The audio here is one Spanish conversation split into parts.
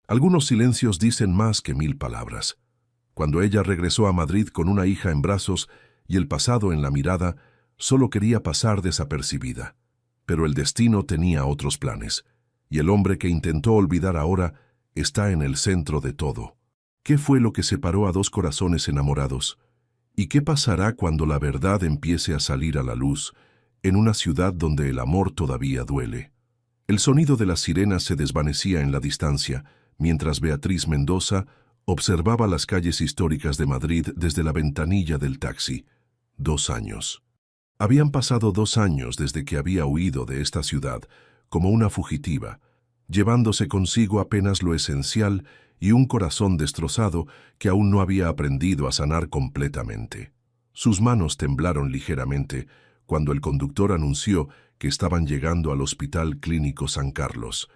Algunos silencios dicen más que 1000 palabras. Cuando ella regresó a Madrid con una hija en brazos y el pasado en la mirada, solo quería pasar desapercibida. Pero el destino tenía otros planes, y el hombre que intentó olvidar ahora está en el centro de todo. ¿Qué fue lo que separó a dos corazones enamorados? ¿Y qué pasará cuando la verdad empiece a salir a la luz, en una ciudad donde el amor todavía duele? El sonido de las sirenas se desvanecía en la distancia, mientras Beatriz Mendoza observaba las calles históricas de Madrid desde la ventanilla del taxi. 2 años. Habían pasado 2 años desde que había huido de esta ciudad, como una fugitiva, llevándose consigo apenas lo esencial y un corazón destrozado que aún no había aprendido a sanar completamente. Sus manos temblaron ligeramente cuando el conductor anunció que estaban llegando al Hospital Clínico San Carlos.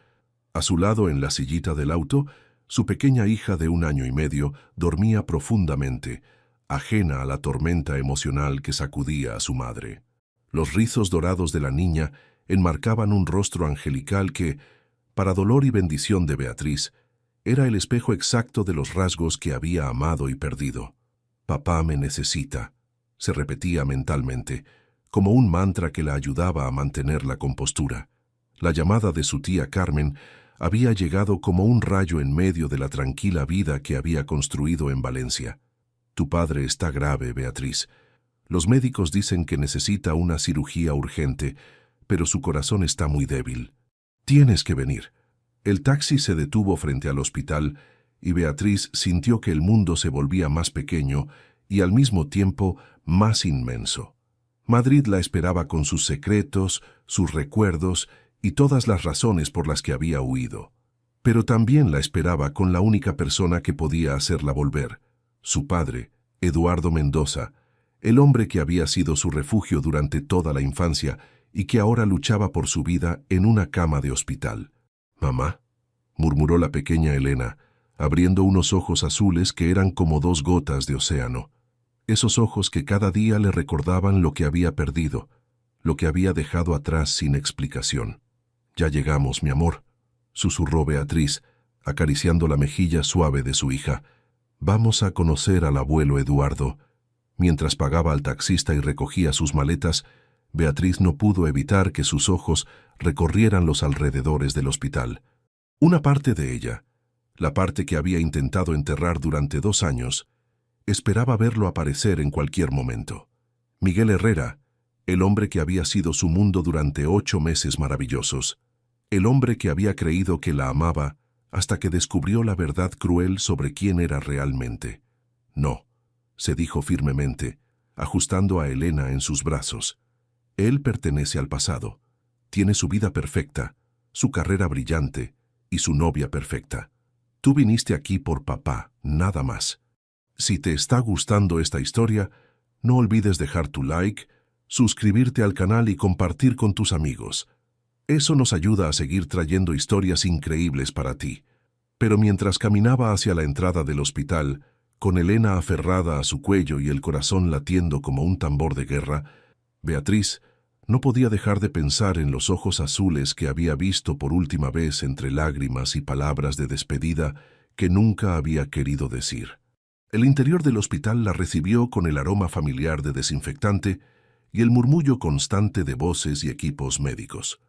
A su lado, en la sillita del auto, su pequeña hija de 1 año y medio dormía profundamente, ajena a la tormenta emocional que sacudía a su madre. Los rizos dorados de la niña enmarcaban un rostro angelical que, para dolor y bendición de Beatriz, era el espejo exacto de los rasgos que había amado y perdido. «Papá me necesita», se repetía mentalmente, como un mantra que la ayudaba a mantener la compostura. La llamada de su tía Carmen había llegado como un rayo en medio de la tranquila vida que había construido en Valencia. «Tu padre está grave, Beatriz. Los médicos dicen que necesita una cirugía urgente, pero su corazón está muy débil. Tienes que venir». El taxi se detuvo frente al hospital y Beatriz sintió que el mundo se volvía más pequeño y al mismo tiempo más inmenso. Madrid la esperaba con sus secretos, sus recuerdos y todas las razones por las que había huido. Pero también la esperaba con la única persona que podía hacerla volver, su padre, Eduardo Mendoza, el hombre que había sido su refugio durante toda la infancia y que ahora luchaba por su vida en una cama de hospital. «Mamá», murmuró la pequeña Elena, abriendo unos ojos azules que eran como 2 gotas de océano. Esos ojos que cada día le recordaban lo que había perdido, lo que había dejado atrás sin explicación. «Ya llegamos, mi amor», susurró Beatriz, acariciando la mejilla suave de su hija. «Vamos a conocer al abuelo Eduardo». Mientras pagaba al taxista y recogía sus maletas, Beatriz no pudo evitar que sus ojos recorrieran los alrededores del hospital. Una parte de ella, la parte que había intentado enterrar durante 2 años, esperaba verlo aparecer en cualquier momento. Miguel Herrera, el hombre que había sido su mundo durante 8 meses maravillosos, el hombre que había creído que la amaba hasta que descubrió la verdad cruel sobre quién era realmente. «No», se dijo firmemente, ajustando a Elena en sus brazos. «Él pertenece al pasado. Tiene su vida perfecta, su carrera brillante y su novia perfecta. Tú viniste aquí por papá, nada más». Si te está gustando esta historia, no olvides dejar tu like, suscribirte al canal y compartir con tus amigos. Eso nos ayuda a seguir trayendo historias increíbles para ti. Pero mientras caminaba hacia la entrada del hospital, con Elena aferrada a su cuello y el corazón latiendo como un tambor de guerra, Beatriz no podía dejar de pensar en los ojos azules que había visto por última vez entre lágrimas y palabras de despedida que nunca había querido decir. El interior del hospital la recibió con el aroma familiar de desinfectante y el murmullo constante de voces y equipos médicos.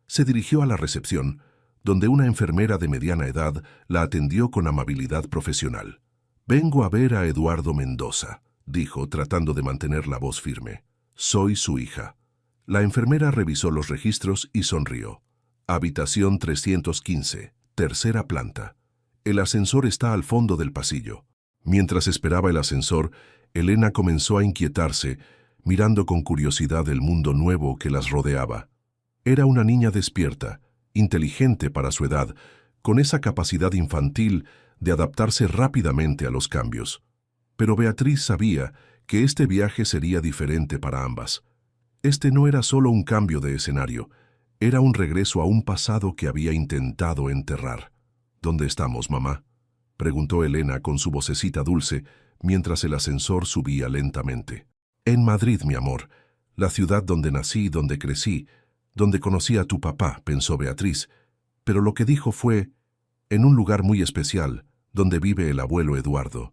Se dirigió a la recepción, donde una enfermera de mediana edad la atendió con amabilidad profesional. «Vengo a ver a Eduardo Mendoza», dijo, tratando de mantener la voz firme. «Soy su hija». La enfermera revisó los registros y sonrió. «Habitación 315, tercera planta. El ascensor está al fondo del pasillo». Mientras esperaba el ascensor, Elena comenzó a inquietarse, mirando con curiosidad el mundo nuevo que las rodeaba. Era una niña despierta, inteligente para su edad, con esa capacidad infantil de adaptarse rápidamente a los cambios. Pero Beatriz sabía que este viaje sería diferente para ambas. Este no era solo un cambio de escenario, era un regreso a un pasado que había intentado enterrar. «¿Dónde estamos, mamá?», preguntó Elena con su vocecita dulce, mientras el ascensor subía lentamente. «En Madrid, mi amor, la ciudad donde nací, donde crecí, donde conocí a tu papá», pensó Beatriz, pero lo que dijo fue: en un lugar muy especial, donde vive el abuelo Eduardo.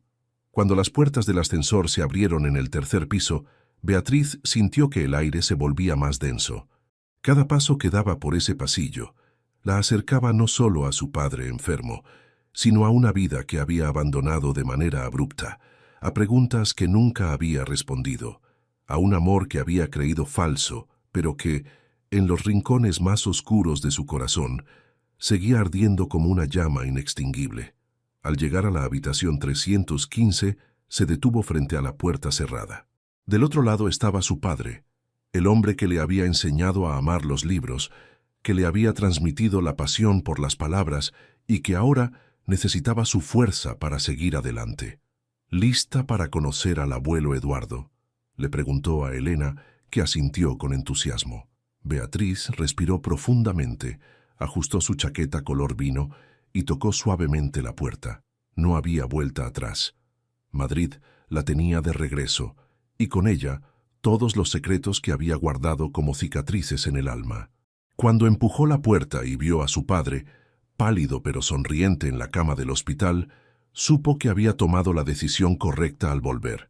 Cuando las puertas del ascensor se abrieron en el tercer piso, Beatriz sintió que el aire se volvía más denso. Cada paso que daba por ese pasillo la acercaba no solo a su padre enfermo, sino a una vida que había abandonado de manera abrupta, a preguntas que nunca había respondido, a un amor que había creído falso, pero que, en los rincones más oscuros de su corazón, seguía ardiendo como una llama inextinguible. Al llegar a la habitación 315, se detuvo frente a la puerta cerrada. Del otro lado estaba su padre, el hombre que le había enseñado a amar los libros, que le había transmitido la pasión por las palabras y que ahora necesitaba su fuerza para seguir adelante. ¿Lista para conocer al abuelo Eduardo?, le preguntó a Elena, que asintió con entusiasmo. Beatriz respiró profundamente, ajustó su chaqueta color vino y tocó suavemente la puerta. No había vuelta atrás. Madrid la tenía de regreso, y con ella todos los secretos que había guardado como cicatrices en el alma. Cuando empujó la puerta y vio a su padre, pálido pero sonriente en la cama del hospital, supo que había tomado la decisión correcta al volver.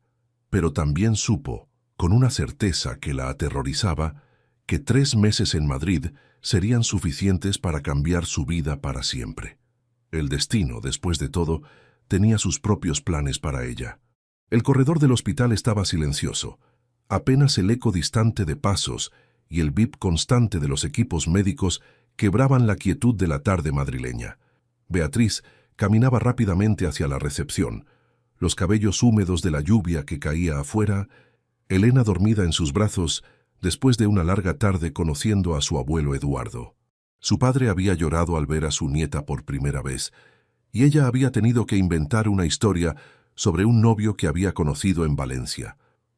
Pero también supo, con una certeza que la aterrorizaba, que 3 meses en Madrid serían suficientes para cambiar su vida para siempre. El destino, después de todo, tenía sus propios planes para ella. El corredor del hospital estaba silencioso. Apenas el eco distante de pasos y el bip constante de los equipos médicos quebraban la quietud de la tarde madrileña. Beatriz caminaba rápidamente hacia la recepción, los cabellos húmedos de la lluvia que caía afuera, Elena dormida en sus brazos después de una larga tarde conociendo a su abuelo Eduardo. Su padre había llorado al ver a su nieta por primera vez, y ella había tenido que inventar una historia sobre un novio que había conocido en Valencia,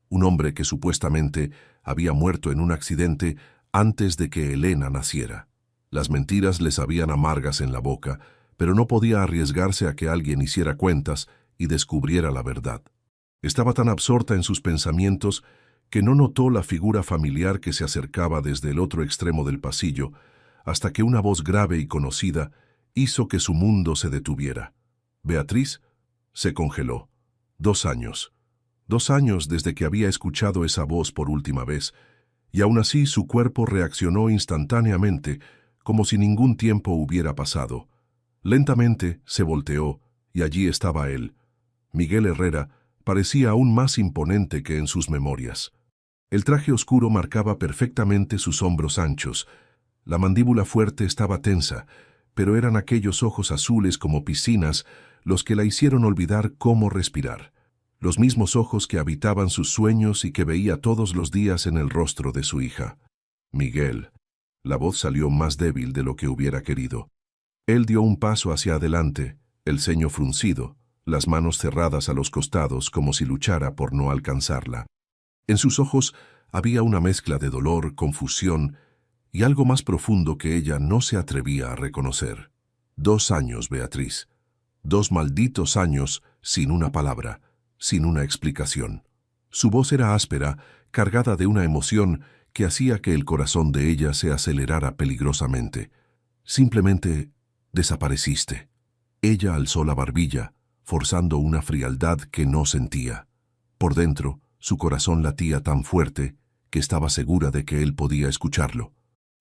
un hombre que supuestamente había muerto en un accidente antes de que Elena naciera. Las mentiras le sabían amargas en la boca, pero no podía arriesgarse a que alguien hiciera cuentas y descubriera la verdad. Estaba tan absorta en sus pensamientos que no notó la figura familiar que se acercaba desde el otro extremo del pasillo, hasta que una voz grave y conocida hizo que su mundo se detuviera. Beatriz se congeló. 2 años. 2 años desde que había escuchado esa voz por última vez, y aún así su cuerpo reaccionó instantáneamente, como si ningún tiempo hubiera pasado. Lentamente se volteó, y allí estaba él. Miguel Herrera parecía aún más imponente que en sus memorias. El traje oscuro marcaba perfectamente sus hombros anchos. La mandíbula fuerte estaba tensa, pero eran aquellos ojos azules como piscinas los que la hicieron olvidar cómo respirar. Los mismos ojos que habitaban sus sueños y que veía todos los días en el rostro de su hija. Miguel. La voz salió más débil de lo que hubiera querido. Él dio un paso hacia adelante, el ceño fruncido, las manos cerradas a los costados como si luchara por no alcanzarla. En sus ojos había una mezcla de dolor, confusión y algo más profundo que ella no se atrevía a reconocer. 2 años, Beatriz. 2 malditos años sin una palabra, sin una explicación. Su voz era áspera, cargada de una emoción que hacía que el corazón de ella se acelerara peligrosamente. Simplemente desapareciste. Ella alzó la barbilla, forzando una frialdad que no sentía. Por dentro, su corazón latía tan fuerte que estaba segura de que él podía escucharlo.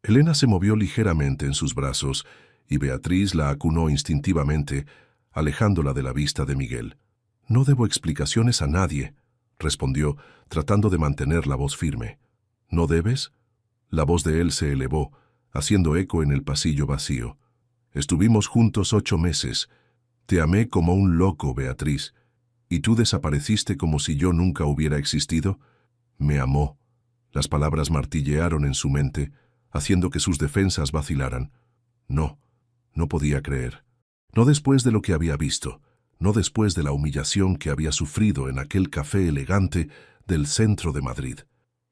Elena se movió ligeramente en sus brazos y Beatriz la acunó instintivamente, alejándola de la vista de Miguel. «No debo explicaciones a nadie», respondió, tratando de mantener la voz firme. «¿No debes?» La voz de él se elevó, haciendo eco en el pasillo vacío. «Estuvimos juntos 8 meses. Te amé como un loco, Beatriz. ¿Y tú desapareciste como si yo nunca hubiera existido?» «Me amó». Las palabras martillearon en su mente, haciendo que sus defensas vacilaran. No, no podía creer. No después de lo que había visto, no después de la humillación que había sufrido en aquel café elegante del centro de Madrid.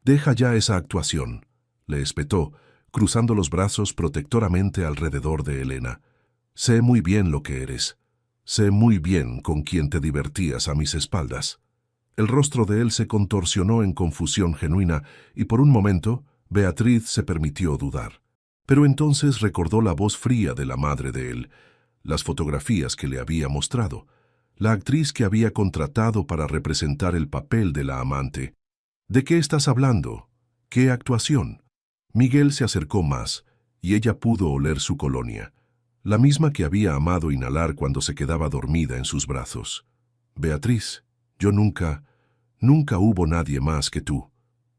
«Deja ya esa actuación», le espetó, cruzando los brazos protectoramente alrededor de Elena. «Sé muy bien lo que eres. Sé muy bien con quién te divertías a mis espaldas». El rostro de él se contorsionó en confusión genuina y por un momento Beatriz se permitió dudar. Pero entonces recordó la voz fría de la madre de él, las fotografías que le había mostrado, la actriz que había contratado para representar el papel de la amante. ¿De qué estás hablando? ¿Qué actuación? Miguel se acercó más, y ella pudo oler su colonia, la misma que había amado inhalar cuando se quedaba dormida en sus brazos. Beatriz, yo nunca hubo nadie más que tú.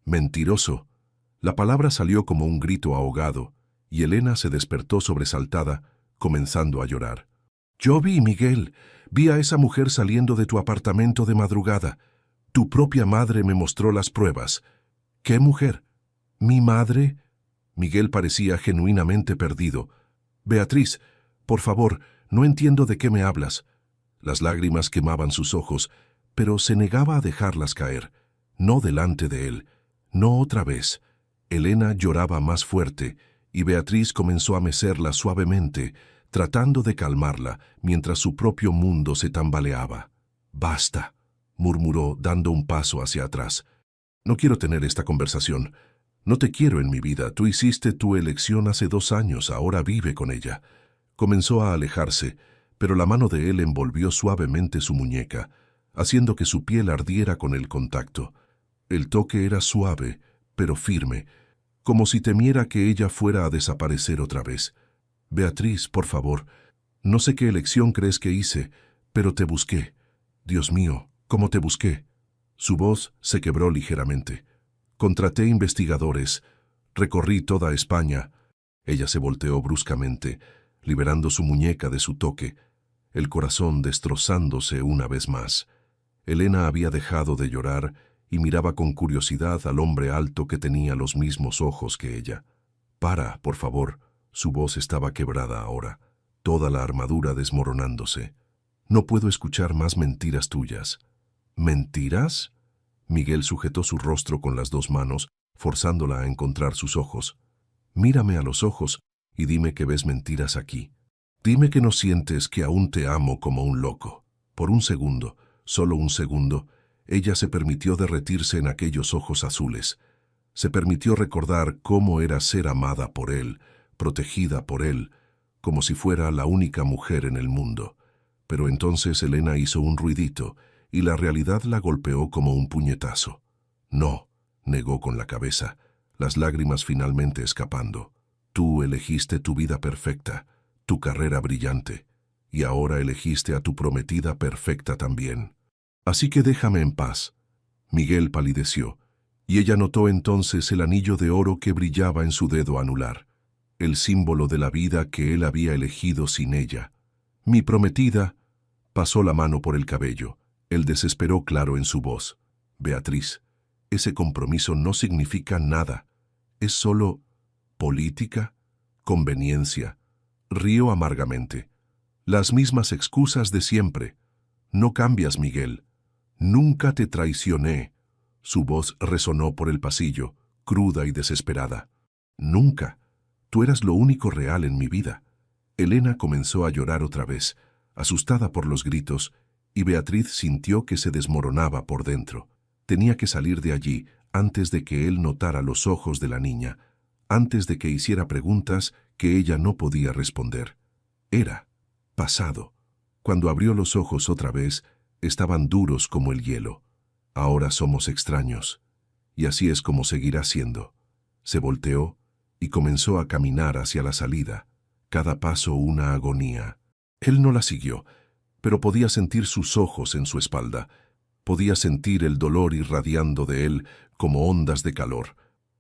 Mentiroso. La palabra salió como un grito ahogado, y Elena se despertó sobresaltada, comenzando a llorar. Yo vi, Miguel, vi a esa mujer saliendo de tu apartamento de madrugada. Tu propia madre me mostró las pruebas. ¿Qué mujer? ¿Mi madre? Miguel parecía genuinamente perdido. Beatriz, por favor, no entiendo de qué me hablas. Las lágrimas quemaban sus ojos, pero se negaba a dejarlas caer. No delante de él, no otra vez. Elena lloraba más fuerte, y Beatriz comenzó a mecerla suavemente, tratando de calmarla, mientras su propio mundo se tambaleaba. «Basta», murmuró, dando un paso hacia atrás. «No quiero tener esta conversación. No te quiero en mi vida. Tú hiciste tu elección hace 2 años, ahora vive con ella». Comenzó a alejarse, pero la mano de él envolvió suavemente su muñeca, haciendo que su piel ardiera con el contacto. El toque era suave, pero firme, como si temiera que ella fuera a desaparecer otra vez. «Beatriz, por favor, no sé qué elección crees que hice, pero te busqué. Dios mío, ¿cómo te busqué?» Su voz se quebró ligeramente. «Contraté investigadores. Recorrí toda España». Ella se volteó bruscamente, liberando su muñeca de su toque, el corazón destrozándose una vez más. Elena había dejado de llorar y miraba con curiosidad al hombre alto que tenía los mismos ojos que ella. «Para, por favor». Su voz estaba quebrada ahora, toda la armadura desmoronándose. «No puedo escuchar más mentiras tuyas». «¿Mentiras?» Miguel sujetó su rostro con las 2 manos, forzándola a encontrar sus ojos. «Mírame a los ojos y dime que ves mentiras aquí. Dime que no sientes que aún te amo como un loco». Por un segundo, solo un segundo, ella se permitió derretirse en aquellos ojos azules. Se permitió recordar cómo era ser amada por él, protegida por él, como si fuera la única mujer en el mundo. Pero entonces Elena hizo un ruidito, y la realidad la golpeó como un puñetazo. «No», negó con la cabeza, las lágrimas finalmente escapando. «Tú elegiste tu vida perfecta, tu carrera brillante, y ahora elegiste a tu prometida perfecta también. Así que déjame en paz». Miguel palideció, y ella notó entonces el anillo de oro que brillaba en su dedo anular, el símbolo de la vida que él había elegido sin ella. «Mi prometida», pasó la mano por el cabello, el desespero claro en su voz. «Beatriz, ese compromiso no significa nada. Es solo política, conveniencia». Rió amargamente. «Las mismas excusas de siempre. No cambias, Miguel. Nunca te traicioné». Su voz resonó por el pasillo, cruda y desesperada. «Nunca. Tú eras lo único real en mi vida». Elena comenzó a llorar otra vez, asustada por los gritos, y Beatriz sintió que se desmoronaba por dentro. Tenía que salir de allí antes de que él notara los ojos de la niña, antes de que hiciera preguntas que ella no podía responder. Era pasado. Cuando abrió los ojos otra vez, estaban duros como el hielo. «Ahora somos extraños, y así es como seguirá siendo». Se volteó y comenzó a caminar hacia la salida, cada paso una agonía. Él no la siguió, pero podía sentir sus ojos en su espalda. Podía sentir el dolor irradiando de él como ondas de calor.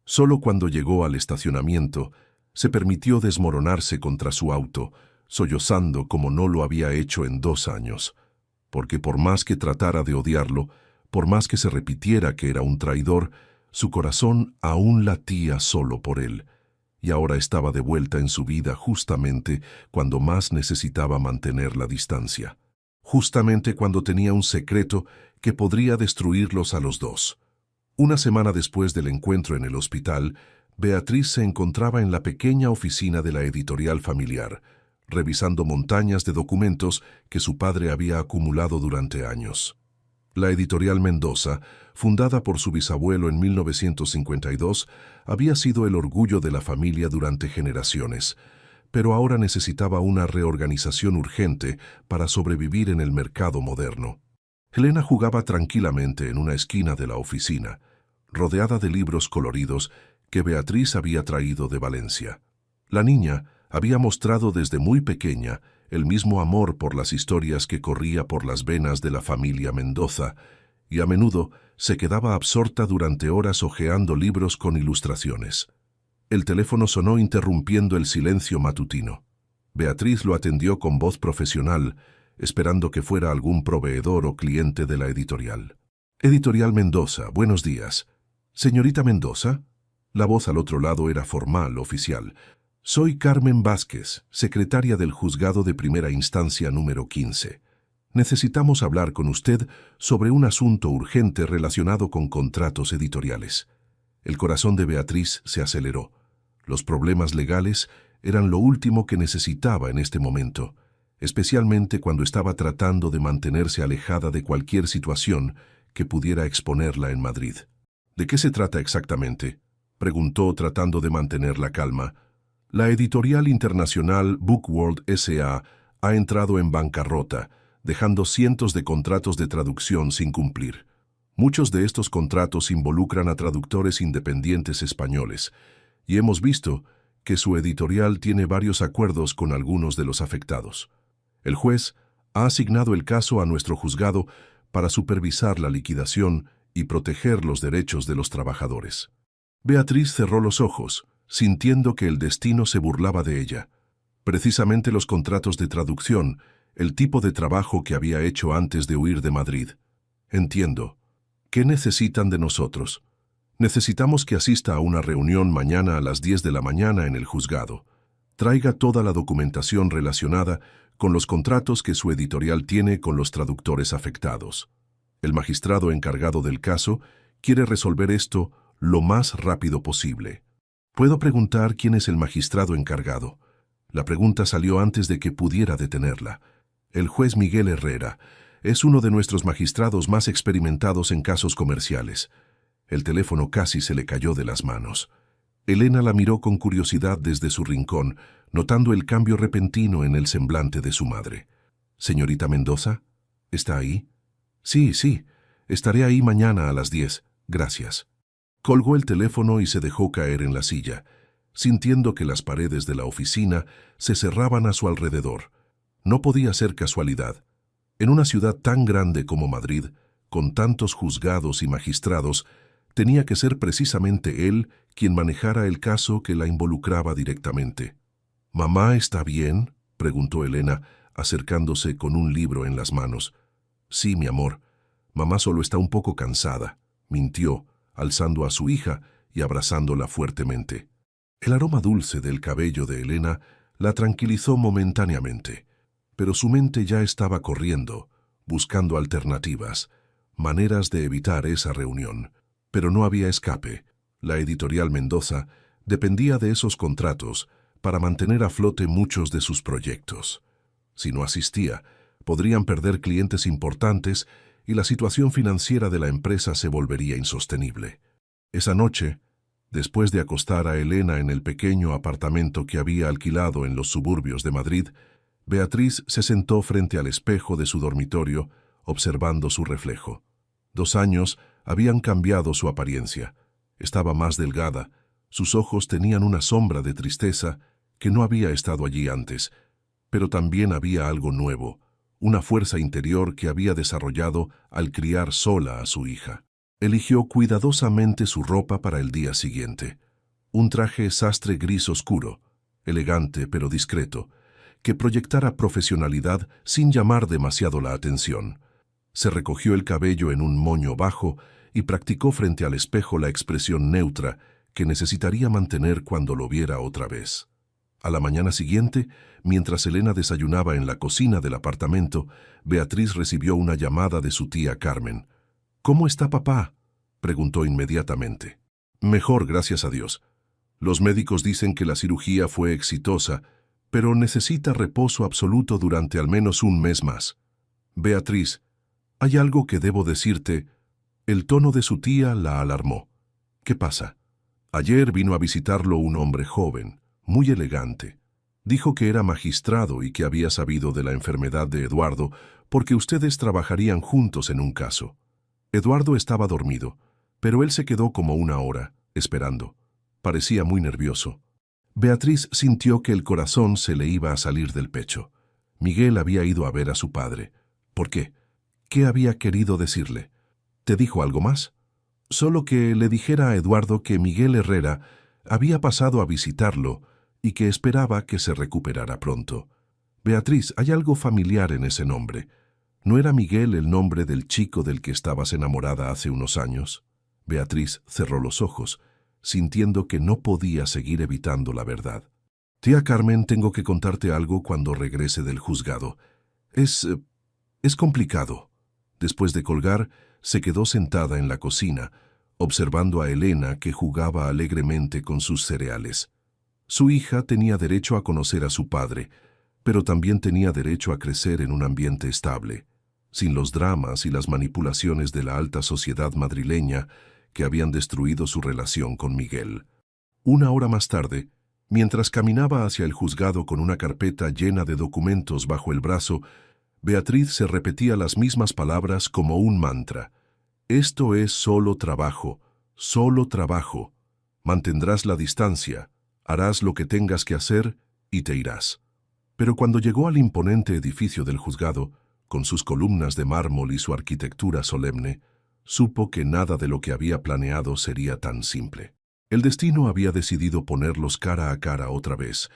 Solo cuando llegó al estacionamiento, se permitió desmoronarse contra su auto, sollozando como no lo había hecho en 2 años. Porque por más que tratara de odiarlo, por más que se repitiera que era un traidor, su corazón aún latía solo por él. Y ahora estaba de vuelta en su vida justamente cuando más necesitaba mantener la distancia. Justamente cuando tenía un secreto que podría destruirlos a los dos. Una semana después del encuentro en el hospital, Beatriz se encontraba en la pequeña oficina de la editorial familiar, revisando montañas de documentos que su padre había acumulado durante años. La editorial Mendoza, fundada por su bisabuelo en 1952, había sido el orgullo de la familia durante generaciones, pero ahora necesitaba una reorganización urgente para sobrevivir en el mercado moderno. Elena jugaba tranquilamente en una esquina de la oficina, rodeada de libros coloridos que Beatriz había traído de Valencia. La niña había mostrado desde muy pequeña el mismo amor por las historias que corría por las venas de la familia Mendoza, y a menudo se quedaba absorta durante horas hojeando libros con ilustraciones. El teléfono sonó interrumpiendo el silencio matutino. Beatriz lo atendió con voz profesional, esperando que fuera algún proveedor o cliente de la editorial. Editorial Mendoza, buenos días. Señorita Mendoza. La voz al otro lado era formal, oficial. Soy Carmen Vázquez, secretaria del Juzgado de Primera Instancia número 15. Necesitamos hablar con usted sobre un asunto urgente relacionado con contratos editoriales. El corazón de Beatriz se aceleró. Los problemas legales eran lo último que necesitaba en este momento, especialmente cuando estaba tratando de mantenerse alejada de cualquier situación que pudiera exponerla en Madrid. ¿De qué se trata exactamente?, preguntó tratando de mantener la calma. La editorial internacional Bookworld S.A. ha entrado en bancarrota, dejando cientos de contratos de traducción sin cumplir. Muchos de estos contratos involucran a traductores independientes españoles, y hemos visto que su editorial tiene varios acuerdos con algunos de los afectados. El juez ha asignado el caso a nuestro juzgado para supervisar la liquidación y proteger los derechos de los trabajadores. Beatriz cerró los ojos, sintiendo que el destino se burlaba de ella. Precisamente los contratos de traducción, el tipo de trabajo que había hecho antes de huir de Madrid. Entiendo. ¿Qué necesitan de nosotros? Necesitamos que asista a una reunión mañana a las 10 de la mañana en el juzgado. Traiga toda la documentación relacionada con los contratos que su editorial tiene con los traductores afectados. El magistrado encargado del caso quiere resolver esto lo más rápido posible. ¿Puedo preguntar quién es el magistrado encargado? La pregunta salió antes de que pudiera detenerla. El juez Miguel Herrera es uno de nuestros magistrados más experimentados en casos comerciales. El teléfono casi se le cayó de las manos. Elena la miró con curiosidad desde su rincón, notando el cambio repentino en el semblante de su madre. «Señorita Mendoza, ¿está ahí?» «Sí, estaré ahí mañana a las 10, gracias». Colgó el teléfono y se dejó caer en la silla, sintiendo que las paredes de la oficina se cerraban a su alrededor. No podía ser casualidad. En una ciudad tan grande como Madrid, con tantos juzgados y magistrados, tenía que ser precisamente él quien manejara el caso que la involucraba directamente. «¿Mamá está bien?», preguntó Elena, acercándose con un libro en las manos. «Sí, mi amor. Mamá solo está un poco cansada», mintió, alzando a su hija y abrazándola fuertemente. El aroma dulce del cabello de Elena la tranquilizó momentáneamente, pero su mente ya estaba corriendo, buscando alternativas, maneras de evitar esa reunión. Pero no había escape. La editorial Mendoza dependía de esos contratos para mantener a flote muchos de sus proyectos. Si no asistía, podrían perder clientes importantes y la situación financiera de la empresa se volvería insostenible. Esa noche, después de acostar a Elena en el pequeño apartamento que había alquilado en los suburbios de Madrid, Beatriz se sentó frente al espejo de su dormitorio, observando su reflejo. 2 años habían cambiado su apariencia. Estaba más delgada, sus ojos tenían una sombra de tristeza que no había estado allí antes, pero también había algo nuevo, una fuerza interior que había desarrollado al criar sola a su hija. Eligió cuidadosamente su ropa para el día siguiente. Un traje sastre gris oscuro, elegante pero discreto, que proyectara profesionalidad sin llamar demasiado la atención. Se recogió el cabello en un moño bajo y practicó frente al espejo la expresión neutra que necesitaría mantener cuando lo viera otra vez. A la mañana siguiente, mientras Elena desayunaba en la cocina del apartamento, Beatriz recibió una llamada de su tía Carmen. «¿Cómo está papá?», preguntó inmediatamente. «Mejor, gracias a Dios. Los médicos dicen que la cirugía fue exitosa, pero necesita reposo absoluto durante al menos un mes más. Beatriz, hay algo que debo decirte». El tono de su tía la alarmó. «¿Qué pasa?». «Ayer vino a visitarlo un hombre joven, muy elegante. Dijo que era magistrado y que había sabido de la enfermedad de Eduardo porque ustedes trabajarían juntos en un caso. Eduardo estaba dormido, pero él se quedó como una hora, esperando. Parecía muy nervioso. Beatriz sintió que el corazón se le iba a salir del pecho. Miguel había ido a ver a su padre. ¿Por qué? ¿Qué había querido decirle? ¿Te dijo algo más? Solo que le dijera a Eduardo que Miguel Herrera había pasado a visitarlo y que esperaba que se recuperara pronto. Beatriz, hay algo familiar en ese nombre. ¿No era Miguel el nombre del chico del que estabas enamorada hace unos años? Beatriz cerró los ojos, sintiendo que no podía seguir evitando la verdad. Tía Carmen, tengo que contarte algo cuando regrese del juzgado. Es complicado. Después de colgar, se quedó sentada en la cocina, observando a Elena que jugaba alegremente con sus cereales. Su hija tenía derecho a conocer a su padre, pero también tenía derecho a crecer en un ambiente estable, sin los dramas y las manipulaciones de la alta sociedad madrileña que habían destruido su relación con Miguel. Una hora más tarde, mientras caminaba hacia el juzgado con una carpeta llena de documentos bajo el brazo, Beatriz se repetía las mismas palabras como un mantra. Esto es solo trabajo, solo trabajo. Mantendrás la distancia, harás lo que tengas que hacer y te irás. Pero cuando llegó al imponente edificio del juzgado, con sus columnas de mármol y su arquitectura solemne, supo que nada de lo que había planeado sería tan simple. El destino había decidido ponerlos cara a cara otra vez,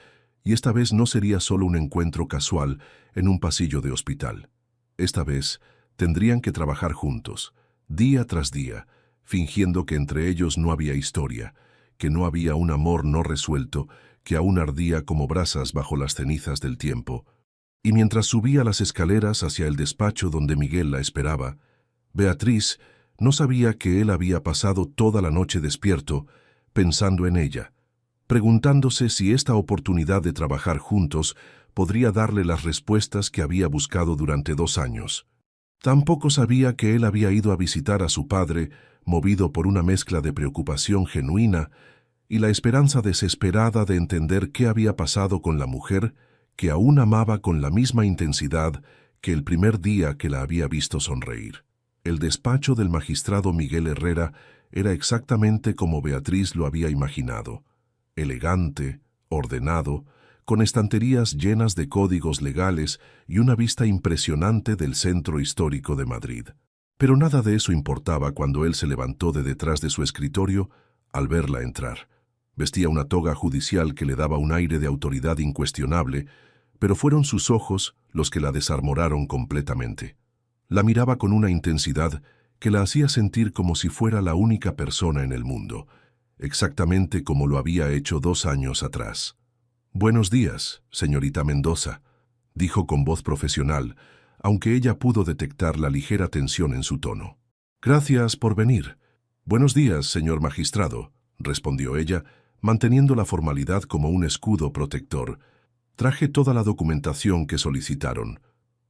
y esta vez no sería solo un encuentro casual en un pasillo de hospital. Esta vez tendrían que trabajar juntos, día tras día, fingiendo que entre ellos no había historia, que no había un amor no resuelto que aún ardía como brasas bajo las cenizas del tiempo. Y mientras subía las escaleras hacia el despacho donde Miguel la esperaba, Beatriz no sabía que él había pasado toda la noche despierto, pensando en ella, preguntándose si esta oportunidad de trabajar juntos podría darle las respuestas que había buscado durante 2 años. Tampoco sabía que él había ido a visitar a su padre, movido por una mezcla de preocupación genuina y la esperanza desesperada de entender qué había pasado con la mujer que aún amaba con la misma intensidad que el primer día que la había visto sonreír. El despacho del magistrado Miguel Herrera era exactamente como Beatriz lo había imaginado, elegante, ordenado, con estanterías llenas de códigos legales y una vista impresionante del centro histórico de Madrid. Pero nada de eso importaba cuando él se levantó de detrás de su escritorio al verla entrar. Vestía una toga judicial que le daba un aire de autoridad incuestionable, pero fueron sus ojos los que la desarmoraron completamente. La miraba con una intensidad que la hacía sentir como si fuera la única persona en el mundo, exactamente como lo había hecho 2 años atrás. «Buenos días, señorita Mendoza», dijo con voz profesional, aunque ella pudo detectar la ligera tensión en su tono. «Gracias por venir». «Buenos días, señor magistrado», respondió ella, manteniendo la formalidad como un escudo protector. «Traje toda la documentación que solicitaron».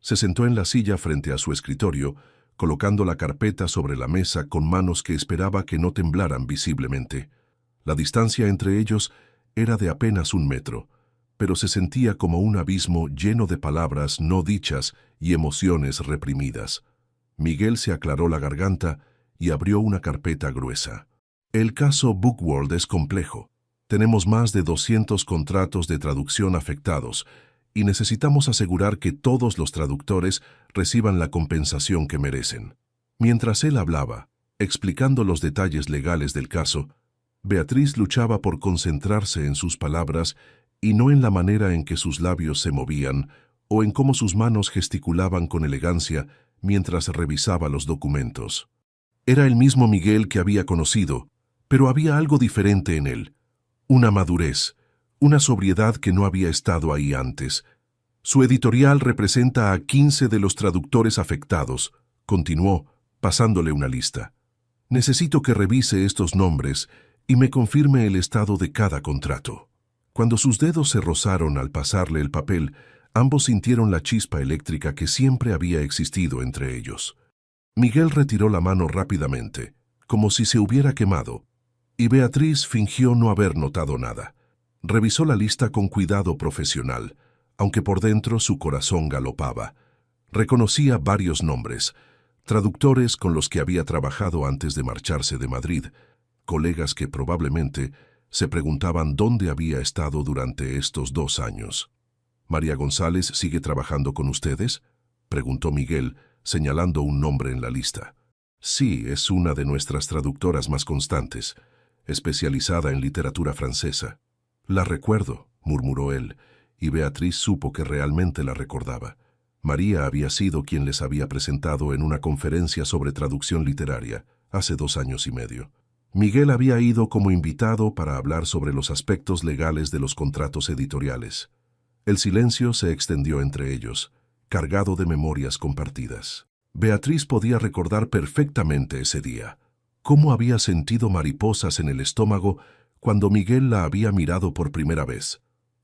Se sentó en la silla frente a su escritorio, colocando la carpeta sobre la mesa con manos que esperaba que no temblaran visiblemente. La distancia entre ellos era de apenas 1 metro, pero se sentía como un abismo lleno de palabras no dichas y emociones reprimidas. Miguel se aclaró la garganta y abrió una carpeta gruesa. «El caso Bookworld es complejo. Tenemos más de 200 contratos de traducción afectados y necesitamos asegurar que todos los traductores reciban la compensación que merecen». Mientras él hablaba, explicando los detalles legales del caso, Beatriz luchaba por concentrarse en sus palabras y no en la manera en que sus labios se movían o en cómo sus manos gesticulaban con elegancia mientras revisaba los documentos. Era el mismo Miguel que había conocido, pero había algo diferente en él, una madurez, una sobriedad que no había estado ahí antes. «Su editorial representa a 15 de los traductores afectados», continuó, pasándole una lista. «Necesito que revise estos nombres y me confirme el estado de cada contrato». Cuando sus dedos se rozaron al pasarle el papel, ambos sintieron la chispa eléctrica que siempre había existido entre ellos. Miguel retiró la mano rápidamente, como si se hubiera quemado, y Beatriz fingió no haber notado nada. Revisó la lista con cuidado profesional, aunque por dentro su corazón galopaba. Reconocía varios nombres, traductores con los que había trabajado antes de marcharse de Madrid, colegas que probablemente se preguntaban dónde había estado durante estos 2 años. ¿María González sigue trabajando con ustedes?, preguntó Miguel, señalando un nombre en la lista. Sí, es una de nuestras traductoras más constantes, especializada en literatura francesa. La recuerdo, murmuró él, y Beatriz supo que realmente la recordaba. María había sido quien les había presentado en una conferencia sobre traducción literaria, hace 2 años y medio. Miguel había ido como invitado para hablar sobre los aspectos legales de los contratos editoriales. El silencio se extendió entre ellos, cargado de memorias compartidas. Beatriz podía recordar perfectamente ese día. Cómo había sentido mariposas en el estómago cuando Miguel la había mirado por primera vez.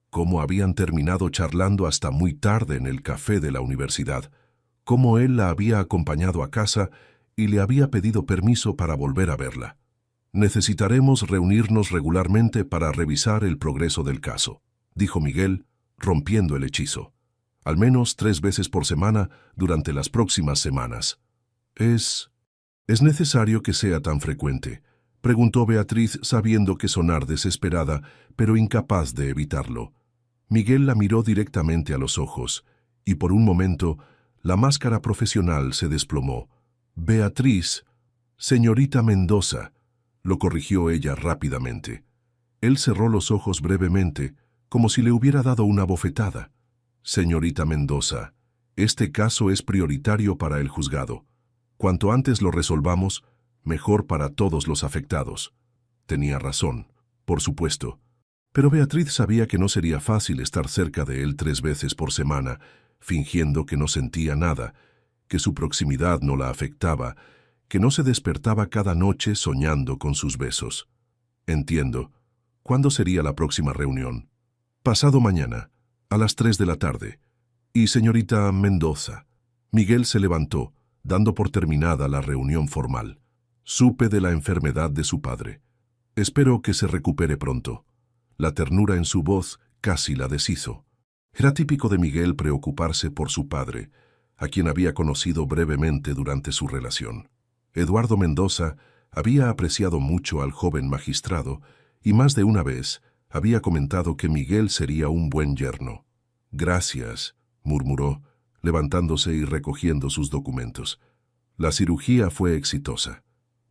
Cómo habían terminado charlando hasta muy tarde en el café de la universidad. Cómo él la había acompañado a casa y le había pedido permiso para volver a verla. Necesitaremos reunirnos regularmente para revisar el progreso del caso, dijo Miguel, rompiendo el hechizo. Al menos 3 veces por semana durante las próximas semanas. ¿Es necesario que sea tan frecuente?, preguntó Beatriz, sabiendo que sonar desesperada, pero incapaz de evitarlo. Miguel la miró directamente a los ojos, y por un momento la máscara profesional se desplomó. Beatriz, señorita Mendoza, lo corrigió ella rápidamente. Él cerró los ojos brevemente, como si le hubiera dado una bofetada. Señorita Mendoza, este caso es prioritario para el juzgado. Cuanto antes lo resolvamos, mejor para todos los afectados. Tenía razón, por supuesto. Pero Beatriz sabía que no sería fácil estar cerca de él 3 veces por semana, fingiendo que no sentía nada, que su proximidad no la afectaba, que no se despertaba cada noche soñando con sus besos. Entiendo. ¿Cuándo sería la próxima reunión? Pasado mañana, a las 3 de la tarde. Y señorita Mendoza. Miguel se levantó, dando por terminada la reunión formal. Supe de la enfermedad de su padre. Espero que se recupere pronto. La ternura en su voz casi la deshizo. Era típico de Miguel preocuparse por su padre, a quien había conocido brevemente durante su relación. Eduardo Mendoza había apreciado mucho al joven magistrado y más de una vez había comentado que Miguel sería un buen yerno. Gracias, murmuró, levantándose y recogiendo sus documentos. La cirugía fue exitosa.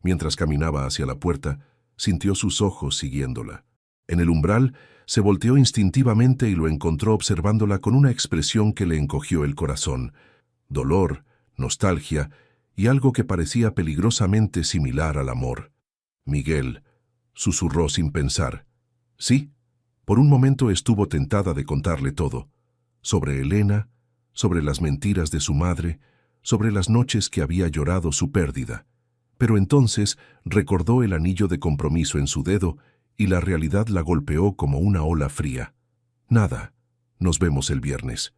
Mientras caminaba hacia la puerta, sintió sus ojos siguiéndola. En el umbral, se volteó instintivamente y lo encontró observándola con una expresión que le encogió el corazón. Dolor, nostalgia y algo que parecía peligrosamente similar al amor. Miguel, susurró sin pensar. Sí, por un momento estuvo tentada de contarle todo. Sobre Elena, sobre las mentiras de su madre, sobre las noches que había llorado su pérdida. Pero entonces recordó el anillo de compromiso en su dedo y la realidad la golpeó como una ola fría. Nada, nos vemos el viernes.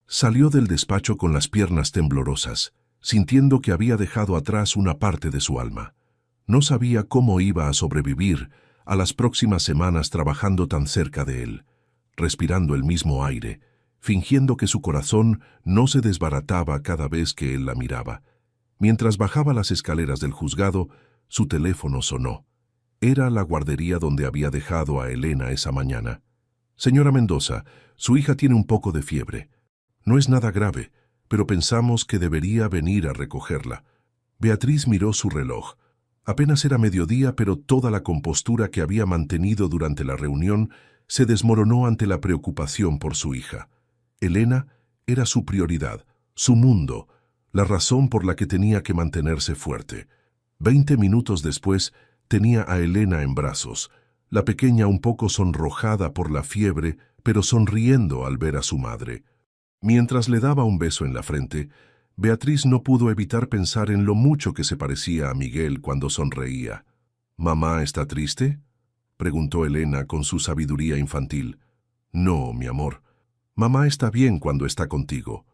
Salió del despacho con las piernas temblorosas, sintiendo que había dejado atrás una parte de su alma. No sabía cómo iba a sobrevivir a las próximas semanas trabajando tan cerca de él, respirando el mismo aire, fingiendo que su corazón no se desbarataba cada vez que él la miraba. Mientras bajaba las escaleras del juzgado, su teléfono sonó. Era la guardería donde había dejado a Elena esa mañana. Señora Mendoza, su hija tiene un poco de fiebre. No es nada grave, pero pensamos que debería venir a recogerla. Beatriz miró su reloj. Apenas era mediodía, pero toda la compostura que había mantenido durante la reunión se desmoronó ante la preocupación por su hija. Elena era su prioridad, su mundo, la razón por la que tenía que mantenerse fuerte. 20 minutos después, tenía a Elena en brazos, la pequeña un poco sonrojada por la fiebre, pero sonriendo al ver a su madre. Mientras le daba un beso en la frente, Beatriz no pudo evitar pensar en lo mucho que se parecía a Miguel cuando sonreía. ¿Mamá está triste?, preguntó Elena con su sabiduría infantil. No, mi amor. Mamá está bien cuando está contigo.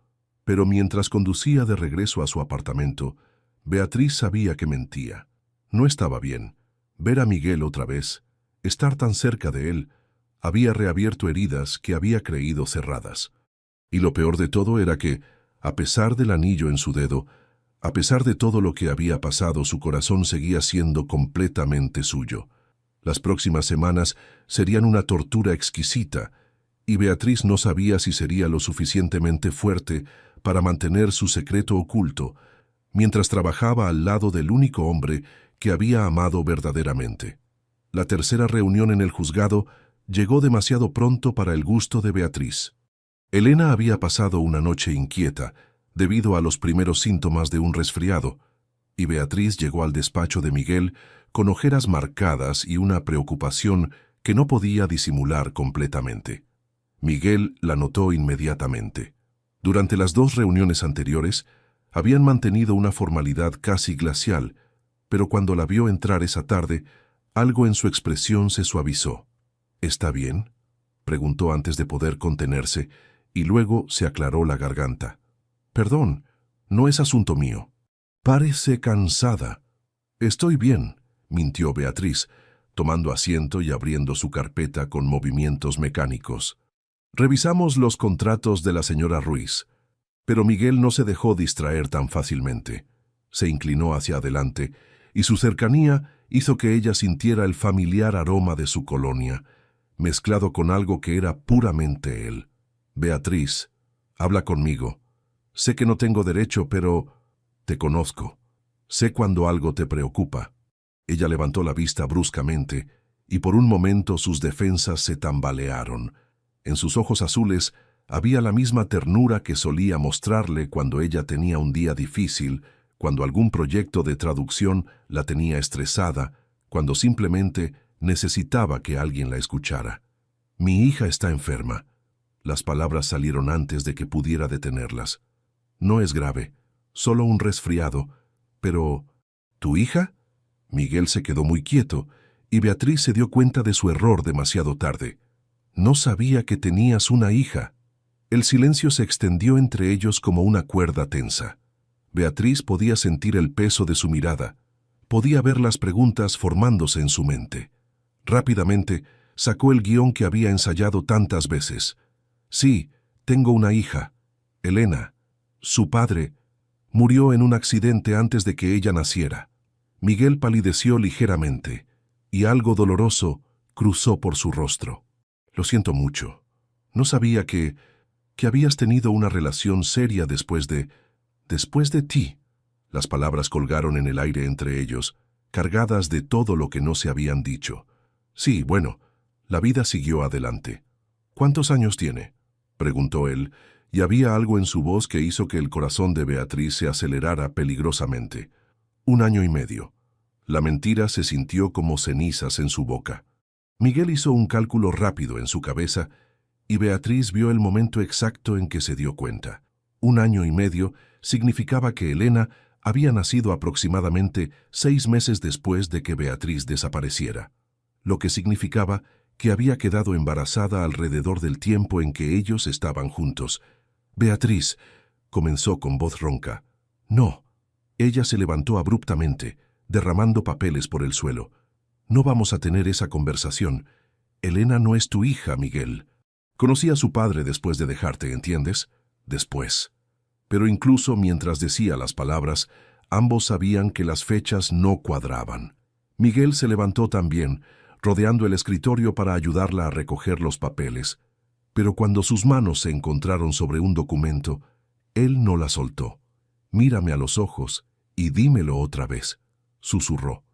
Pero mientras conducía de regreso a su apartamento, Beatriz sabía que mentía. No estaba bien. Ver a Miguel otra vez, estar tan cerca de él, había reabierto heridas que había creído cerradas. Y lo peor de todo era que, a pesar del anillo en su dedo, a pesar de todo lo que había pasado, su corazón seguía siendo completamente suyo. Las próximas semanas serían una tortura exquisita, y Beatriz no sabía si sería lo suficientemente fuerte para mantener su secreto oculto, mientras trabajaba al lado del único hombre que había amado verdaderamente. La tercera reunión en el juzgado llegó demasiado pronto para el gusto de Beatriz. Elena había pasado una noche inquieta debido a los primeros síntomas de un resfriado, y Beatriz llegó al despacho de Miguel con ojeras marcadas y una preocupación que no podía disimular completamente. Miguel la notó inmediatamente. Durante las 2 reuniones anteriores, habían mantenido una formalidad casi glacial, pero cuando la vio entrar esa tarde, algo en su expresión se suavizó. ¿Está bien?, preguntó antes de poder contenerse, y luego se aclaró la garganta. Perdón, no es asunto mío. Parece cansada. Estoy bien, mintió Beatriz, tomando asiento y abriendo su carpeta con movimientos mecánicos. Revisamos los contratos de la señora Ruiz, pero Miguel no se dejó distraer tan fácilmente. Se inclinó hacia adelante, y su cercanía hizo que ella sintiera el familiar aroma de su colonia, mezclado con algo que era puramente él. Beatriz, habla conmigo. Sé que no tengo derecho, pero te conozco. Sé cuando algo te preocupa. Ella levantó la vista bruscamente, y por un momento sus defensas se tambalearon. En sus ojos azules había la misma ternura que solía mostrarle cuando ella tenía un día difícil, cuando algún proyecto de traducción la tenía estresada, cuando simplemente necesitaba que alguien la escuchara. Mi hija está enferma. Las palabras salieron antes de que pudiera detenerlas. No es grave, solo un resfriado, pero... ¿Tu hija? Miguel se quedó muy quieto, y Beatriz se dio cuenta de su error demasiado tarde. No sabía que tenías una hija. El silencio se extendió entre ellos como una cuerda tensa. Beatriz podía sentir el peso de su mirada. Podía ver las preguntas formándose en su mente. Rápidamente sacó el guión que había ensayado tantas veces. Sí, tengo una hija, Elena. Su padre murió en un accidente antes de que ella naciera. Miguel palideció ligeramente, y algo doloroso cruzó por su rostro. Lo siento mucho. No sabía que habías tenido una relación seria después de ti. Las palabras colgaron en el aire entre ellos, cargadas de todo lo que no se habían dicho. Sí, bueno, la vida siguió adelante. ¿Cuántos años tiene?, preguntó él, y había algo en su voz que hizo que el corazón de Beatriz se acelerara peligrosamente. 1 año y medio. La mentira se sintió como cenizas en su boca. Miguel hizo un cálculo rápido en su cabeza, y Beatriz vio el momento exacto en que se dio cuenta. 1 año y medio significaba que Elena había nacido aproximadamente 6 meses después de que Beatriz desapareciera, lo que significaba que había quedado embarazada alrededor del tiempo en que ellos estaban juntos. Beatriz, comenzó con voz ronca. No. Ella se levantó abruptamente, derramando papeles por el suelo. No vamos a tener esa conversación. Elena no es tu hija, Miguel. Conocí a su padre después de dejarte, ¿entiendes? Después. Pero incluso mientras decía las palabras, ambos sabían que las fechas no cuadraban. Miguel se levantó también, rodeando el escritorio para ayudarla a recoger los papeles. Pero cuando sus manos se encontraron sobre un documento, él no la soltó. Mírame a los ojos y dímelo otra vez, susurró.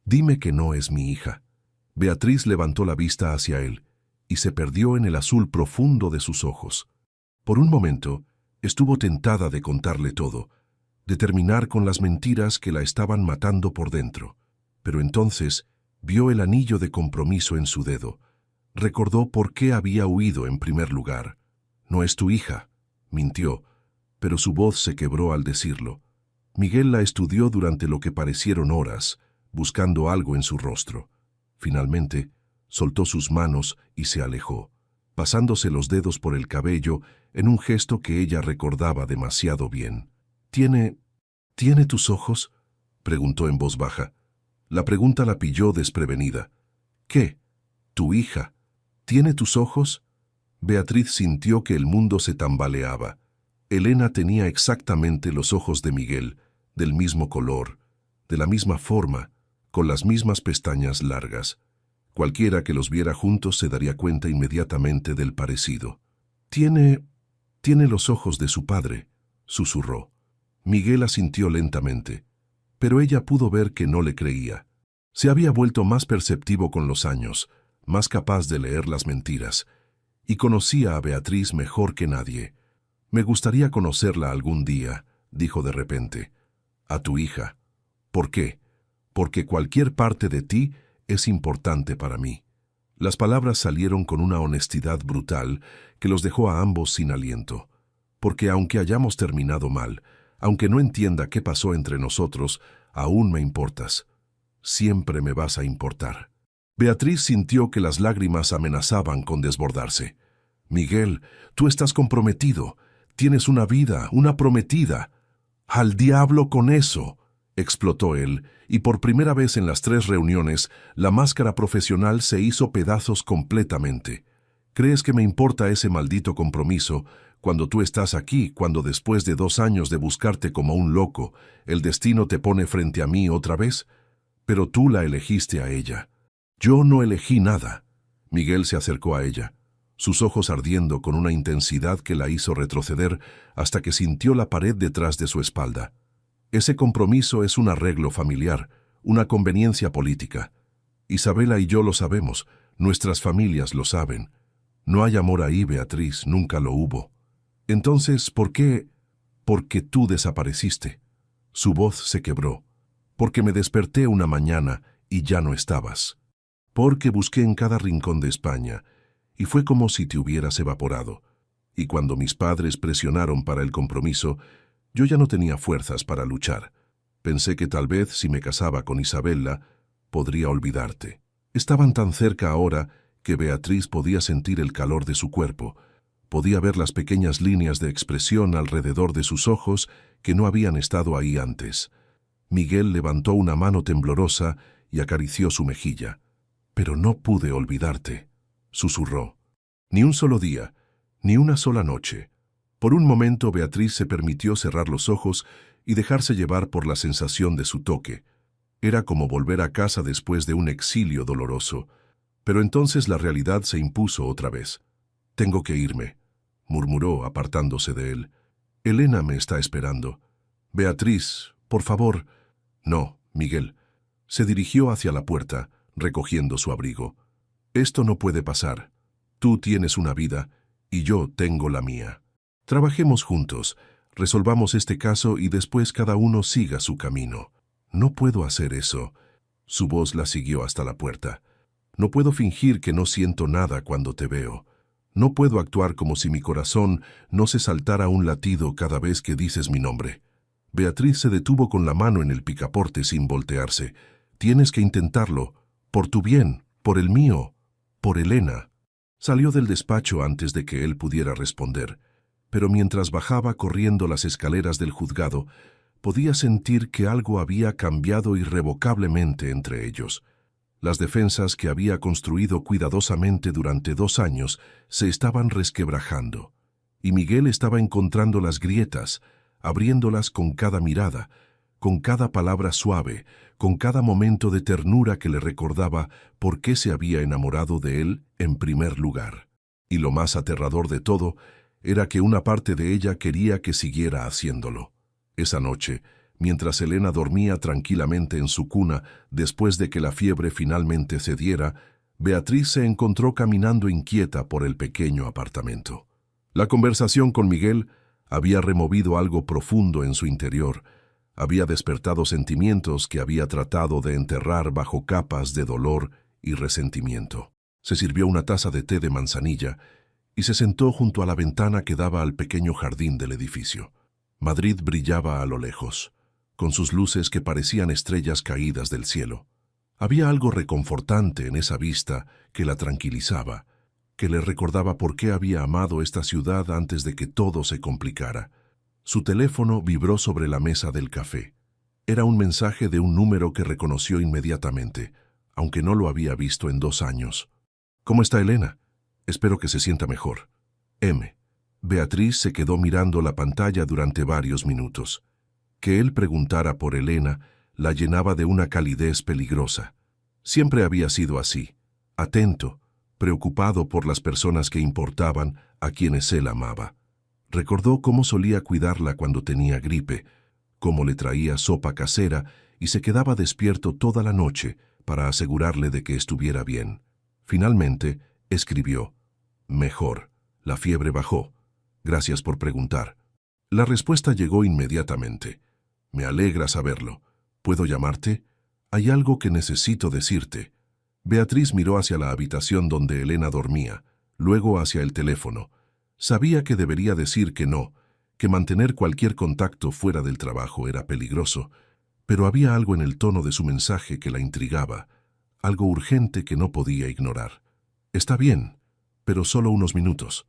Dime que no es mi hija. Beatriz levantó la vista hacia él y se perdió en el azul profundo de sus ojos. Por un momento, estuvo tentada de contarle todo, de terminar con las mentiras que la estaban matando por dentro. Pero entonces vio el anillo de compromiso en su dedo. Recordó por qué había huido en primer lugar. No es tu hija, mintió, pero su voz se quebró al decirlo. Miguel la estudió durante lo que parecieron horas, buscando algo en su rostro. Finalmente, soltó sus manos y se alejó, pasándose los dedos por el cabello en un gesto que ella recordaba demasiado bien. ¿Tiene tus ojos?, preguntó en voz baja. La pregunta la pilló desprevenida. ¿Qué? Tu hija. ¿Tiene tus ojos? Beatriz sintió que el mundo se tambaleaba. Elena tenía exactamente los ojos de Miguel, del mismo color, de la misma forma, con las mismas pestañas largas. Cualquiera que los viera juntos se daría cuenta inmediatamente del parecido. Tiene los ojos de su padre, susurró. Miguel asintió lentamente, pero ella pudo ver que no le creía. Se había vuelto más perceptivo con los años, más capaz de leer las mentiras, y conocía a Beatriz mejor que nadie. Me gustaría conocerla algún día, dijo de repente. A tu hija. ¿Por qué? Porque cualquier parte de ti es importante para mí. Las palabras salieron con una honestidad brutal que los dejó a ambos sin aliento. Porque aunque hayamos terminado mal, aunque no entienda qué pasó entre nosotros, aún me importas. Siempre me vas a importar. Beatriz sintió que las lágrimas amenazaban con desbordarse. Miguel, tú estás comprometido. Tienes una vida, una prometida. ¡Al diablo con eso!, explotó él, y por primera vez en las 3 reuniones, la máscara profesional se hizo pedazos completamente. ¿Crees que me importa ese maldito compromiso cuando tú estás aquí, cuando después de 2 años de buscarte como un loco, el destino te pone frente a mí otra vez? Pero tú la elegiste a ella. Yo no elegí nada. Miguel se acercó a ella, sus ojos ardiendo con una intensidad que la hizo retroceder hasta que sintió la pared detrás de su espalda. Ese compromiso es un arreglo familiar, una conveniencia política. Isabela y yo lo sabemos, nuestras familias lo saben. No hay amor ahí, Beatriz, nunca lo hubo. Entonces, ¿por qué? Porque tú desapareciste. Su voz se quebró. Porque me desperté una mañana y ya no estabas. Porque busqué en cada rincón de España, y fue como si te hubieras evaporado. Y cuando mis padres presionaron para el compromiso, yo ya no tenía fuerzas para luchar. Pensé que tal vez si me casaba con Isabela, podría olvidarte. Estaban tan cerca ahora que Beatriz podía sentir el calor de su cuerpo, podía ver las pequeñas líneas de expresión alrededor de sus ojos que no habían estado ahí antes. Miguel levantó una mano temblorosa y acarició su mejilla. Pero no pude olvidarte, susurró. Ni un solo día, ni una sola noche. Por un momento Beatriz se permitió cerrar los ojos y dejarse llevar por la sensación de su toque. Era como volver a casa después de un exilio doloroso. Pero entonces la realidad se impuso otra vez. «Tengo que irme», murmuró apartándose de él. «Elena me está esperando». «Beatriz, por favor». «No, Miguel». Se dirigió hacia la puerta, recogiendo su abrigo. «Esto no puede pasar. Tú tienes una vida y yo tengo la mía. Trabajemos juntos, resolvamos este caso y después cada uno siga su camino». «No puedo hacer eso». Su voz la siguió hasta la puerta. «No puedo fingir que no siento nada cuando te veo. No puedo actuar como si mi corazón no se saltara un latido cada vez que dices mi nombre». Beatriz se detuvo con la mano en el picaporte sin voltearse. «Tienes que intentarlo. Por tu bien, por el mío, por Elena». Salió del despacho antes de que él pudiera responder, pero mientras bajaba corriendo las escaleras del juzgado, podía sentir que algo había cambiado irrevocablemente entre ellos. Las defensas que había construido cuidadosamente durante 2 años se estaban resquebrajando, y Miguel estaba encontrando las grietas, abriéndolas con cada mirada, con cada palabra suave, con cada momento de ternura que le recordaba por qué se había enamorado de él en primer lugar. Y lo más aterrador de todo era que una parte de ella quería que siguiera haciéndolo. Esa noche, mientras Elena dormía tranquilamente en su cuna después de que la fiebre finalmente cediera, Beatriz se encontró caminando inquieta por el pequeño apartamento. La conversación con Miguel había removido algo profundo en su interior, había despertado sentimientos que había tratado de enterrar bajo capas de dolor y resentimiento. Se sirvió una taza de té de manzanilla y se sentó junto a la ventana que daba al pequeño jardín del edificio. Madrid brillaba a lo lejos, con sus luces que parecían estrellas caídas del cielo. Había algo reconfortante en esa vista que la tranquilizaba, que le recordaba por qué había amado esta ciudad antes de que todo se complicara. Su teléfono vibró sobre la mesa del café. Era un mensaje de un número que reconoció inmediatamente, aunque no lo había visto en 2 años. «¿Cómo está Elena?». Espero que se sienta mejor. M. Beatriz se quedó mirando la pantalla durante varios minutos. Que él preguntara por Elena la llenaba de una calidez peligrosa. Siempre había sido así, atento, preocupado por las personas que importaban, a quienes él amaba. Recordó cómo solía cuidarla cuando tenía gripe, cómo le traía sopa casera y se quedaba despierto toda la noche para asegurarle de que estuviera bien. Finalmente, escribió: «Mejor. La fiebre bajó. Gracias por preguntar». La respuesta llegó inmediatamente. «Me alegra saberlo. ¿Puedo llamarte? Hay algo que necesito decirte». Beatriz miró hacia la habitación donde Elena dormía, luego hacia el teléfono. Sabía que debería decir que no, que mantener cualquier contacto fuera del trabajo era peligroso, pero había algo en el tono de su mensaje que la intrigaba, algo urgente que no podía ignorar. «Está bien, pero solo unos minutos».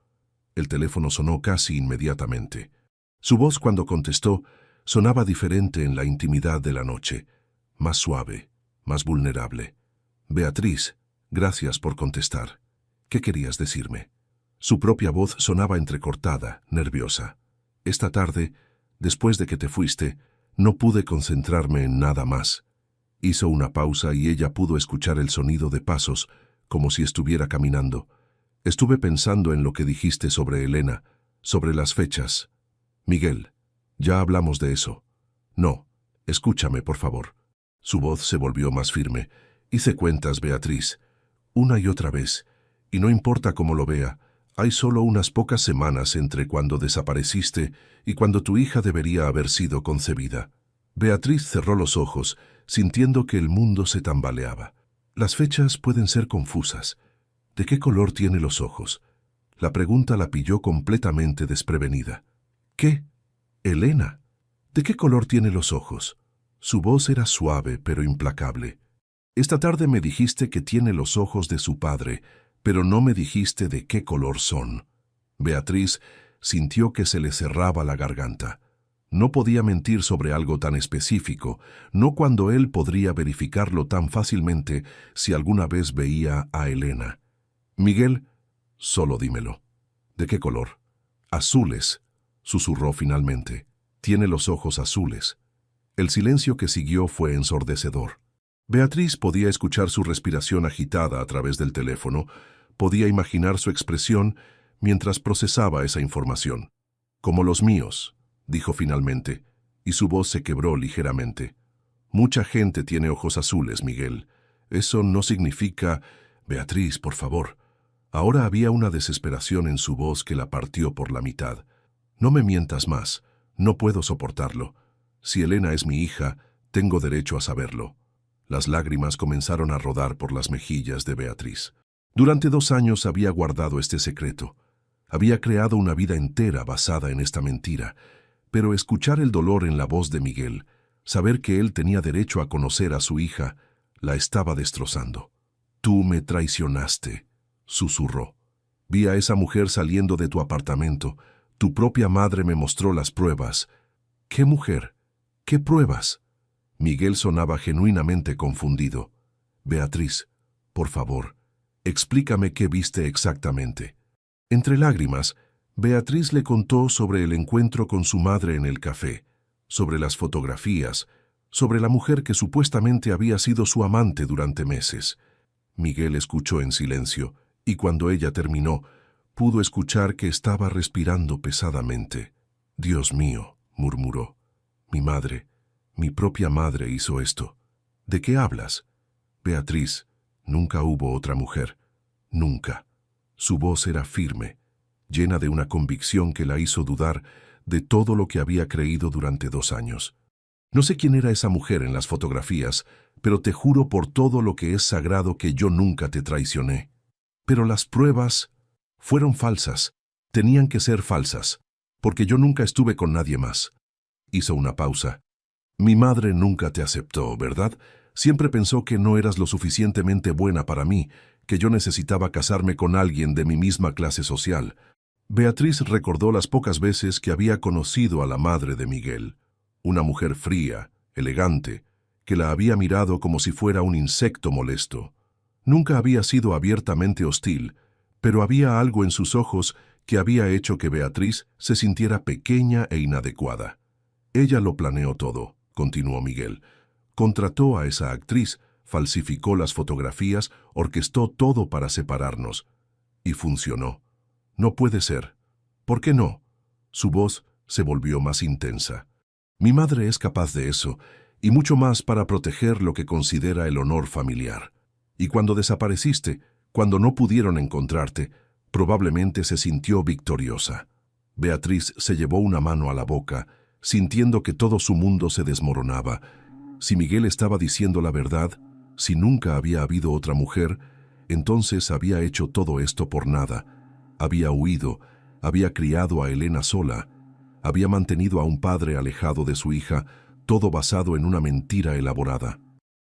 El teléfono sonó casi inmediatamente. Su voz, cuando contestó, sonaba diferente en la intimidad de la noche, más suave, más vulnerable. «Beatriz, gracias por contestar. ¿Qué querías decirme?». Su propia voz sonaba entrecortada, nerviosa. «Esta tarde, después de que te fuiste, no pude concentrarme en nada más». Hizo una pausa y ella pudo escuchar el sonido de pasos, como si estuviera caminando. «Estuve pensando en lo que dijiste sobre Elena, sobre las fechas». «Miguel, ya hablamos de eso». «No, escúchame, por favor». Su voz se volvió más firme. «Hice cuentas, Beatriz, una y otra vez, y no importa cómo lo vea, hay solo unas pocas semanas entre cuando desapareciste y cuando tu hija debería haber sido concebida». Beatriz cerró los ojos, sintiendo que el mundo se tambaleaba. Las fechas pueden ser confusas. ¿De qué color tiene los ojos? La pregunta la pilló completamente desprevenida. ¿Qué? Elena. ¿De qué color tiene los ojos? Su voz era suave pero implacable. «Esta tarde me dijiste que tiene los ojos de su padre, pero no me dijiste de qué color son». Beatriz sintió que se le cerraba la garganta. No podía mentir sobre algo tan específico, no cuando él podría verificarlo tan fácilmente si alguna vez veía a Elena. «Miguel, solo dímelo. ¿De qué color?» «Azules», susurró finalmente. «Tiene los ojos azules». El silencio que siguió fue ensordecedor. Beatriz podía escuchar su respiración agitada a través del teléfono, podía imaginar su expresión mientras procesaba esa información. «Como los míos», dijo finalmente, y su voz se quebró ligeramente. «Mucha gente tiene ojos azules, Miguel. Eso no significa...» «Beatriz, por favor». Ahora había una desesperación en su voz que la partió por la mitad. «No me mientas más. No puedo soportarlo. Si Elena es mi hija, tengo derecho a saberlo». Las lágrimas comenzaron a rodar por las mejillas de Beatriz. Durante 2 años había guardado este secreto. Había creado una vida entera basada en esta mentira. Pero escuchar el dolor en la voz de Miguel, saber que él tenía derecho a conocer a su hija, la estaba destrozando. «Tú me traicionaste», susurró. «Vi a esa mujer saliendo de tu apartamento. Tu propia madre me mostró las pruebas». «¿Qué mujer? ¿Qué pruebas?». Miguel sonaba genuinamente confundido. «Beatriz, por favor, explícame qué viste exactamente». Entre lágrimas, Beatriz le contó sobre el encuentro con su madre en el café, sobre las fotografías, sobre la mujer que supuestamente había sido su amante durante meses. Miguel escuchó en silencio, y cuando ella terminó, pudo escuchar que estaba respirando pesadamente. «Dios mío», murmuró. Mi propia madre hizo esto». «¿De qué hablas?» «Beatriz, nunca hubo otra mujer. Nunca». Su voz era firme, llena de una convicción que la hizo dudar de todo lo que había creído durante 2 años. «No sé quién era esa mujer en las fotografías, pero te juro por todo lo que es sagrado que yo nunca te traicioné. Pero las pruebas fueron falsas, tenían que ser falsas, porque yo nunca estuve con nadie más». Hizo una pausa. «Mi madre nunca te aceptó, ¿verdad? Siempre pensó que no eras lo suficientemente buena para mí, que yo necesitaba casarme con alguien de mi misma clase social». Beatriz recordó las pocas veces que había conocido a la madre de Miguel. Una mujer fría, elegante, que la había mirado como si fuera un insecto molesto. Nunca había sido abiertamente hostil, Pero había algo en sus ojos que había hecho que Beatriz se sintiera pequeña e inadecuada. Ella lo planeó todo, continuó Miguel. Contrató a esa actriz, falsificó las fotografías, orquestó todo para separarnos. Y funcionó. No puede ser. ¿Por qué no? Su voz se volvió más intensa. Mi madre es capaz de eso, y mucho más para proteger lo que considera el honor familiar. Y cuando desapareciste, cuando no pudieron encontrarte, probablemente se sintió victoriosa. Beatriz se llevó una mano a la boca, sintiendo que todo su mundo se desmoronaba. Si Miguel estaba diciendo la verdad, si nunca había habido otra mujer, entonces había hecho todo esto por nada. Había huido, había criado a Elena sola, había mantenido a un padre alejado de su hija, todo basado en una mentira elaborada.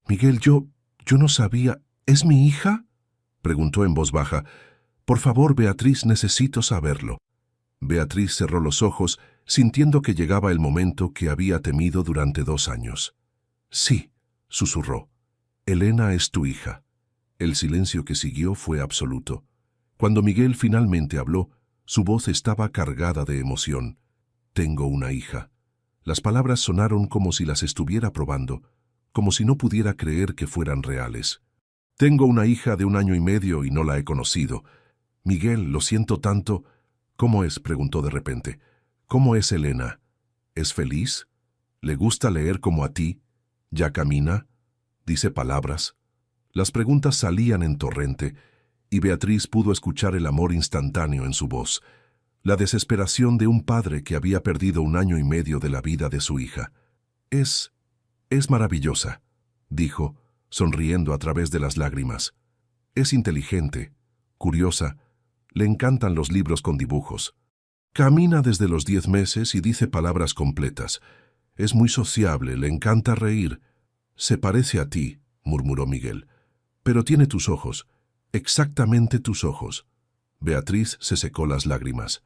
Miguel, yo no sabía. ¿Es mi hija?, preguntó en voz baja. Por favor, Beatriz, necesito saberlo. Beatriz cerró los ojos, sintiendo que llegaba el momento que había temido durante 2 años. Sí, susurró. Elena es tu hija. El silencio que siguió fue absoluto. Cuando Miguel finalmente habló, su voz estaba cargada de emoción. Tengo una hija. Las palabras sonaron como si las estuviera probando, como si no pudiera creer que fueran reales. Tengo una hija de 1 año y medio y no la he conocido. Miguel, lo siento tanto. ¿Cómo es?, preguntó de repente. ¿Cómo es Elena? ¿Es feliz? ¿Le gusta leer como a ti? ¿Ya camina? ¿Dice palabras? Las preguntas salían en torrente, y Beatriz pudo escuchar el amor instantáneo en su voz, la desesperación de un padre que había perdido 1 año y medio de la vida de su hija. Es maravillosa, dijo, sonriendo a través de las lágrimas. Es inteligente, curiosa, le encantan los libros con dibujos. Camina desde los 10 meses y dice palabras completas. Es muy sociable, le encanta reír. Se parece a ti, murmuró Miguel. Pero tiene tus ojos, exactamente tus ojos. Beatriz se secó las lágrimas.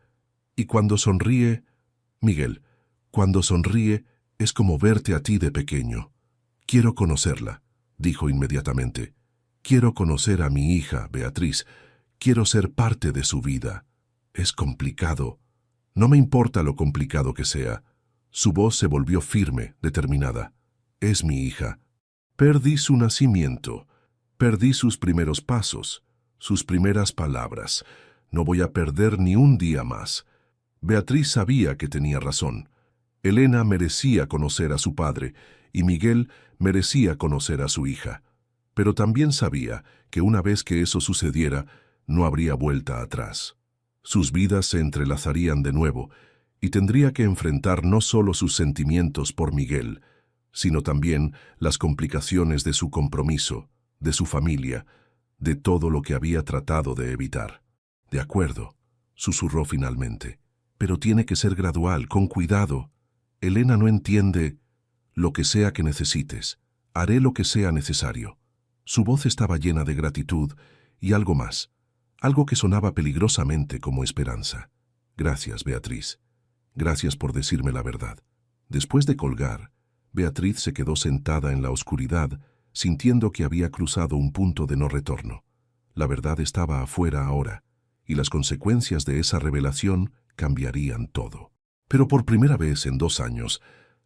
Y cuando sonríe, Miguel, cuando sonríe es como verte a ti de pequeño. Quiero conocerla, dijo inmediatamente. Quiero conocer a mi hija, Beatriz. Quiero ser parte de su vida. Es complicado. No me importa lo complicado que sea. Su voz se volvió firme, determinada. Es mi hija. Perdí su nacimiento. Perdí sus primeros pasos, sus primeras palabras. No voy a perder ni un día más. Beatriz sabía que tenía razón. Elena merecía conocer a su padre, y Miguel merecía conocer a su hija. Pero también sabía que una vez que eso sucediera, no habría vuelta atrás. Sus vidas se entrelazarían de nuevo, y tendría que enfrentar no solo sus sentimientos por Miguel, sino también las complicaciones de su compromiso, de su familia, de todo lo que había tratado de evitar. De acuerdo, susurró finalmente, pero tiene que ser gradual, con cuidado. Elena no entiende. Lo que sea que necesites, haré lo que sea necesario. Su voz estaba llena de gratitud y algo más, algo que sonaba peligrosamente como esperanza. Gracias, Beatriz. Gracias por decirme la verdad. Después de colgar, Beatriz se quedó sentada en la oscuridad, sintiendo que había cruzado un punto de no retorno. La verdad estaba afuera ahora, y las consecuencias de esa revelación cambiarían todo. Pero por primera vez en 2 años,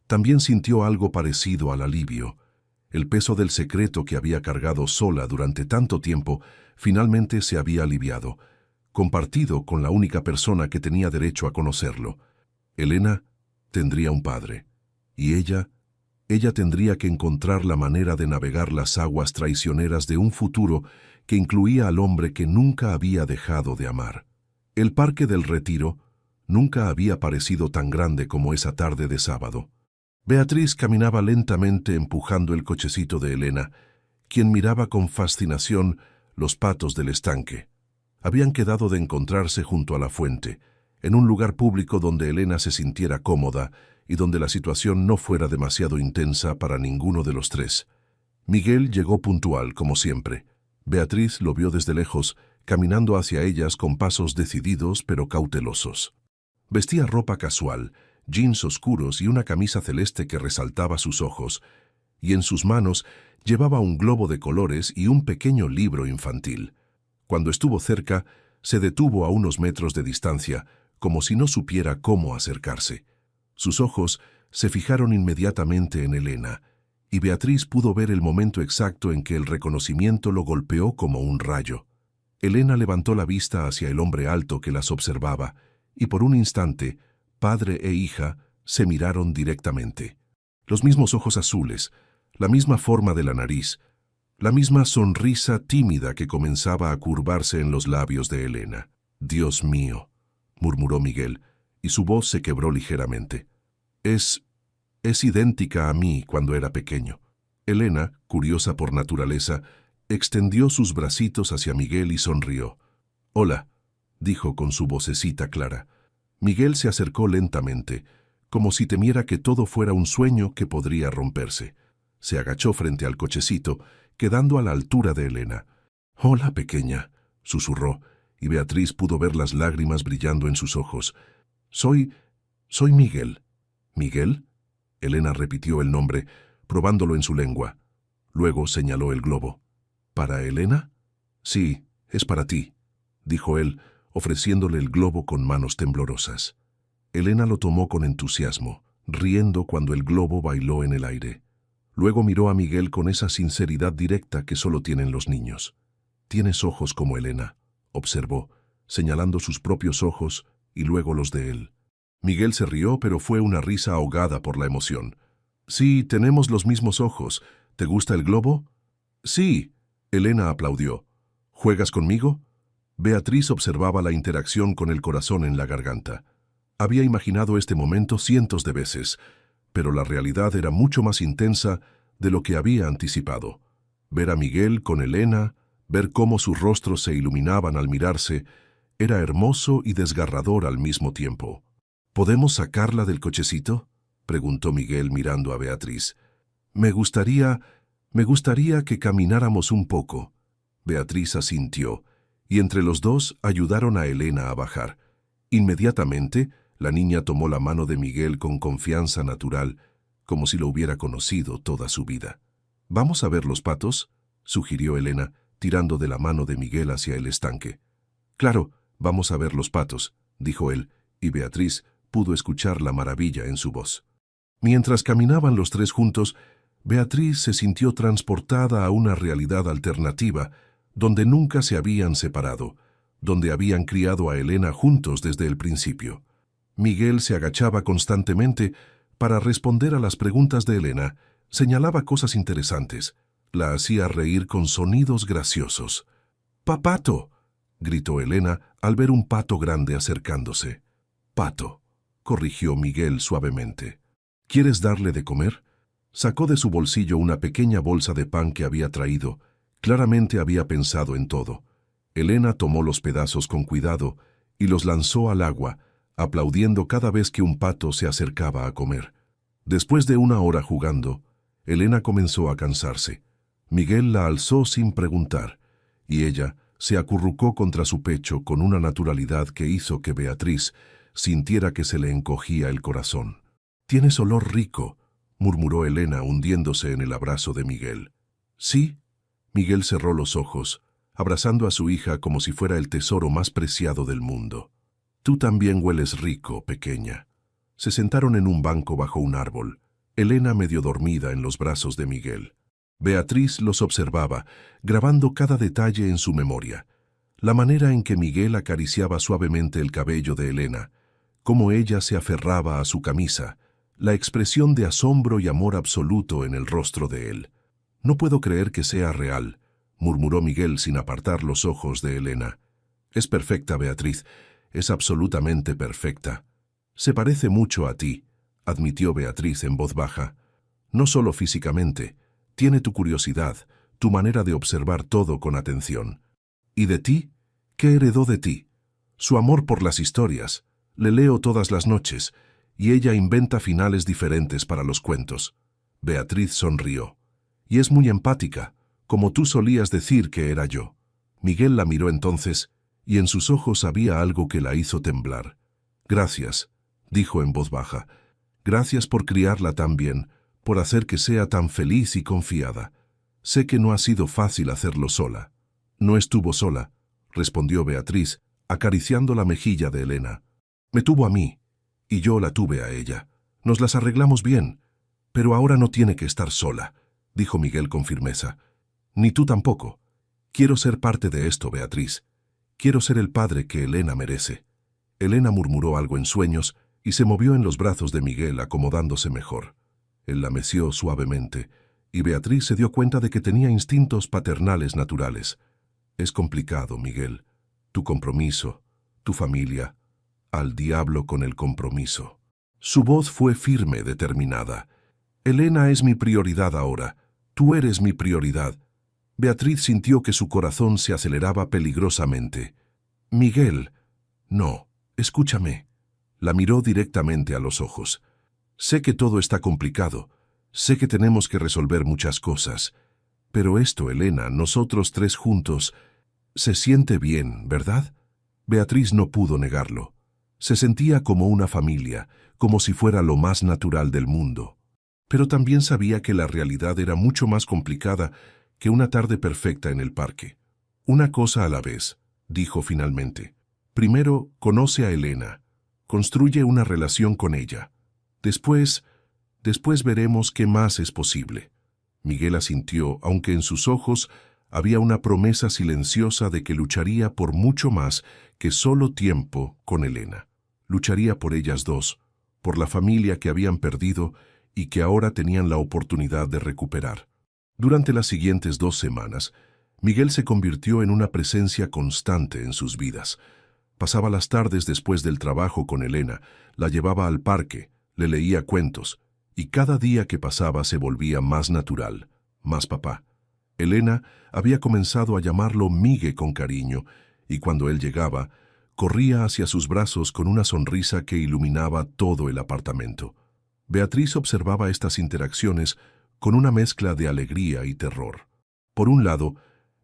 también sintió algo parecido al alivio. El peso del secreto que había cargado sola durante tanto tiempo finalmente se había aliviado, compartido con la única persona que tenía derecho a conocerlo. Elena tendría un padre, y ella tendría que encontrar la manera de navegar las aguas traicioneras de un futuro que incluía al hombre que nunca había dejado de amar. El Parque del Retiro nunca había parecido tan grande como esa tarde de sábado. Beatriz caminaba lentamente empujando el cochecito de Elena, quien miraba con fascinación los patos del estanque. Habían quedado de encontrarse junto a la fuente, en un lugar público donde Elena se sintiera cómoda y donde la situación no fuera demasiado intensa para ninguno de los tres. Miguel llegó puntual, como siempre. Beatriz lo vio desde lejos, caminando hacia ellas con pasos decididos pero cautelosos. Vestía ropa casual, jeans oscuros y una camisa celeste que resaltaba sus ojos, y en sus manos llevaba un globo de colores y un pequeño libro infantil. Cuando estuvo cerca, se detuvo a unos metros de distancia, como si no supiera cómo acercarse. Sus ojos se fijaron inmediatamente en Elena, y Beatriz pudo ver el momento exacto en que el reconocimiento lo golpeó como un rayo. Elena levantó la vista hacia el hombre alto que las observaba, y por un instante, padre e hija se miraron directamente. Los mismos ojos azules, la misma forma de la nariz, la misma sonrisa tímida que comenzaba a curvarse en los labios de Elena. «Dios mío», murmuró Miguel, y su voz se quebró ligeramente. Es idéntica a mí cuando era pequeño». Elena, curiosa por naturaleza, extendió sus bracitos hacia Miguel y sonrió. «Hola», dijo con su vocecita clara. Miguel se acercó lentamente, como si temiera que todo fuera un sueño que podría romperse. Se agachó frente al cochecito, quedando a la altura de Elena. «Hola, pequeña», susurró, y Beatriz pudo ver las lágrimas brillando en sus ojos. Soy Miguel». «¿Miguel?». Elena repitió el nombre, probándolo en su lengua. Luego señaló el globo. «¿Para Elena?». «Sí, es para ti», dijo él, ofreciéndole el globo con manos temblorosas. Elena lo tomó con entusiasmo, riendo cuando el globo bailó en el aire. Luego miró a Miguel con esa sinceridad directa que solo tienen los niños. «Tienes ojos como Elena», observó, señalando sus propios ojos y luego los de él. Miguel se rió, pero fue una risa ahogada por la emoción. «Sí, tenemos los mismos ojos. ¿Te gusta el globo?». «Sí», Elena aplaudió. «¿Juegas conmigo?». Beatriz observaba la interacción con el corazón en la garganta. Había imaginado este momento cientos de veces, pero la realidad era mucho más intensa de lo que había anticipado. Ver a Miguel con Elena, ver cómo sus rostros se iluminaban al mirarse, era hermoso y desgarrador al mismo tiempo. «¿Podemos sacarla del cochecito?», preguntó Miguel mirando a Beatriz. Me gustaría que camináramos un poco». Beatriz asintió, y entre los dos ayudaron a Elena a bajar. Inmediatamente, la niña tomó la mano de Miguel con confianza natural, como si lo hubiera conocido toda su vida. «¿Vamos a ver los patos?», sugirió Elena, tirando de la mano de Miguel hacia el estanque. «Claro, vamos a ver los patos», dijo él, y Beatriz pudo escuchar la maravilla en su voz. Mientras caminaban los tres juntos, Beatriz se sintió transportada a una realidad alternativa, donde nunca se habían separado, donde habían criado a Elena juntos desde el principio. Miguel se agachaba constantemente para responder a las preguntas de Elena, señalaba cosas interesantes, la hacía reír con sonidos graciosos. «¡Papato!», gritó Elena al ver un pato grande acercándose. «Pato», corrigió Miguel suavemente. «¿Quieres darle de comer?». Sacó de su bolsillo una pequeña bolsa de pan que había traído. Claramente había pensado en todo. Elena tomó los pedazos con cuidado y los lanzó al agua, aplaudiendo cada vez que un pato se acercaba a comer. Después de una hora jugando, Elena comenzó a cansarse. Miguel la alzó sin preguntar, y ella se acurrucó contra su pecho con una naturalidad que hizo que Beatriz sintiera que se le encogía el corazón. «Tienes olor rico», murmuró Elena hundiéndose en el abrazo de Miguel. «¿Sí?». Miguel cerró los ojos, abrazando a su hija como si fuera el tesoro más preciado del mundo. «Tú también hueles rico, pequeña». Se sentaron en un banco bajo un árbol, Elena medio dormida en los brazos de Miguel. Beatriz los observaba, grabando cada detalle en su memoria. La manera en que Miguel acariciaba suavemente el cabello de Elena, cómo ella se aferraba a su camisa, la expresión de asombro y amor absoluto en el rostro de él. «No puedo creer que sea real», murmuró Miguel sin apartar los ojos de Elena. «Es perfecta, Beatriz, es absolutamente perfecta». «Se parece mucho a ti», admitió Beatriz en voz baja. «No solo físicamente, tiene tu curiosidad, tu manera de observar todo con atención». «¿Y de ti? ¿Qué heredó de ti?». «Su amor por las historias. Le leo todas las noches, y ella inventa finales diferentes para los cuentos». Beatriz sonrió. «Y es muy empática, como tú solías decir que era yo». Miguel la miró entonces, y en sus ojos había algo que la hizo temblar. «Gracias», dijo en voz baja. «Gracias por criarla tan bien, por hacer que sea tan feliz y confiada. Sé que no ha sido fácil hacerlo sola». «No estuvo sola», respondió Beatriz, acariciando la mejilla de Elena. Me tuvo a mí, y yo la tuve a ella. Nos las arreglamos bien, pero ahora no tiene que estar sola, dijo Miguel con firmeza. Ni tú tampoco. Quiero ser parte de esto, Beatriz. Quiero ser el padre que Elena merece. Elena murmuró algo en sueños y se movió en los brazos de Miguel acomodándose mejor. Él la meció suavemente, y Beatriz se dio cuenta de que tenía instintos paternales naturales. Es complicado, Miguel. Tu compromiso, tu familia. Al diablo con el compromiso. Su voz fue firme, determinada. Elena es mi prioridad ahora. Tú eres mi prioridad. Beatriz sintió que su corazón se aceleraba peligrosamente. Miguel, no, escúchame. La miró directamente a los ojos. Sé que todo está complicado. Sé que tenemos que resolver muchas cosas. Pero esto, Elena, nosotros tres juntos, se siente bien, ¿verdad? Beatriz no pudo negarlo. Se sentía como una familia, como si fuera lo más natural del mundo. Pero también sabía que la realidad era mucho más complicada que una tarde perfecta en el parque. Una cosa a la vez, dijo finalmente. Primero, conoce a Elena. Construye una relación con ella. Después veremos qué más es posible. Miguel asintió, aunque en sus ojos había una promesa silenciosa de que lucharía por mucho más que solo tiempo con Elena. Lucharía por ellas dos, por la familia que habían perdido y que ahora tenían la oportunidad de recuperar. Durante las siguientes 2 semanas, Miguel se convirtió en una presencia constante en sus vidas. Pasaba las tardes después del trabajo con Elena, la llevaba al parque, le leía cuentos, y cada día que pasaba se volvía más natural, más papá. Elena había comenzado a llamarlo Migue con cariño, y cuando él llegaba, corría hacia sus brazos con una sonrisa que iluminaba todo el apartamento. Beatriz observaba estas interacciones con una mezcla de alegría y terror. Por un lado,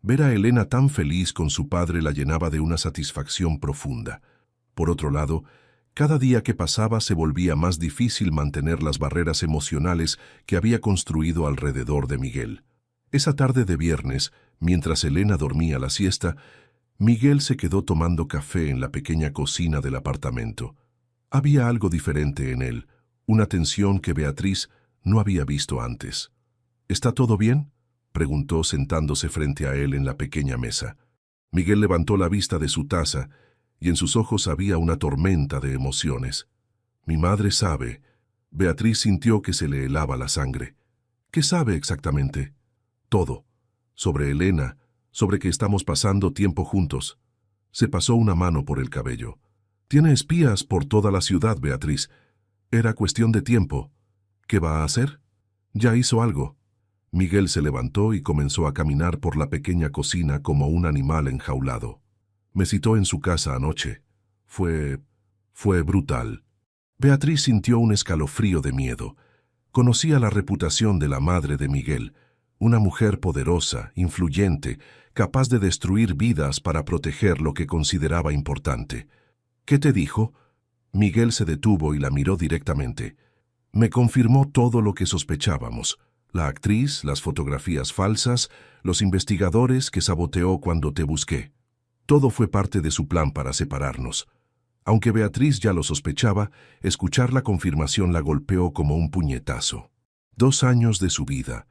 ver a Elena tan feliz con su padre la llenaba de una satisfacción profunda. Por otro lado, cada día que pasaba se volvía más difícil mantener las barreras emocionales que había construido alrededor de Miguel. Esa tarde de viernes, mientras Elena dormía la siesta, Miguel se quedó tomando café en la pequeña cocina del apartamento. Había algo diferente en él, una tensión que Beatriz no había visto antes. ¿Está todo bien?, preguntó sentándose frente a él en la pequeña mesa. Miguel levantó la vista de su taza y en sus ojos había una tormenta de emociones. Mi madre sabe. Beatriz sintió que se le helaba la sangre. ¿Qué sabe exactamente? Todo. Sobre Elena, sobre que estamos pasando tiempo juntos. Se pasó una mano por el cabello. Tiene espías por toda la ciudad, Beatriz. Era cuestión de tiempo. ¿Qué va a hacer? Ya hizo algo. Miguel se levantó y comenzó a caminar por la pequeña cocina como un animal enjaulado. Me citó en su casa anoche. Fue brutal. Beatriz sintió un escalofrío de miedo. Conocía la reputación de la madre de Miguel, una mujer poderosa, influyente, capaz de destruir vidas para proteger lo que consideraba importante. ¿Qué te dijo? Miguel se detuvo y la miró directamente. Me confirmó todo lo que sospechábamos. La actriz, las fotografías falsas, los investigadores que saboteó cuando te busqué. Todo fue parte de su plan para separarnos. Aunque Beatriz ya lo sospechaba, escuchar la confirmación la golpeó como un puñetazo. 2 años de su vida,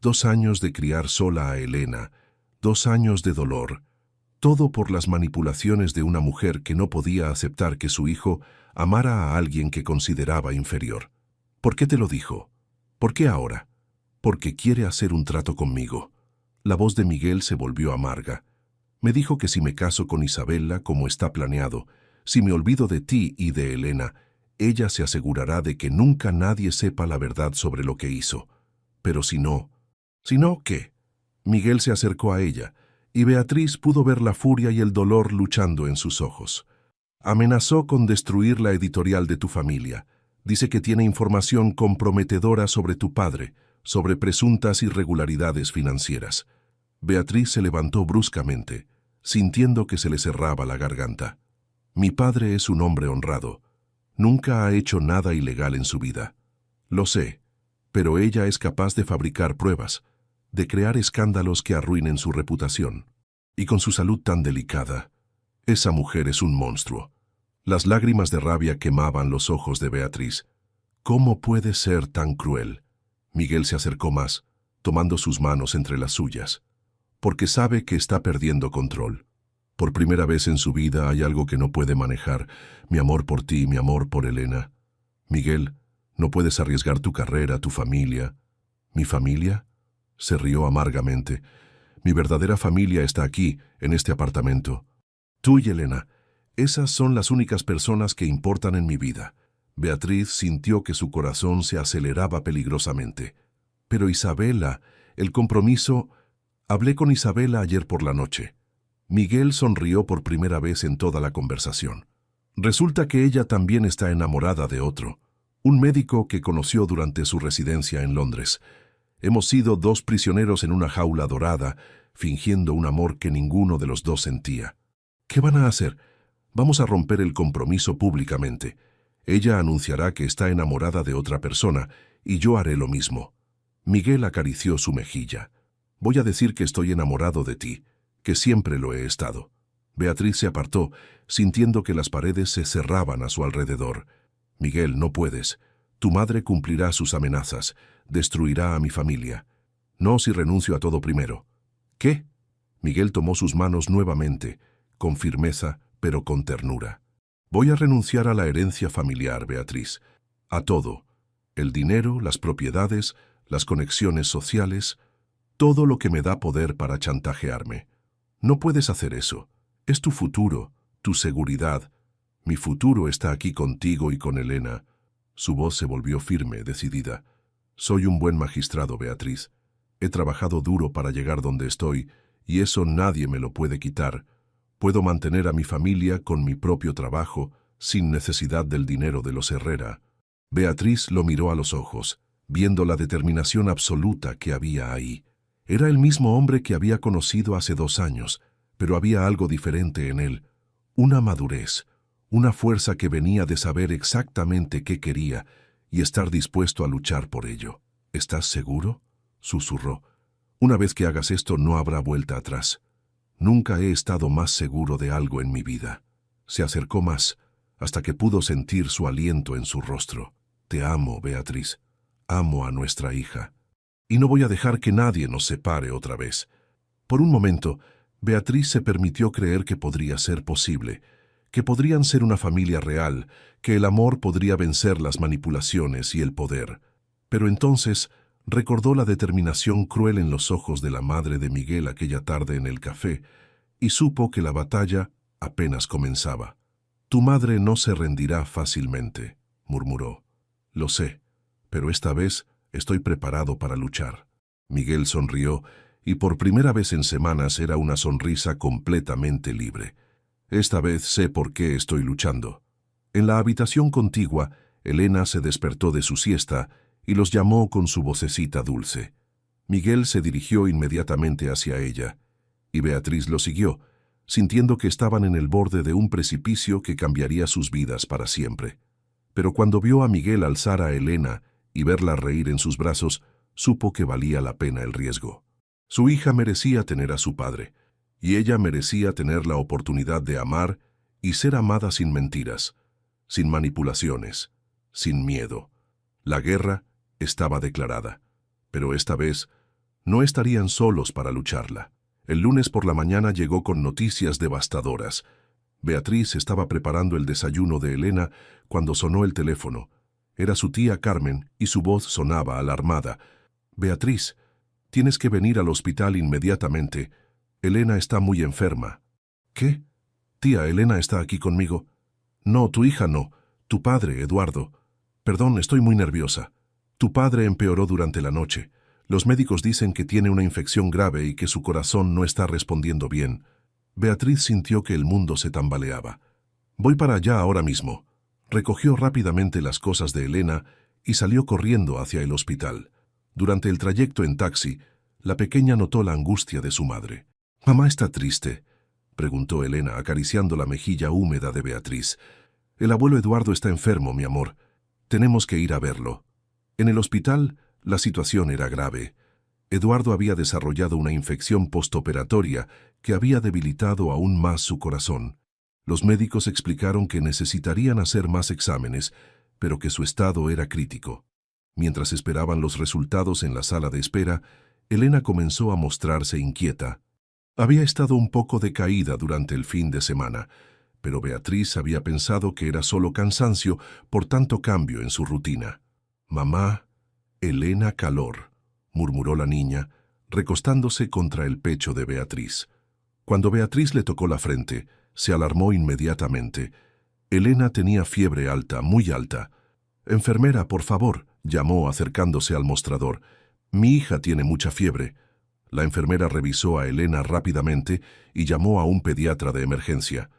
2 años de criar sola a Elena, 2 años de dolor, todo por las manipulaciones de una mujer que no podía aceptar que su hijo amara a alguien que consideraba inferior. ¿Por qué te lo dijo? ¿Por qué ahora? Porque quiere hacer un trato conmigo. La voz de Miguel se volvió amarga. Me dijo que si me caso con Isabella como está planeado, si me olvido de ti y de Elena, ella se asegurará de que nunca nadie sepa la verdad sobre lo que hizo. Pero si no, ¿qué? Miguel se acercó a ella, y Beatriz pudo ver la furia y el dolor luchando en sus ojos. Amenazó con destruir la editorial de tu familia. Dice que tiene información comprometedora sobre tu padre, sobre presuntas irregularidades financieras. Beatriz se levantó bruscamente, sintiendo que se le cerraba la garganta. Mi padre es un hombre honrado. Nunca ha hecho nada ilegal en su vida. Lo sé, pero ella es capaz de fabricar pruebas, de crear escándalos que arruinen su reputación. Y con su salud tan delicada, Esa mujer es un monstruo. Las lágrimas de rabia quemaban los ojos de Beatriz. ¿Cómo puede ser tan cruel? Miguel se acercó más, tomando sus manos entre las suyas. Porque sabe que está perdiendo control. Por primera vez en su vida hay algo que no puede manejar. Mi amor por ti, mi amor por Elena. Miguel, no puedes arriesgar tu carrera, tu familia. ¿Mi familia? Se rió amargamente. Mi verdadera familia está aquí, en este apartamento. Tú y Elena. Esas son las únicas personas que importan en mi vida. Beatriz sintió que su corazón se aceleraba peligrosamente. Pero Isabela, el compromiso... Hablé con Isabela ayer por la noche. Miguel sonrió por primera vez en toda la conversación. Resulta que ella también está enamorada de otro, un médico que conoció durante su residencia en Londres. Hemos sido dos prisioneros en una jaula dorada, fingiendo un amor que ninguno de los dos sentía. ¿Qué van a hacer? Vamos a romper el compromiso públicamente. Ella anunciará que está enamorada de otra persona, y yo haré lo mismo. Miguel acarició su mejilla. Voy a decir que estoy enamorado de ti, que siempre lo he estado. Beatriz se apartó, sintiendo que las paredes se cerraban a su alrededor. Miguel, no puedes. Tu madre cumplirá sus amenazas, destruirá a mi familia. No si renuncio a todo primero. ¿Qué? Miguel tomó sus manos nuevamente, con firmeza, pero con ternura. Voy a renunciar a la herencia familiar, Beatriz. A todo. El dinero, las propiedades, las conexiones sociales, todo lo que me da poder para chantajearme. No puedes hacer eso. Es tu futuro, tu seguridad. Mi futuro está aquí contigo y con Elena. Su voz se volvió firme, decidida. Soy un buen magistrado, Beatriz. He trabajado duro para llegar donde estoy, y eso nadie me lo puede quitar. Puedo mantener a mi familia con mi propio trabajo, sin necesidad del dinero de los Herrera. Beatriz lo miró a los ojos, viendo la determinación absoluta que había ahí. Era el mismo hombre que había conocido hace 2 años, pero había algo diferente en él. Una madurez, una fuerza que venía de saber exactamente qué quería y estar dispuesto a luchar por ello. ¿Estás seguro?, susurró. Una vez que hagas esto no habrá vuelta atrás. Nunca he estado más seguro de algo en mi vida. Se acercó más, hasta que pudo sentir su aliento en su rostro. Te amo, Beatriz. Amo a nuestra hija. Y no voy a dejar que nadie nos separe otra vez. Por un momento, Beatriz se permitió creer que podría ser posible, que podrían ser una familia real, que el amor podría vencer las manipulaciones y el poder. Pero entonces recordó la determinación cruel en los ojos de la madre de Miguel aquella tarde en el café y supo que la batalla apenas comenzaba. Tu madre no se rendirá fácilmente, murmuró. Lo sé, pero esta vez estoy preparado para luchar. Miguel sonrió y por primera vez en semanas era una sonrisa completamente libre. Esta vez sé por qué estoy luchando. En la habitación contigua, Elena se despertó de su siesta y los llamó con su vocecita dulce. Miguel se dirigió inmediatamente hacia ella, y Beatriz lo siguió, sintiendo que estaban en el borde de un precipicio que cambiaría sus vidas para siempre. Pero cuando vio a Miguel alzar a Elena y verla reír en sus brazos, supo que valía la pena el riesgo. Su hija merecía tener a su padre, y ella merecía tener la oportunidad de amar y ser amada sin mentiras, sin manipulaciones, sin miedo. La guerra estaba declarada, pero esta vez no estarían solos para lucharla. El lunes por la mañana llegó con noticias devastadoras. Beatriz estaba preparando el desayuno de Elena cuando sonó el teléfono. Era su tía Carmen y su voz sonaba alarmada. Beatriz, tienes que venir al hospital inmediatamente. Elena está muy enferma. ¿Qué? Tía, Elena está aquí conmigo. No, tu hija no. Tu padre, Eduardo. Perdón, estoy muy nerviosa. Tu padre empeoró durante la noche. Los médicos dicen que tiene una infección grave y que su corazón no está respondiendo bien. Beatriz sintió que el mundo se tambaleaba. Voy para allá ahora mismo. Recogió rápidamente las cosas de Elena y salió corriendo hacia el hospital. Durante el trayecto en taxi, la pequeña notó la angustia de su madre. «¿Mamá está triste?», preguntó Elena, acariciando la mejilla húmeda de Beatriz. «El abuelo Eduardo está enfermo, mi amor. Tenemos que ir a verlo». En el hospital, la situación era grave. Eduardo había desarrollado una infección postoperatoria que había debilitado aún más su corazón. Los médicos explicaron que necesitarían hacer más exámenes, pero que su estado era crítico. Mientras esperaban los resultados en la sala de espera, Elena comenzó a mostrarse inquieta. Había estado un poco decaída durante el fin de semana, pero Beatriz había pensado que era solo cansancio por tanto cambio en su rutina. «Mamá, Elena calor», murmuró la niña, recostándose contra el pecho de Beatriz. Cuando Beatriz le tocó la frente, se alarmó inmediatamente. Elena tenía fiebre alta, muy alta. «Enfermera, por favor», llamó acercándose al mostrador. «Mi hija tiene mucha fiebre». La enfermera revisó a Elena rápidamente y llamó a un pediatra de emergencia.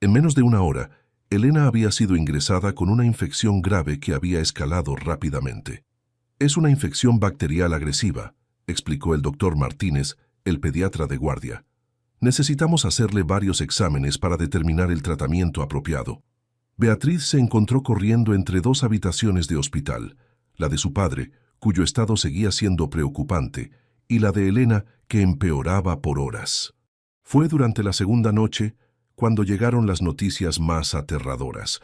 En menos de una hora, Elena había sido ingresada con una infección grave que había escalado rápidamente. «Es una infección bacterial agresiva», explicó el doctor Martínez, el pediatra de guardia. «Necesitamos hacerle varios exámenes para determinar el tratamiento apropiado». Beatriz se encontró corriendo entre dos habitaciones de hospital, la de su padre, cuyo estado seguía siendo preocupante, y la de Elena, que empeoraba por horas. Fue durante la segunda noche cuando llegaron las noticias más aterradoras.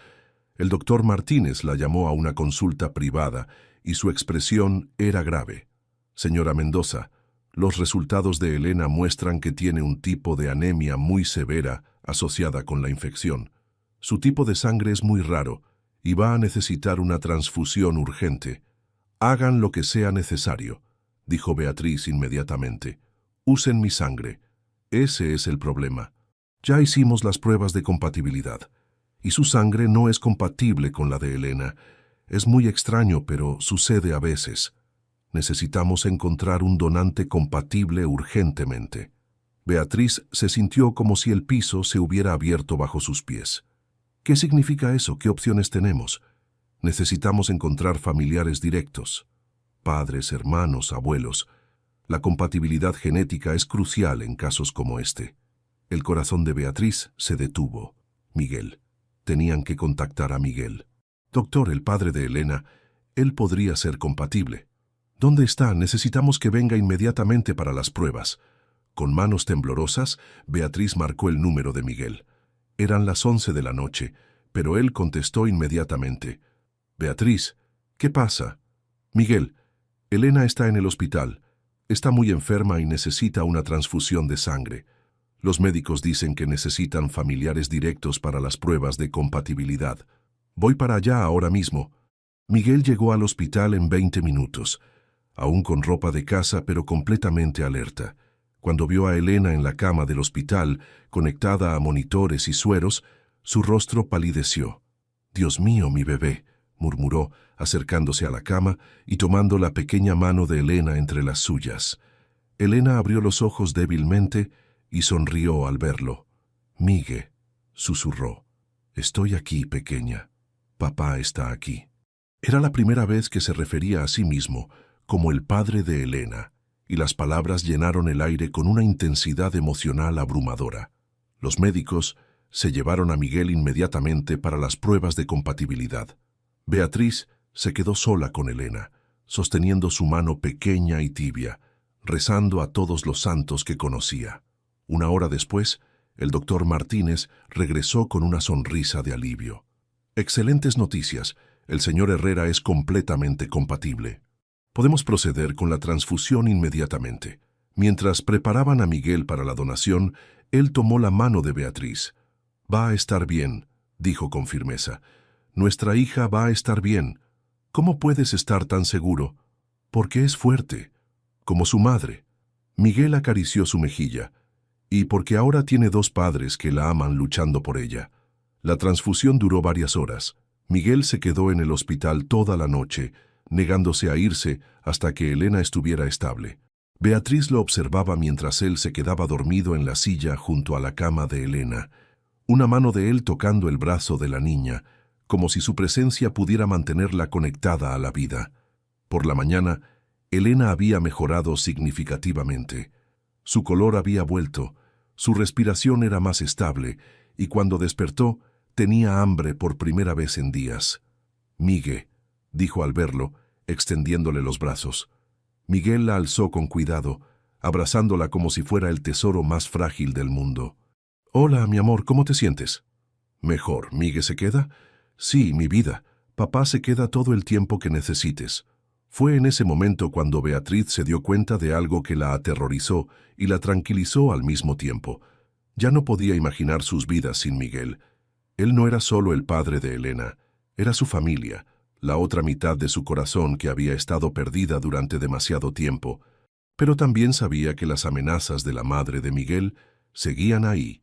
El doctor Martínez la llamó a una consulta privada y su expresión era grave. «Señora Mendoza, los resultados de Elena muestran que tiene un tipo de anemia muy severa asociada con la infección. Su tipo de sangre es muy raro y va a necesitar una transfusión urgente. Hagan lo que sea necesario», dijo Beatriz inmediatamente. «Usen mi sangre. Ese es el problema. Ya hicimos las pruebas de compatibilidad, y su sangre no es compatible con la de Elena. Es muy extraño, pero sucede a veces. Necesitamos encontrar un donante compatible urgentemente». Beatriz se sintió como si el piso se hubiera abierto bajo sus pies. «¿Qué significa eso? ¿Qué opciones tenemos? Necesitamos encontrar familiares directos. Padres, hermanos, abuelos. La compatibilidad genética es crucial en casos como este». El corazón de Beatriz se detuvo. Miguel. Tenían que contactar a Miguel. «Doctor, el padre de Elena, él podría ser compatible». «¿Dónde está? Necesitamos que venga inmediatamente para las pruebas». Con manos temblorosas, Beatriz marcó el número de Miguel. Eran las 11 de la noche, pero él contestó inmediatamente. «Beatriz, ¿qué pasa?» «Miguel, Elena está en el hospital. Está muy enferma y necesita una transfusión de sangre. Los médicos dicen que necesitan familiares directos para las pruebas de compatibilidad. Voy para allá ahora mismo». Miguel llegó al hospital en 20 minutos, aún con ropa de casa pero completamente alerta. Cuando vio a Elena en la cama del hospital, conectada a monitores y sueros, su rostro palideció. «Dios mío, mi bebé», murmuró, acercándose a la cama y tomando la pequeña mano de Elena entre las suyas. Elena abrió los ojos débilmente y sonrió al verlo. «Migue», susurró. «Estoy aquí, pequeña. Papá está aquí». Era la primera vez que se refería a sí mismo como el padre de Elena, y las palabras llenaron el aire con una intensidad emocional abrumadora. Los médicos se llevaron a Miguel inmediatamente para las pruebas de compatibilidad. Beatriz se quedó sola con Elena, sosteniendo su mano pequeña y tibia, rezando a todos los santos que conocía. Una hora después, el doctor Martínez regresó con una sonrisa de alivio. «Excelentes noticias. El señor Herrera es completamente compatible. Podemos proceder con la transfusión inmediatamente». Mientras preparaban a Miguel para la donación, él tomó la mano de Beatriz. «Va a estar bien», dijo con firmeza. «Nuestra hija va a estar bien. ¿Cómo puedes estar tan seguro? Porque es fuerte, como su madre». Miguel acarició su mejilla. «Y porque ahora tiene dos padres que la aman luchando por ella». La transfusión duró varias horas. Miguel se quedó en el hospital toda la noche, negándose a irse hasta que Elena estuviera estable. Beatriz lo observaba mientras él se quedaba dormido en la silla junto a la cama de Elena, una mano de él tocando el brazo de la niña, como si su presencia pudiera mantenerla conectada a la vida. Por la mañana, Elena había mejorado significativamente. Su color había vuelto, su respiración era más estable, y cuando despertó, tenía hambre por primera vez en días. «Migue», dijo al verlo, extendiéndole los brazos. Miguel la alzó con cuidado, abrazándola como si fuera el tesoro más frágil del mundo. «Hola, mi amor, ¿cómo te sientes?» Mejor, ¿Migue se queda? Sí, mi vida. Papá se queda todo el tiempo que necesites. Fue en ese momento cuando Beatriz se dio cuenta de algo que la aterrorizó y la tranquilizó al mismo tiempo. Ya no podía imaginar sus vidas sin Miguel. Él no era solo el padre de Elena, era su familia, la otra mitad de su corazón que había estado perdida durante demasiado tiempo. Pero también sabía que las amenazas de la madre de Miguel seguían ahí,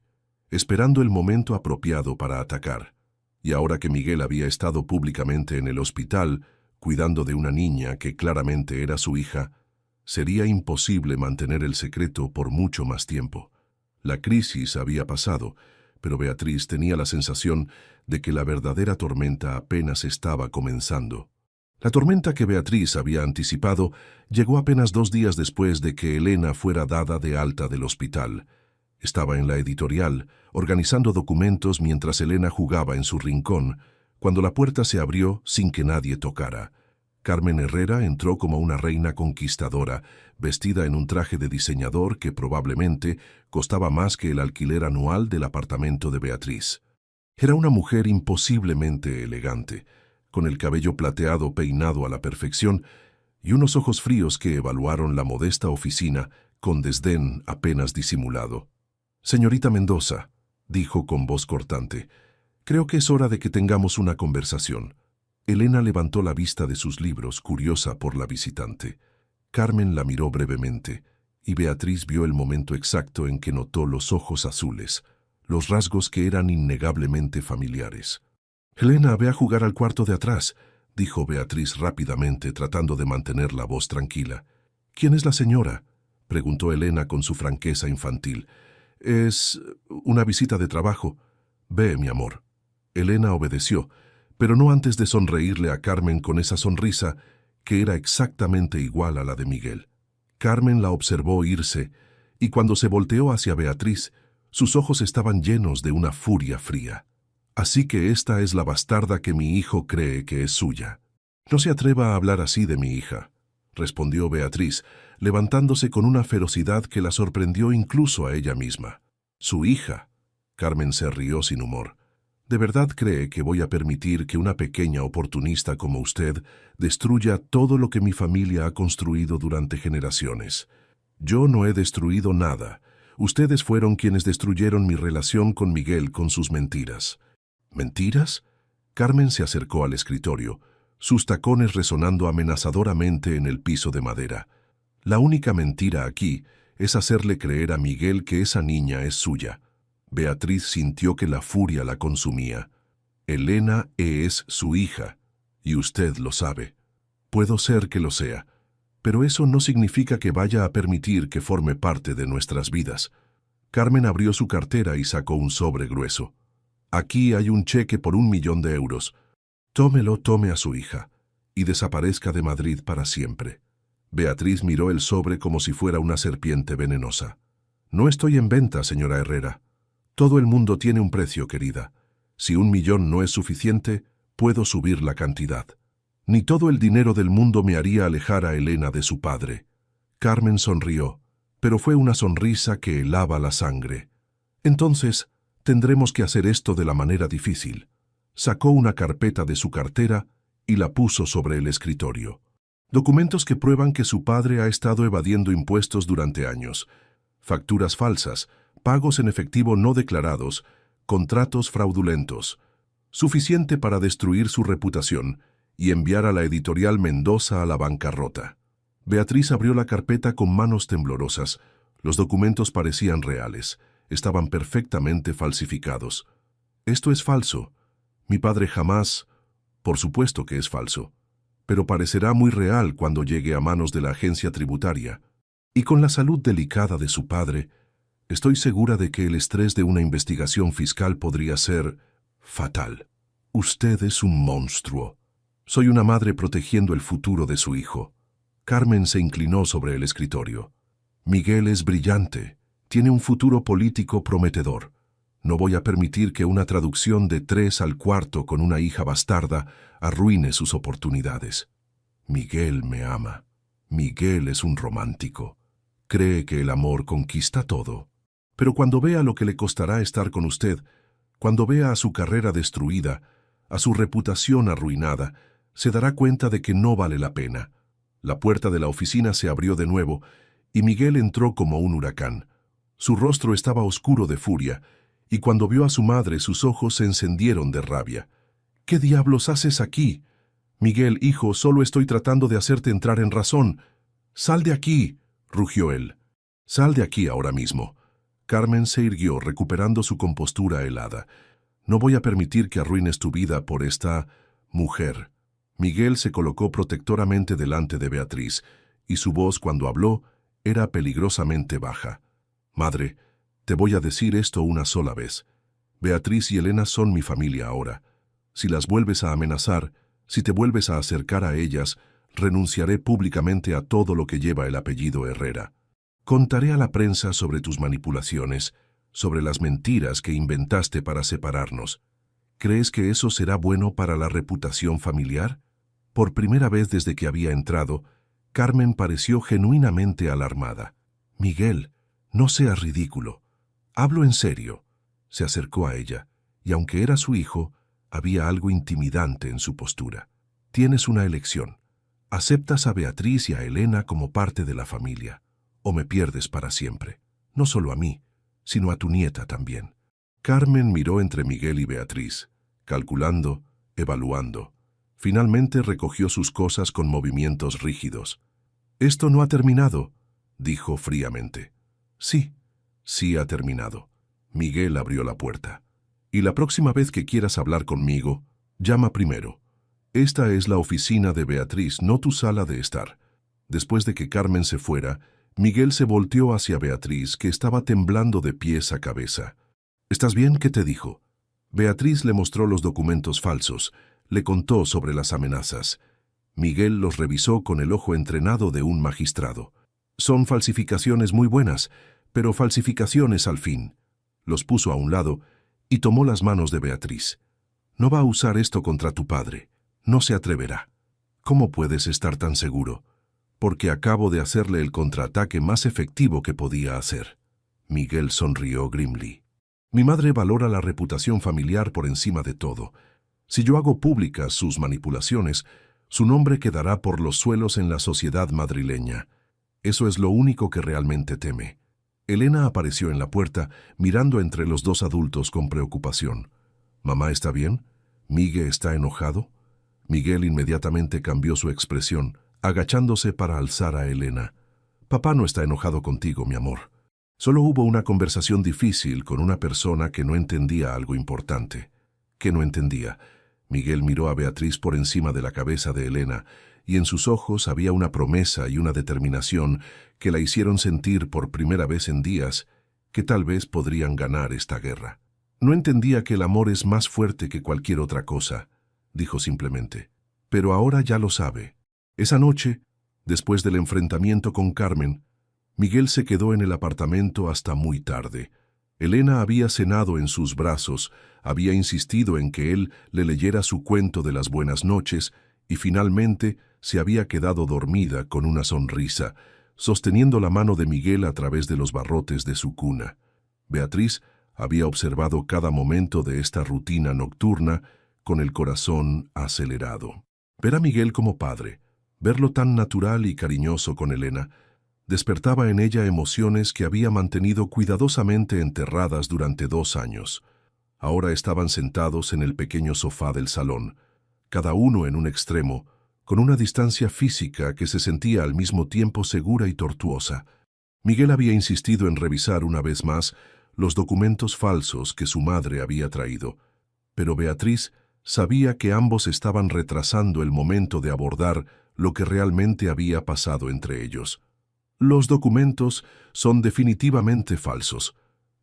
esperando el momento apropiado para atacar. Y ahora que Miguel había estado públicamente en el hospital, cuidando de una niña que claramente era su hija, sería imposible mantener el secreto por mucho más tiempo. La crisis había pasado, pero Beatriz tenía la sensación de que la verdadera tormenta apenas estaba comenzando. La tormenta que Beatriz había anticipado llegó apenas 2 días después de que Elena fuera dada de alta del hospital. Estaba en la editorial, organizando documentos mientras Elena jugaba en su rincón, cuando la puerta se abrió sin que nadie tocara. Carmen Herrera entró como una reina conquistadora, vestida en un traje de diseñador que probablemente costaba más que el alquiler anual del apartamento de Beatriz. Era una mujer imposiblemente elegante, con el cabello plateado peinado a la perfección y unos ojos fríos que evaluaron la modesta oficina con desdén apenas disimulado. «Señorita Mendoza», dijo con voz cortante, «creo que es hora de que tengamos una conversación». Elena levantó la vista de sus libros, curiosa por la visitante. Carmen la miró brevemente, y Beatriz vio el momento exacto en que notó los ojos azules, los rasgos que eran innegablemente familiares. «Elena, ve a jugar al cuarto de atrás», dijo Beatriz rápidamente, tratando de mantener la voz tranquila. «¿Quién es la señora?», preguntó Elena con su franqueza infantil. «Es una visita de trabajo». «Ve, mi amor». Elena obedeció, pero no antes de sonreírle a Carmen con esa sonrisa que era exactamente igual a la de Miguel. Carmen la observó irse, y cuando se volteó hacia Beatriz, sus ojos estaban llenos de una furia fría. «Así que esta es la bastarda que mi hijo cree que es suya». «No se atreva a hablar así de mi hija», respondió Beatriz, levantándose con una ferocidad que la sorprendió incluso a ella misma. «¿Su hija?». Carmen se rió sin humor. «¿De verdad cree que voy a permitir que una pequeña oportunista como usted destruya todo lo que mi familia ha construido durante generaciones? Yo no he destruido nada. Ustedes fueron quienes destruyeron mi relación con Miguel con sus mentiras». «¿Mentiras?». Carmen se acercó al escritorio, sus tacones resonando amenazadoramente en el piso de madera. «La única mentira aquí es hacerle creer a Miguel que esa niña es suya». Beatriz sintió que la furia la consumía. «Elena es su hija, y usted lo sabe. Puedo ser que lo sea, pero eso no significa que vaya a permitir que forme parte de nuestras vidas». Carmen abrió su cartera y sacó un sobre grueso. «Aquí hay un cheque por 1 millón de euros. Tómelo, tome a su hija, y desaparezca de Madrid para siempre». Beatriz miró el sobre como si fuera una serpiente venenosa. «No estoy en venta, señora Herrera. Todo el mundo tiene un precio, querida. Si 1 millón no es suficiente, puedo subir la cantidad. Ni todo el dinero del mundo me haría alejar a Elena de su padre». Carmen sonrió, pero fue una sonrisa que helaba la sangre. «Entonces, tendremos que hacer esto de la manera difícil». Sacó una carpeta de su cartera y la puso sobre el escritorio. Documentos que prueban que su padre ha estado evadiendo impuestos durante años. Facturas falsas, pagos en efectivo no declarados, contratos fraudulentos. Suficiente para destruir su reputación y enviar a la editorial Mendoza a la bancarrota. Beatriz abrió la carpeta con manos temblorosas. Los documentos parecían reales. Estaban perfectamente falsificados. «Esto es falso. Mi padre jamás...». «Por supuesto que es falso. Pero parecerá muy real cuando llegue a manos de la agencia tributaria. Y con la salud delicada de su padre, estoy segura de que el estrés de una investigación fiscal podría ser fatal. Usted es un monstruo. Soy una madre protegiendo el futuro de su hijo». Carmen se inclinó sobre el escritorio. «Miguel es brillante. Tiene un futuro político prometedor. No voy a permitir que una traducción de 3 al cuarto con una hija bastarda arruine sus oportunidades. Miguel me ama. Miguel es un romántico. Cree que el amor conquista todo. Pero cuando vea lo que le costará estar con usted, Cuando vea a su carrera destruida, a su reputación arruinada, se dará cuenta de que no vale la pena. La puerta de la oficina se abrió de nuevo y Miguel entró como un huracán. Su rostro estaba oscuro de furia y cuando vio a su madre sus ojos se encendieron de rabia. «¿Qué diablos haces aquí? Miguel, hijo, solo estoy tratando de hacerte entrar en razón. ¡Sal de aquí!», rugió él. «Sal de aquí ahora mismo». Carmen se irguió, recuperando su compostura helada. «No voy a permitir que arruines tu vida por esta mujer». Miguel se colocó protectoramente delante de Beatriz, y su voz, cuando habló, era peligrosamente baja. «Madre, te voy a decir esto una sola vez. Beatriz y Elena son mi familia ahora. Si las vuelves a amenazar, si te vuelves a acercar a ellas, renunciaré públicamente a todo lo que lleva el apellido Herrera. Contaré a la prensa sobre tus manipulaciones, sobre las mentiras que inventaste para separarnos. ¿Crees que eso será bueno para la reputación familiar?». Por primera vez desde que había entrado, Carmen pareció genuinamente alarmada. «Miguel, no seas ridículo. Hablo en serio». Se acercó a ella, y aunque era su hijo, había algo intimidante en su postura. «Tienes una elección. Aceptas a Beatriz y a Elena como parte de la familia, o me pierdes para siempre. No solo a mí, sino a tu nieta también». Carmen miró entre Miguel y Beatriz, calculando, evaluando. Finalmente recogió sus cosas con movimientos rígidos. «Esto no ha terminado», dijo fríamente. «Sí, sí ha terminado». Miguel abrió la puerta. «Y la próxima vez que quieras hablar conmigo, llama primero. Esta es la oficina de Beatriz, no tu sala de estar». Después de que Carmen se fuera, Miguel se volteó hacia Beatriz, que estaba temblando de pies a cabeza. «¿Estás bien? ¿Qué te dijo?». Beatriz le mostró los documentos falsos, le contó sobre las amenazas. Miguel los revisó con el ojo entrenado de un magistrado. «Son falsificaciones muy buenas, pero falsificaciones al fin». Los puso a un lado y tomó las manos de Beatriz. «No va a usar esto contra tu padre. No se atreverá». «¿Cómo puedes estar tan seguro?». «Porque acabo de hacerle el contraataque más efectivo que podía hacer». Miguel sonrió grimly. «Mi madre valora la reputación familiar por encima de todo. Si yo hago públicas sus manipulaciones, su nombre quedará por los suelos en la sociedad madrileña. Eso es lo único que realmente teme». Elena apareció en la puerta, mirando entre los dos adultos con preocupación. «¿Mamá está bien? ¿Miguel está enojado?». Miguel inmediatamente cambió su expresión, agachándose para alzar a Elena. «Papá no está enojado contigo, mi amor. Solo hubo una conversación difícil con una persona que no entendía algo importante». «¿Qué no entendía?». Miguel miró a Beatriz por encima de la cabeza de Elena, y en sus ojos había una promesa y una determinación que la hicieron sentir por primera vez en días que tal vez podrían ganar esta guerra. «No entendía que el amor es más fuerte que cualquier otra cosa», dijo simplemente. «Pero ahora ya lo sabe». Esa noche, después del enfrentamiento con Carmen, Miguel se quedó en el apartamento hasta muy tarde. Elena había cenado en sus brazos, había insistido en que él le leyera su cuento de las buenas noches y finalmente se había quedado dormida con una sonrisa, sosteniendo la mano de Miguel a través de los barrotes de su cuna. Beatriz había observado cada momento de esta rutina nocturna con el corazón acelerado. Ver a Miguel como padre, verlo tan natural y cariñoso con Elena, despertaba en ella emociones que había mantenido cuidadosamente enterradas durante 2 años. Ahora estaban sentados en el pequeño sofá del salón, cada uno en un extremo, con una distancia física que se sentía al mismo tiempo segura y tortuosa. Miguel había insistido en revisar una vez más los documentos falsos que su madre había traído, pero Beatriz sabía que ambos estaban retrasando el momento de abordar lo que realmente había pasado entre ellos. «Los documentos son definitivamente falsos»,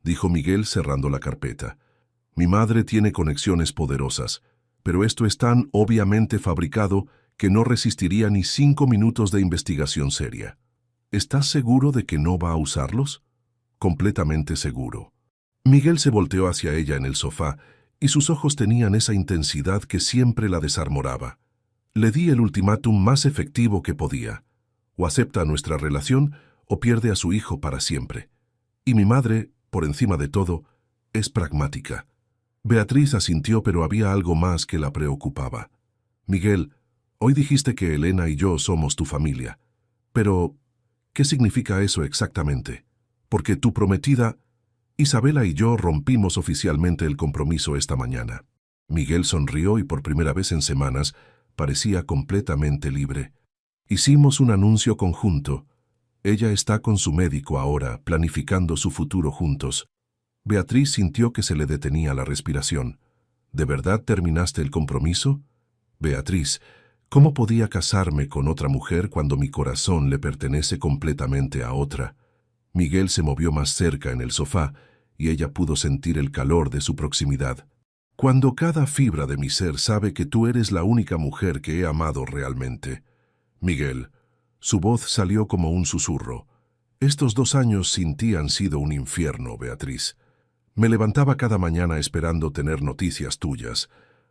dijo Miguel cerrando la carpeta. «Mi madre tiene conexiones poderosas, pero esto es tan obviamente fabricado que no resistiría ni 5 minutos de investigación seria». «¿Estás seguro de que no va a usarlos?». «Completamente seguro». Miguel se volteó hacia ella en el sofá y sus ojos tenían esa intensidad que siempre la desarmoraba. «Le di el ultimátum más efectivo que podía. O acepta nuestra relación o pierde a su hijo para siempre. Y mi madre, por encima de todo, es pragmática». Beatriz asintió, pero había algo más que la preocupaba. Miguel, hoy dijiste que Elena y yo somos tu familia. Pero, ¿qué significa eso exactamente? Porque tu prometida, Isabela y yo rompimos oficialmente el compromiso esta mañana. Miguel sonrió y por primera vez en semanas parecía completamente libre. Hicimos un anuncio conjunto. Ella está con su médico ahora, planificando su futuro juntos. Beatriz sintió que se le detenía la respiración. ¿De verdad terminaste el compromiso? Beatriz, ¿cómo podía casarme con otra mujer cuando mi corazón le pertenece completamente a otra? Miguel se movió más cerca en el sofá y ella pudo sentir el calor de su proximidad. Cuando cada fibra de mi ser sabe que tú eres la única mujer que he amado realmente. Miguel, su voz salió como un susurro. Estos 2 años sin ti han sido un infierno, Beatriz. Me levantaba cada mañana esperando tener noticias tuyas,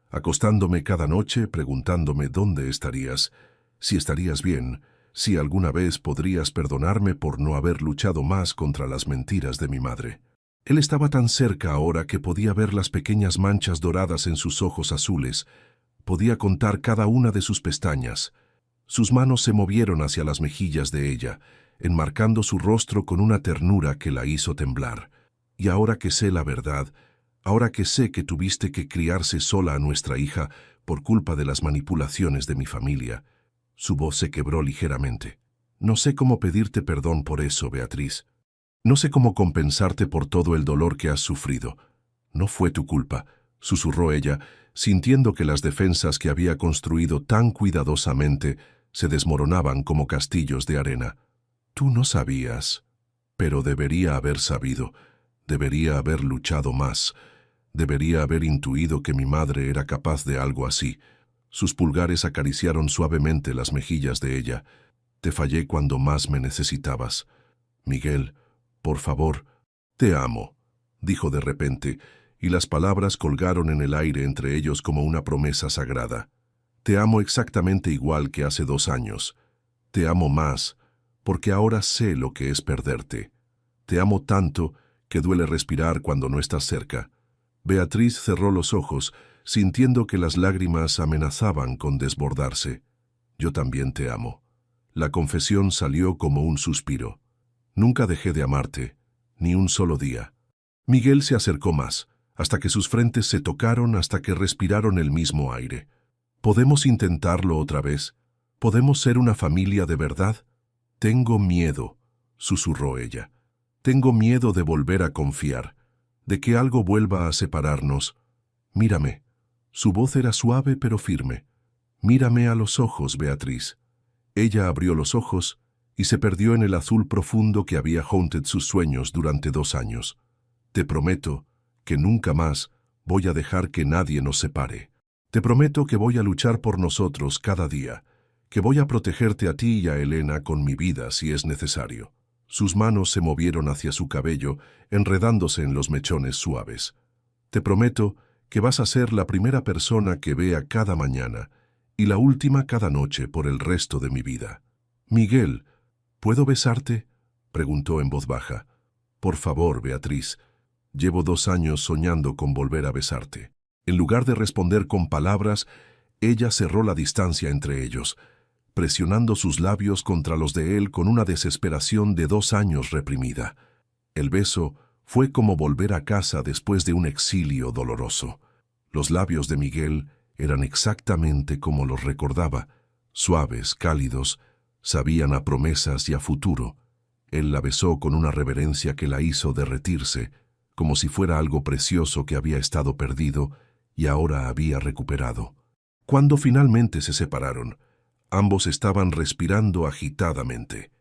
acostándome cada noche preguntándome dónde estarías, si estarías bien, si alguna vez podrías perdonarme por no haber luchado más contra las mentiras de mi madre. Él estaba tan cerca ahora que podía ver las pequeñas manchas doradas en sus ojos azules, podía contar cada una de sus pestañas. Sus manos se movieron hacia las mejillas de ella, enmarcando su rostro con una ternura que la hizo temblar. Y ahora que sé la verdad, ahora que sé que tuviste que criarse sola a nuestra hija por culpa de las manipulaciones de mi familia, su voz se quebró ligeramente. No sé cómo pedirte perdón por eso, Beatriz. No sé cómo compensarte por todo el dolor que has sufrido. No fue tu culpa, susurró ella, sintiendo que las defensas que había construido tan cuidadosamente se desmoronaban como castillos de arena. Tú no sabías, pero debería haber sabido. Debería haber luchado más. Debería haber intuido que mi madre era capaz de algo así. Sus pulgares acariciaron suavemente las mejillas de ella. Te fallé cuando más me necesitabas. Miguel, por favor, te amo, dijo de repente, y las palabras colgaron en el aire entre ellos como una promesa sagrada. Te amo exactamente igual que hace 2 años. Te amo más, porque ahora sé lo que es perderte. Te amo tanto que duele respirar cuando no estás cerca. Beatriz cerró los ojos, sintiendo que las lágrimas amenazaban con desbordarse. Yo también te amo. La confesión salió como un suspiro. Nunca dejé de amarte, ni un solo día. Miguel se acercó más, hasta que sus frentes se tocaron, hasta que respiraron el mismo aire. ¿Podemos intentarlo otra vez? ¿Podemos ser una familia de verdad? Tengo miedo, susurró ella. Tengo miedo de volver a confiar, de que algo vuelva a separarnos. Mírame. Su voz era suave pero firme. Mírame a los ojos, Beatriz. Ella abrió los ojos y se perdió en el azul profundo que había haunted sus sueños durante 2 años. Te prometo que nunca más voy a dejar que nadie nos separe. Te prometo que voy a luchar por nosotros cada día, que voy a protegerte a ti y a Elena con mi vida si es necesario. Sus manos se movieron hacia su cabello, enredándose en los mechones suaves. Te prometo que vas a ser la primera persona que vea cada mañana y la última cada noche por el resto de mi vida. Miguel, ¿puedo besarte?, preguntó en voz baja. Por favor, Beatriz, llevo 2 años soñando con volver a besarte. En lugar de responder con palabras, ella cerró la distancia entre ellos, presionando sus labios contra los de él con una desesperación de 2 años reprimida. El beso fue como volver a casa después de un exilio doloroso. Los labios de Miguel eran exactamente como los recordaba, suaves, cálidos, sabían a promesas y a futuro. Él la besó con una reverencia que la hizo derretirse, como si fuera algo precioso que había estado perdido y ahora había recuperado. Cuando finalmente se separaron, ambos estaban respirando agitadamente.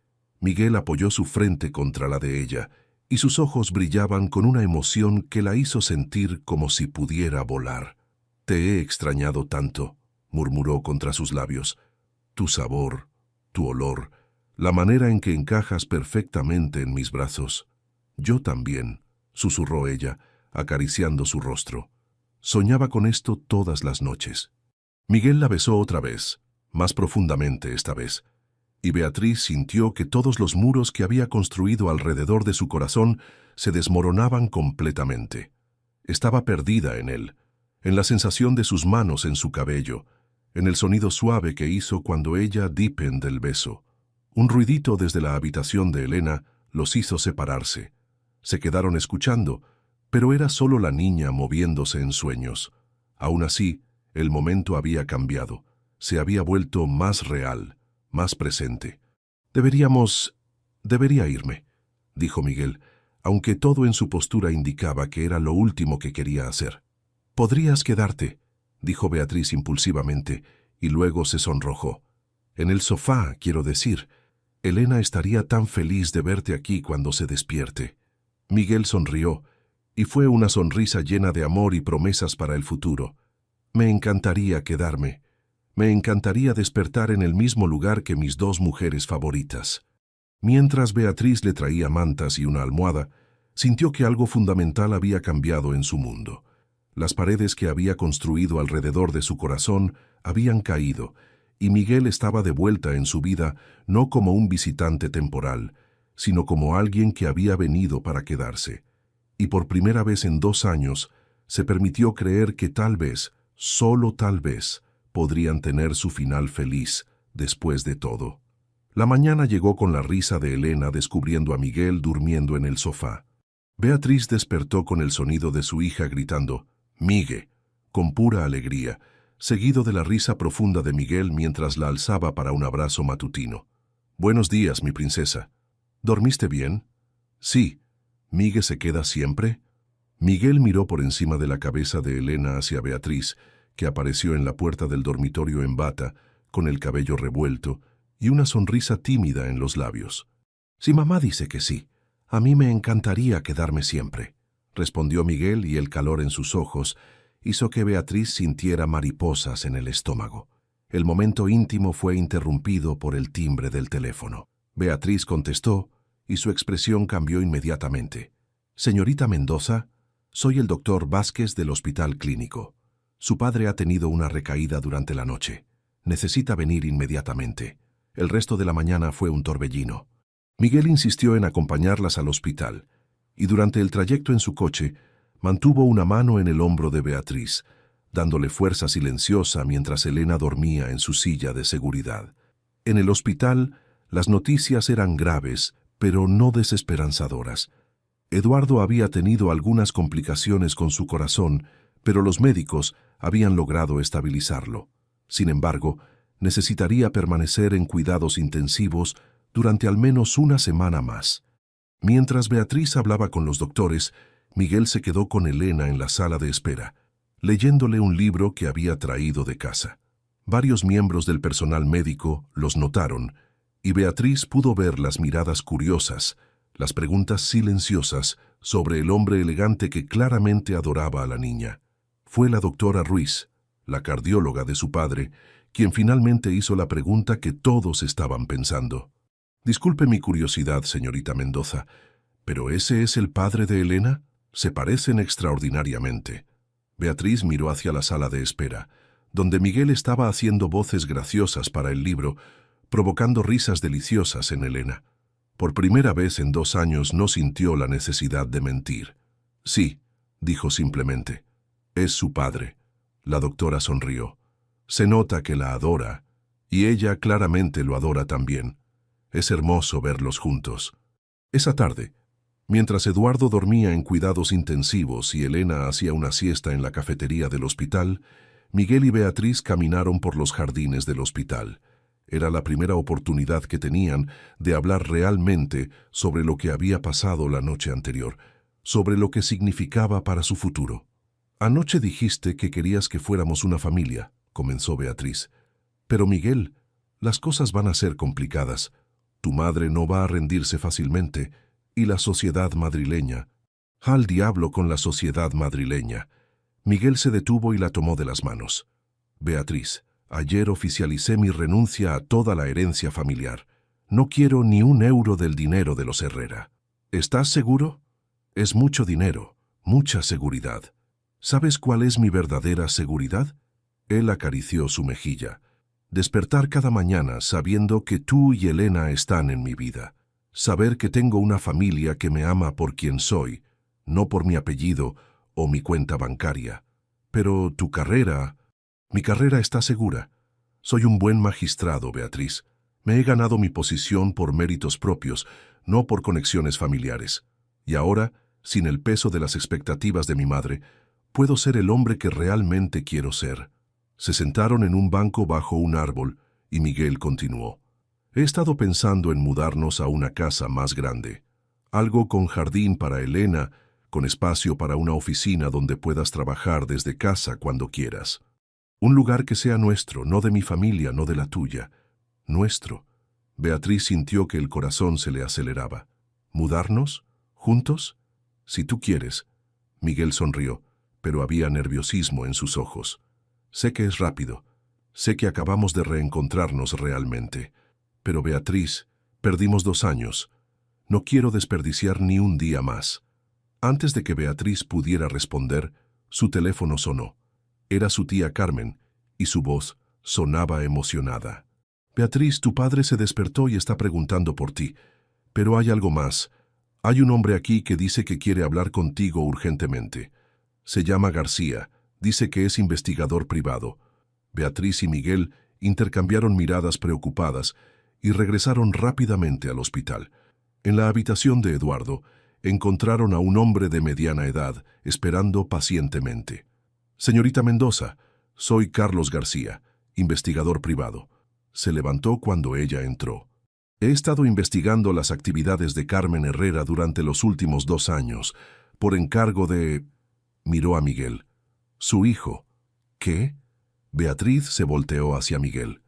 Miguel apoyó su frente contra la de ella, y sus ojos brillaban con una emoción que la hizo sentir como si pudiera volar. «Te he extrañado tanto», murmuró contra sus labios. «Tu sabor, tu olor, la manera en que encajas perfectamente en mis brazos». «Yo también», susurró ella, acariciando su rostro. Soñaba con esto todas las noches. Miguel la besó otra vez, más profundamente esta vez, y Beatriz sintió que todos los muros que había construido alrededor de su corazón se desmoronaban completamente. Estaba perdida en él, en la sensación de sus manos en su cabello, en el sonido suave que hizo cuando ella dipen del beso. Un ruidito desde la habitación de Elena los hizo separarse. Se quedaron escuchando, pero era solo la niña moviéndose en sueños. Aún así, el momento había cambiado. Se había vuelto más real, más presente. Debería irme, dijo Miguel, aunque todo en su postura indicaba que era lo último que quería hacer. Podrías quedarte, dijo Beatriz impulsivamente, y luego se sonrojó. En el sofá, quiero decir. Elena estaría tan feliz de verte aquí cuando se despierte. Miguel sonrió, y fue una sonrisa llena de amor y promesas para el futuro. Me encantaría quedarme. Me encantaría despertar en el mismo lugar que mis dos mujeres favoritas. Mientras Beatriz le traía mantas y una almohada, sintió que algo fundamental había cambiado en su mundo. Las paredes que había construido alrededor de su corazón habían caído, y Miguel estaba de vuelta en su vida no como un visitante temporal, sino como alguien que había venido para quedarse. Y por primera vez en 2 años, se permitió creer que tal vez, solo tal vez, podrían tener su final feliz después de todo. La mañana llegó con la risa de Elena descubriendo a Miguel durmiendo en el sofá. Beatriz despertó con el sonido de su hija gritando «Migue», con pura alegría, seguido de la risa profunda de Miguel mientras la alzaba para un abrazo matutino. «Buenos días, mi princesa. ¿Dormiste bien?» «Sí. ¿Migue se queda siempre?» Miguel miró por encima de la cabeza de Elena hacia Beatriz, que apareció en la puerta del dormitorio en bata, con el cabello revuelto y una sonrisa tímida en los labios. «Si mamá dice que sí, a mí me encantaría quedarme siempre», respondió Miguel, y el calor en sus ojos hizo que Beatriz sintiera mariposas en el estómago. El momento íntimo fue interrumpido por el timbre del teléfono. Beatriz contestó, y su expresión cambió inmediatamente. «Señorita Mendoza, soy el doctor Vázquez del Hospital Clínico. Su padre ha tenido una recaída durante la noche. Necesita venir inmediatamente. El resto de la mañana fue un torbellino». Miguel insistió en acompañarlas al hospital, y durante el trayecto en su coche, mantuvo una mano en el hombro de Beatriz, dándole fuerza silenciosa mientras Elena dormía en su silla de seguridad. En el hospital, las noticias eran graves, pero no desesperanzadoras. Eduardo había tenido algunas complicaciones con su corazón, pero los médicos habían logrado estabilizarlo. Sin embargo, necesitaría permanecer en cuidados intensivos durante al menos una semana más. Mientras Beatriz hablaba con los doctores, Miguel se quedó con Elena en la sala de espera, leyéndole un libro que había traído de casa. Varios miembros del personal médico los notaron, y Beatriz pudo ver las miradas curiosas, las preguntas silenciosas sobre el hombre elegante que claramente adoraba a la niña. Fue la doctora Ruiz, la cardióloga de su padre, quien finalmente hizo la pregunta que todos estaban pensando. «Disculpe mi curiosidad, señorita Mendoza, ¿pero ese es el padre de Elena? Se parecen extraordinariamente». Beatriz miró hacia la sala de espera, donde Miguel estaba haciendo voces graciosas para el libro, provocando risas deliciosas en Elena. Por primera vez en 2 años no sintió la necesidad de mentir. «Sí», dijo simplemente. «Es su padre». La doctora sonrió. «Se nota que la adora, y ella claramente lo adora también. Es hermoso verlos juntos». Esa tarde, mientras Eduardo dormía en cuidados intensivos y Elena hacía una siesta en la cafetería del hospital, Miguel y Beatriz caminaron por los jardines del hospital. Era la primera oportunidad que tenían de hablar realmente sobre lo que había pasado la noche anterior, sobre lo que significaba para su futuro. «Anoche dijiste que querías que fuéramos una familia», comenzó Beatriz. «Pero Miguel, las cosas van a ser complicadas. Tu madre no va a rendirse fácilmente, y la sociedad madrileña». «Al diablo con la sociedad madrileña». Miguel se detuvo y la tomó de las manos. «Beatriz, ayer oficialicé mi renuncia a toda la herencia familiar. No quiero ni un euro del dinero de los Herrera». «¿Estás seguro?» «Es mucho dinero, mucha seguridad». «¿Sabes cuál es mi verdadera seguridad?» Él acarició su mejilla. «Despertar cada mañana sabiendo que tú y Elena están en mi vida. Saber que tengo una familia que me ama por quien soy, no por mi apellido o mi cuenta bancaria. Pero tu carrera... Mi carrera está segura. Soy un buen magistrado, Beatriz. Me he ganado mi posición por méritos propios, no por conexiones familiares. Y ahora, sin el peso de las expectativas de mi madre, puedo ser el hombre que realmente quiero ser. Se sentaron en un banco bajo un árbol y Miguel continuó. He estado pensando en mudarnos a una casa más grande. Algo con jardín para Elena, con espacio para una oficina donde puedas trabajar desde casa cuando quieras. Un lugar que sea nuestro, no de mi familia, no de la tuya. Nuestro. Beatriz sintió que el corazón se le aceleraba. ¿Mudarnos? ¿Juntos? Si tú quieres. Miguel sonrió, pero había nerviosismo en sus ojos. Sé que es rápido. Sé que acabamos de reencontrarnos realmente. Pero Beatriz, perdimos 2 años. No quiero desperdiciar ni un día más. Antes de que Beatriz pudiera responder, su teléfono sonó. Era su tía Carmen, y su voz sonaba emocionada. Beatriz, tu padre se despertó y está preguntando por ti. Pero hay algo más. Hay un hombre aquí que dice que quiere hablar contigo urgentemente. Se llama García. Dice que es investigador privado. Beatriz y Miguel intercambiaron miradas preocupadas y regresaron rápidamente al hospital. En la habitación de Eduardo, encontraron a un hombre de mediana edad, esperando pacientemente. Señorita Mendoza, soy Carlos García, investigador privado. Se levantó cuando ella entró. He estado investigando las actividades de Carmen Herrera durante los últimos 2 años, por encargo de... Miró a Miguel. Su hijo. ¿Qué? Beatriz se volteó hacia Miguel.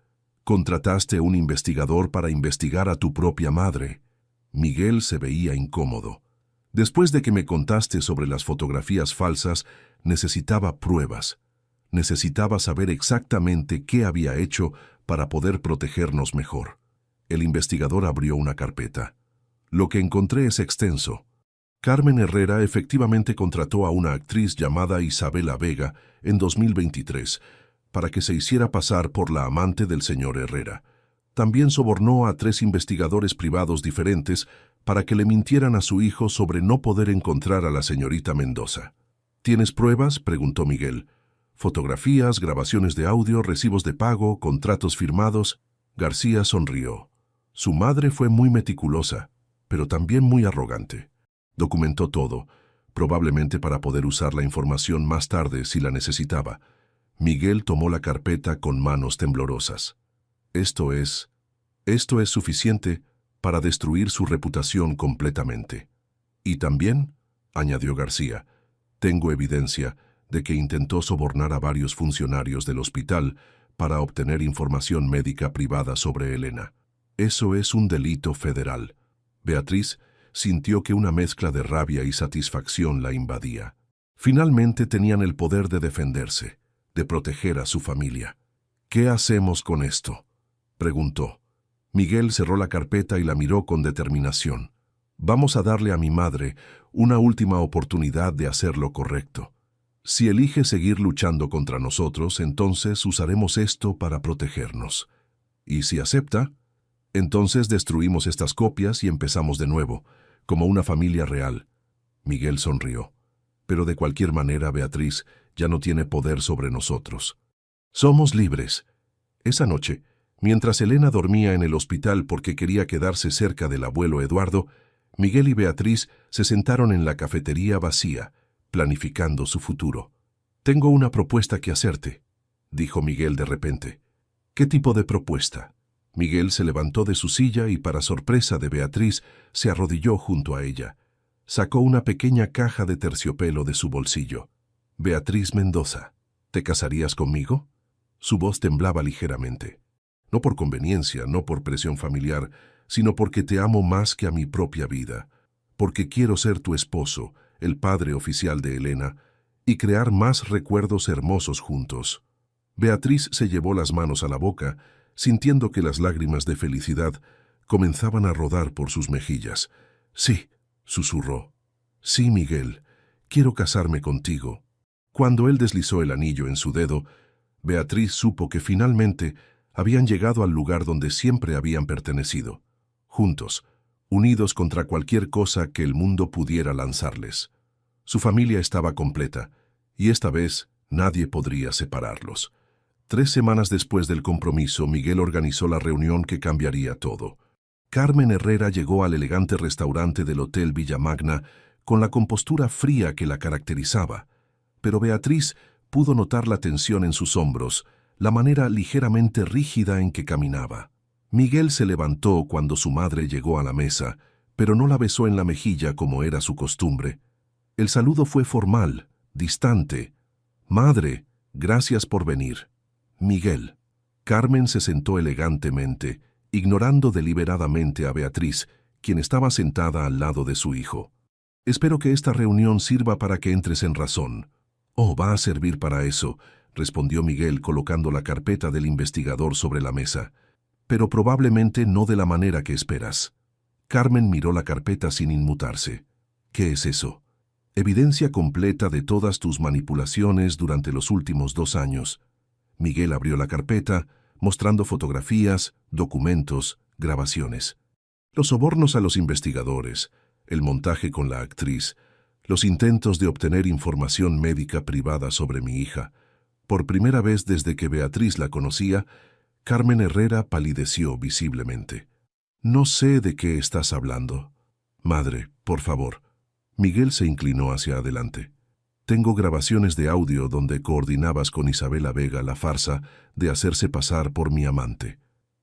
Contrataste un investigador para investigar a tu propia madre. Miguel se veía incómodo. Después de que me contaste sobre las fotografías falsas, necesitaba pruebas. Necesitaba saber exactamente qué había hecho para poder protegernos mejor. El investigador abrió una carpeta. Lo que encontré es extenso. Carmen Herrera efectivamente contrató a una actriz llamada Isabela Vega en 2023 para que se hiciera pasar por la amante del señor Herrera. También sobornó a 3 investigadores privados diferentes para que le mintieran a su hijo sobre no poder encontrar a la señorita Mendoza. ¿Tienes pruebas?, preguntó Miguel. Fotografías, grabaciones de audio, recibos de pago, contratos firmados. García sonrió. Su madre fue muy meticulosa, pero también muy arrogante. Documentó todo, probablemente para poder usar la información más tarde si la necesitaba. Miguel tomó la carpeta con manos temblorosas. Esto es suficiente para destruir su reputación completamente. Y también, añadió García, tengo evidencia de que intentó sobornar a varios funcionarios del hospital para obtener información médica privada sobre Elena. Eso es un delito federal. Beatriz sintió que una mezcla de rabia y satisfacción la invadía. Finalmente tenían el poder de defenderse, de proteger a su familia. ¿Qué hacemos con esto?, preguntó. Miguel cerró la carpeta y la miró con determinación. Vamos a darle a mi madre una última oportunidad de hacer lo correcto. Si elige seguir luchando contra nosotros, entonces usaremos esto para protegernos. Y si acepta, entonces destruimos estas copias y empezamos de nuevo, como una familia real. Miguel sonrió. Pero de cualquier manera, Beatriz ya no tiene poder sobre nosotros. Somos libres. Esa noche, mientras Elena dormía en el hospital porque quería quedarse cerca del abuelo Eduardo, Miguel y Beatriz se sentaron en la cafetería vacía, planificando su futuro. «Tengo una propuesta que hacerte», dijo Miguel de repente. «¿Qué tipo de propuesta?» Miguel se levantó de su silla y, para sorpresa de Beatriz, se arrodilló junto a ella. Sacó una pequeña caja de terciopelo de su bolsillo. «Beatriz Mendoza, ¿te casarías conmigo?» Su voz temblaba ligeramente. «No por conveniencia, no por presión familiar, sino porque te amo más que a mi propia vida. Porque quiero ser tu esposo, el padre oficial de Elena, y crear más recuerdos hermosos juntos». Beatriz se llevó las manos a la boca, sintiendo que las lágrimas de felicidad comenzaban a rodar por sus mejillas. «Sí», susurró. «Sí, Miguel, quiero casarme contigo». Cuando él deslizó el anillo en su dedo, Beatriz supo que finalmente habían llegado al lugar donde siempre habían pertenecido. Juntos, unidos contra cualquier cosa que el mundo pudiera lanzarles. Su familia estaba completa, y esta vez nadie podría separarlos. 3 semanas después del compromiso, Miguel organizó la reunión que cambiaría todo. Carmen Herrera llegó al elegante restaurante del Hotel Villamagna con la compostura fría que la caracterizaba, pero Beatriz pudo notar la tensión en sus hombros, la manera ligeramente rígida en que caminaba. Miguel se levantó cuando su madre llegó a la mesa, pero no la besó en la mejilla como era su costumbre. El saludo fue formal, distante. «Madre, gracias por venir». «Miguel». Carmen se sentó elegantemente, ignorando deliberadamente a Beatriz, quien estaba sentada al lado de su hijo. «Espero que esta reunión sirva para que entres en razón». «Oh, va a servir para eso», respondió Miguel colocando la carpeta del investigador sobre la mesa. «Pero probablemente no de la manera que esperas». Carmen miró la carpeta sin inmutarse. «¿Qué es eso?» «Evidencia completa de todas tus manipulaciones durante los últimos 2 años». Miguel abrió la carpeta, mostrando fotografías, documentos, grabaciones. Los sobornos a los investigadores, el montaje con la actriz, los intentos de obtener información médica privada sobre mi hija. Por primera vez desde que Beatriz la conocía, Carmen Herrera palideció visiblemente. «No sé de qué estás hablando». «Madre, por favor». Miguel se inclinó hacia adelante. «Tengo grabaciones de audio donde coordinabas con Isabela Vega la farsa de hacerse pasar por mi amante.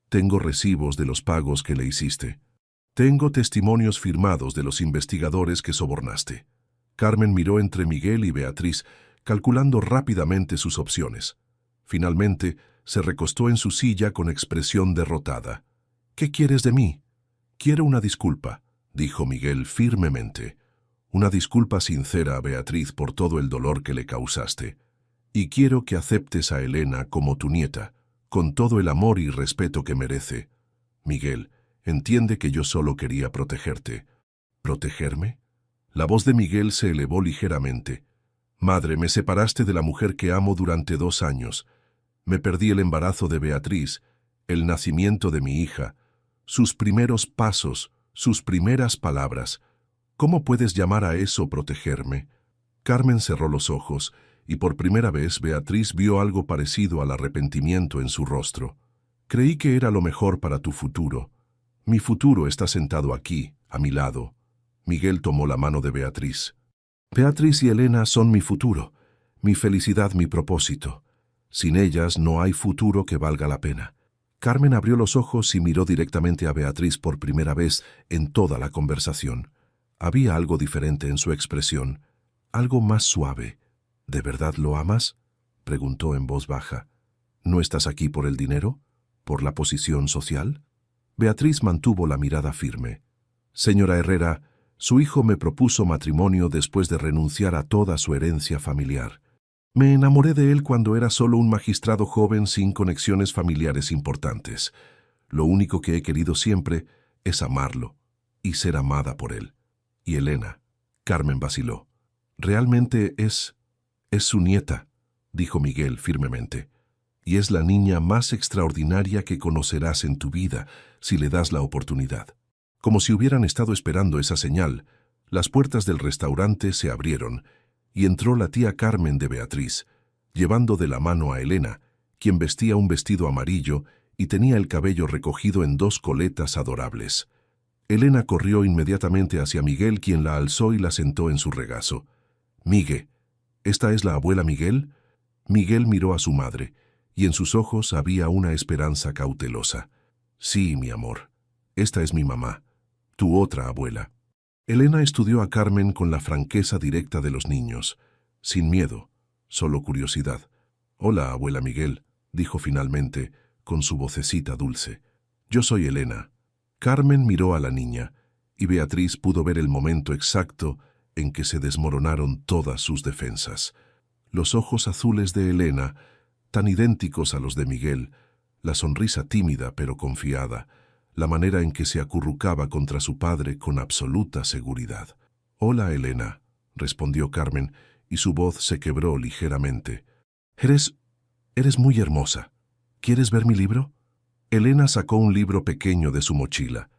Tengo recibos de los pagos que le hiciste. Tengo testimonios firmados de los investigadores que sobornaste». Carmen miró entre Miguel y Beatriz, calculando rápidamente sus opciones. Finalmente, se recostó en su silla con expresión derrotada. «¿Qué quieres de mí?» «Quiero una disculpa», dijo Miguel firmemente. «Una disculpa sincera a Beatriz por todo el dolor que le causaste. Y quiero que aceptes a Elena como tu nieta, con todo el amor y respeto que merece. Miguel, entiende que yo solo quería protegerte». «¿Protegerme?» La voz de Miguel se elevó ligeramente. «Madre, me separaste de la mujer que amo durante 2 años. Me perdí el embarazo de Beatriz, el nacimiento de mi hija, sus primeros pasos, sus primeras palabras. ¿Cómo puedes llamar a eso protegerme?» Carmen cerró los ojos, y por primera vez Beatriz vio algo parecido al arrepentimiento en su rostro. «Creí que era lo mejor para tu futuro. Mi futuro está sentado aquí, a mi lado». Miguel tomó la mano de Beatriz. «Beatriz y Elena son mi futuro, mi felicidad, mi propósito. Sin ellas no hay futuro que valga la pena». Carmen abrió los ojos y miró directamente a Beatriz por primera vez en toda la conversación. Había algo diferente en su expresión, algo más suave. «¿De verdad lo amas?», preguntó en voz baja. «¿No estás aquí por el dinero? ¿Por la posición social?» Beatriz mantuvo la mirada firme. «Señora Herrera, su hijo me propuso matrimonio después de renunciar a toda su herencia familiar. Me enamoré de él cuando era solo un magistrado joven sin conexiones familiares importantes. Lo único que he querido siempre es amarlo y ser amada por él. Y Elena», Carmen vaciló. «Realmente es su nieta», dijo Miguel firmemente. «Y es la niña más extraordinaria que conocerás en tu vida si le das la oportunidad». Como si hubieran estado esperando esa señal, las puertas del restaurante se abrieron y entró la tía Carmen de Beatriz, llevando de la mano a Elena, quien vestía un vestido amarillo y tenía el cabello recogido en 2 coletas adorables. Elena corrió inmediatamente hacia Miguel, quien la alzó y la sentó en su regazo. «Migue, ¿esta es la abuela Miguel?» Miguel miró a su madre, y en sus ojos había una esperanza cautelosa. «Sí, mi amor, esta es mi mamá, tu otra abuela». Elena estudió a Carmen con la franqueza directa de los niños, sin miedo, solo curiosidad. «Hola, abuela Miguel», dijo finalmente, con su vocecita dulce. «Yo soy Elena». Carmen miró a la niña, y Beatriz pudo ver el momento exacto en que se desmoronaron todas sus defensas. Los ojos azules de Elena, tan idénticos a los de Miguel, la sonrisa tímida pero confiada, la manera en que se acurrucaba contra su padre con absoluta seguridad. «Hola, Elena», respondió Carmen, y su voz se quebró ligeramente. Eres muy hermosa. ¿Quieres ver mi libro?» Elena sacó un libro pequeño de su mochila.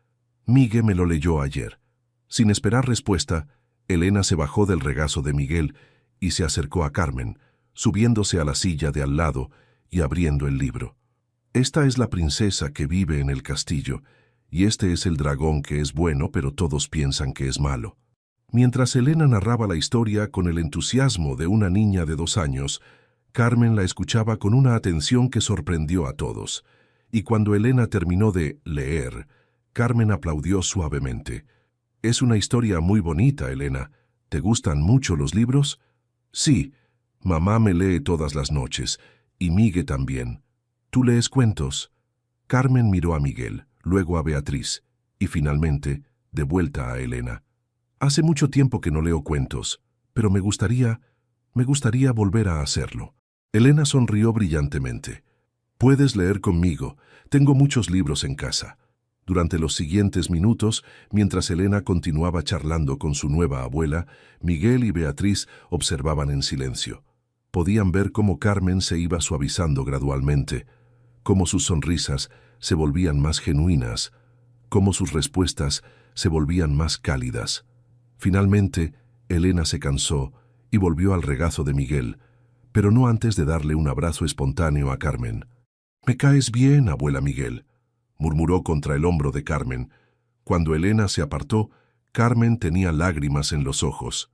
«Migue me lo leyó ayer». Sin esperar respuesta, Elena se bajó del regazo de Miguel y se acercó a Carmen, subiéndose a la silla de al lado y abriendo el libro. Esta es la princesa que vive en el castillo, y este es el dragón que es bueno, pero todos piensan que es malo. Mientras Elena narraba la historia con el entusiasmo de una niña de 2 años, Carmen la escuchaba con una atención que sorprendió a todos. Y cuando Elena terminó de leer, Carmen aplaudió suavemente. «Es una historia muy bonita, Elena. ¿Te gustan mucho los libros?» «Sí, mamá me lee todas las noches, y Migue también. ¿Tú lees cuentos?» Carmen miró a Miguel, luego a Beatriz, y finalmente, de vuelta a Elena. «Hace mucho tiempo que no leo cuentos, pero me gustaría volver a hacerlo». Elena sonrió brillantemente. «Puedes leer conmigo. Tengo muchos libros en casa». Durante los siguientes minutos, mientras Elena continuaba charlando con su nueva abuela, Miguel y Beatriz observaban en silencio. Podían ver cómo Carmen se iba suavizando gradualmente, cómo sus sonrisas se volvían más genuinas, cómo sus respuestas se volvían más cálidas. Finalmente, Elena se cansó y volvió al regazo de Miguel, pero no antes de darle un abrazo espontáneo a Carmen. «Me caes bien, abuela Miguel», murmuró contra el hombro de Carmen. Cuando Elena se apartó, Carmen tenía lágrimas en los ojos.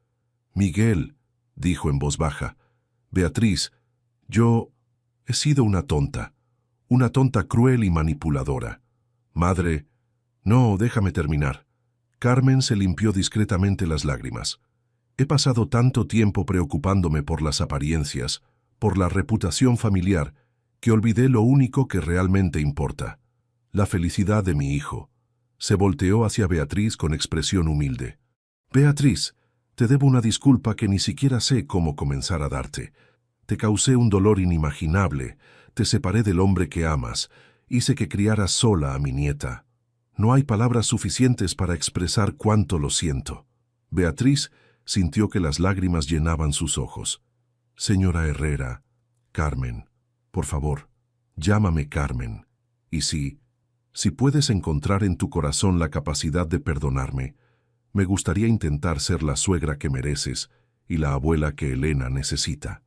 «Miguel», dijo en voz baja, «Beatriz, yo he sido una tonta cruel y manipuladora. Madre, no, déjame terminar». Carmen se limpió discretamente las lágrimas. «He pasado tanto tiempo preocupándome por las apariencias, por la reputación familiar, que olvidé lo único que realmente importa. La felicidad de mi hijo». Se volteó hacia Beatriz con expresión humilde. «Beatriz, te debo una disculpa que ni siquiera sé cómo comenzar a darte. Te causé un dolor inimaginable, te separé del hombre que amas, hice que criaras sola a mi nieta. No hay palabras suficientes para expresar cuánto lo siento». Beatriz sintió que las lágrimas llenaban sus ojos. «Señora Herrera, Carmen, por favor, llámame Carmen. Y si puedes encontrar en tu corazón la capacidad de perdonarme, me gustaría intentar ser la suegra que mereces y la abuela que Elena necesita».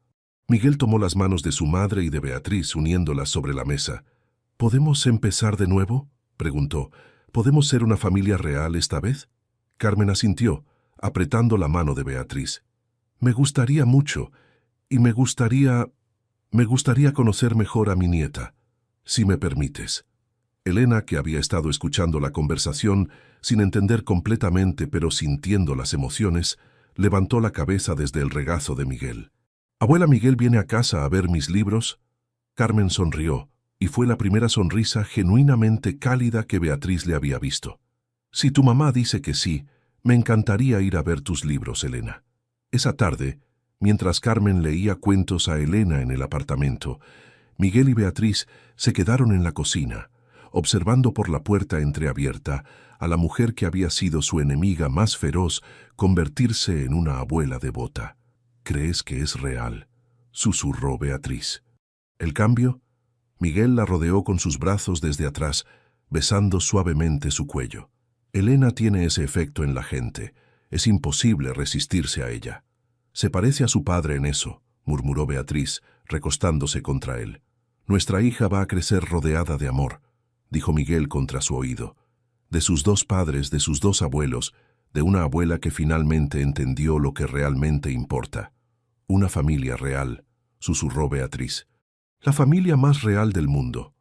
Miguel tomó las manos de su madre y de Beatriz uniéndolas sobre la mesa. «¿Podemos empezar de nuevo?», preguntó. «¿Podemos ser una familia real esta vez?». Carmen asintió, apretando la mano de Beatriz. «Me gustaría mucho, y me gustaría conocer mejor a mi nieta, si me permites». Elena, que había estado escuchando la conversación, sin entender completamente pero sintiendo las emociones, levantó la cabeza desde el regazo de Miguel. «¿Abuela Miguel viene a casa a ver mis libros?». Carmen sonrió, y fue la primera sonrisa genuinamente cálida que Beatriz le había visto. «Si tu mamá dice que sí, me encantaría ir a ver tus libros, Elena». Esa tarde, mientras Carmen leía cuentos a Elena en el apartamento, Miguel y Beatriz se quedaron en la cocina, observando por la puerta entreabierta a la mujer que había sido su enemiga más feroz convertirse en una abuela devota. «¿Crees que es real?», susurró Beatriz. ¿El cambio? Miguel la rodeó con sus brazos desde atrás, besando suavemente su cuello. «Elena tiene ese efecto en la gente. Es imposible resistirse a ella». «Se parece a su padre en eso», murmuró Beatriz, recostándose contra él. «Nuestra hija va a crecer rodeada de amor», dijo Miguel contra su oído. «De sus 2 padres, de sus 2 abuelos, de una abuela que finalmente entendió lo que realmente importa. Una familia real», susurró Beatriz. «La familia más real del mundo»,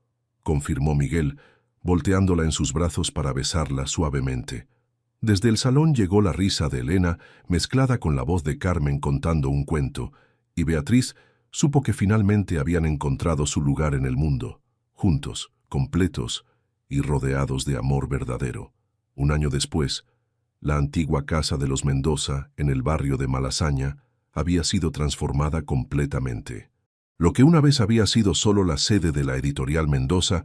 confirmó Miguel, volteándola en sus brazos para besarla suavemente. Desde el salón llegó la risa de Elena, mezclada con la voz de Carmen contando un cuento, y Beatriz supo que finalmente habían encontrado su lugar en el mundo, juntos, completos y rodeados de amor verdadero. Un año después, la antigua casa de los Mendoza, en el barrio de Malasaña, había sido transformada completamente. Lo que una vez había sido solo la sede de la editorial Mendoza,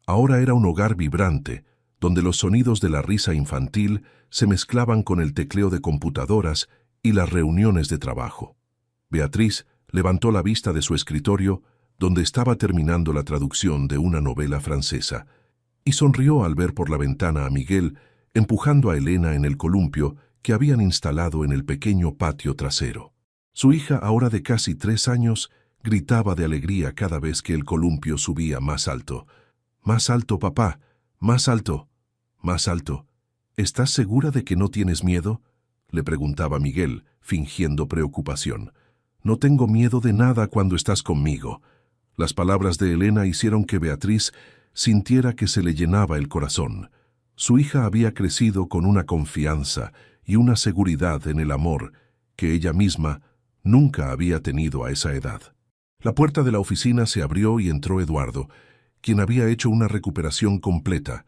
ahora era un hogar vibrante, donde los sonidos de la risa infantil se mezclaban con el tecleo de computadoras y las reuniones de trabajo. Beatriz levantó la vista de su escritorio, donde estaba terminando la traducción de una novela francesa, y sonrió al ver por la ventana a Miguel empujando a Elena en el columpio que habían instalado en el pequeño patio trasero. Su hija, ahora de casi 3 años, gritaba de alegría cada vez que el columpio subía más alto. «Más alto, papá, más alto, más alto. ¿Estás segura de que no tienes miedo?», le preguntaba Miguel, fingiendo preocupación. «No tengo miedo de nada cuando estás conmigo». Las palabras de Elena hicieron que Beatriz sintiera que se le llenaba el corazón. Su hija había crecido con una confianza y una seguridad en el amor que ella misma nunca había tenido a esa edad. La puerta de la oficina se abrió y entró Eduardo, quien había hecho una recuperación completa,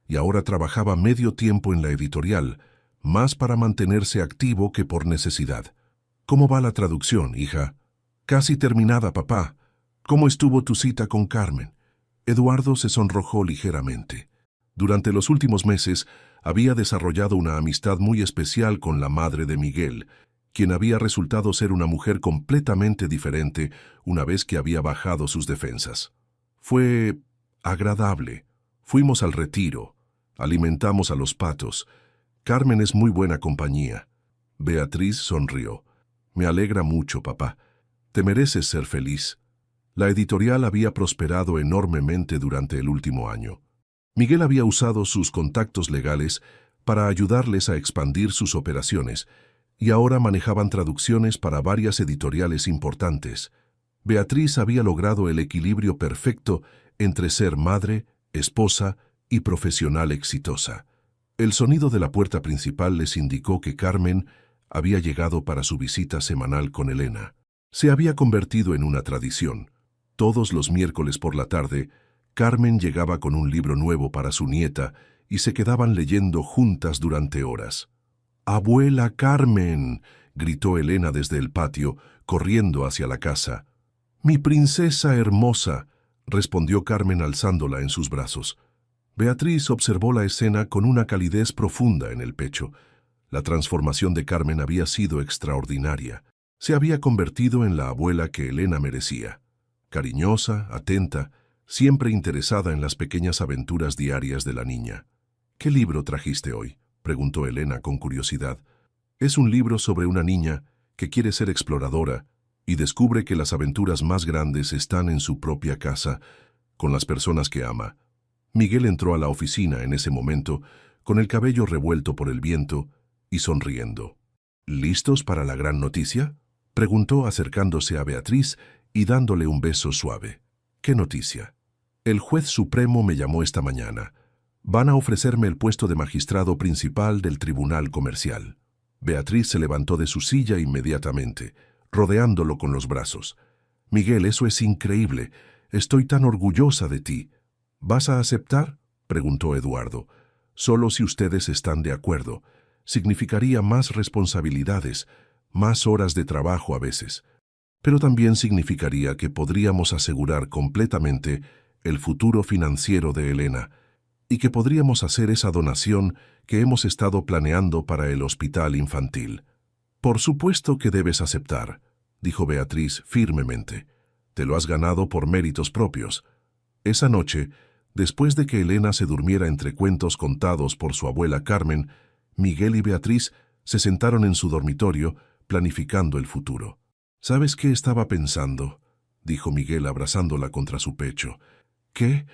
y ahora trabajaba medio tiempo en la editorial, más para mantenerse activo que por necesidad. «¿Cómo va la traducción, hija?» «Casi terminada, papá. ¿Cómo estuvo tu cita con Carmen?». Eduardo se sonrojó ligeramente. Durante los últimos meses había desarrollado una amistad muy especial con la madre de Miguel, quien había resultado ser una mujer completamente diferente una vez que había bajado sus defensas. Fue agradable. Fuimos al retiro. Alimentamos a los patos. Carmen es muy buena compañía. Beatriz sonrió. «Me alegra mucho, papá. Te mereces ser feliz». La editorial había prosperado enormemente durante el último año. Miguel había usado sus contactos legales para ayudarles a expandir sus operaciones, y ahora manejaban traducciones para varias editoriales importantes. Beatriz había logrado el equilibrio perfecto entre ser madre, esposa y profesional exitosa. El sonido de la puerta principal les indicó que Carmen había llegado para su visita semanal con Elena. Se había convertido en una tradición. Todos los miércoles por la tarde, Carmen llegaba con un libro nuevo para su nieta y se quedaban leyendo juntas durante horas. «¡Abuela Carmen!», gritó Elena desde el patio, corriendo hacia la casa. «¡Mi princesa hermosa!», respondió Carmen alzándola en sus brazos. Beatriz observó la escena con una calidez profunda en el pecho. La transformación de Carmen había sido extraordinaria. Se había convertido en la abuela que Elena merecía. Cariñosa, atenta, siempre interesada en las pequeñas aventuras diarias de la niña. «¿Qué libro trajiste hoy?», preguntó Elena con curiosidad. «Es un libro sobre una niña que quiere ser exploradora y descubre que las aventuras más grandes están en su propia casa, con las personas que ama». Miguel entró a la oficina en ese momento, con el cabello revuelto por el viento y sonriendo. «¿Listos para la gran noticia?», preguntó acercándose a Beatriz y dándole un beso suave. «¿Qué noticia?». «El juez supremo me llamó esta mañana. Van a ofrecerme el puesto de magistrado principal del Tribunal Comercial». Beatriz se levantó de su silla inmediatamente, rodeándolo con los brazos. «Miguel, eso es increíble. Estoy tan orgullosa de ti». «¿Vas a aceptar?», preguntó Eduardo. «Solo si ustedes están de acuerdo. Significaría más responsabilidades, más horas de trabajo a veces. Pero también significaría que podríamos asegurar completamente el futuro financiero de Elena y que podríamos hacer esa donación que hemos estado planeando para el hospital infantil». «Por supuesto que debes aceptar», dijo Beatriz firmemente. «Te lo has ganado por méritos propios». Esa noche, después de que Elena se durmiera entre cuentos contados por su abuela Carmen, Miguel y Beatriz se sentaron en su dormitorio planificando el futuro. «¿Sabes qué estaba pensando?», dijo Miguel abrazándola contra su pecho. «¿Qué?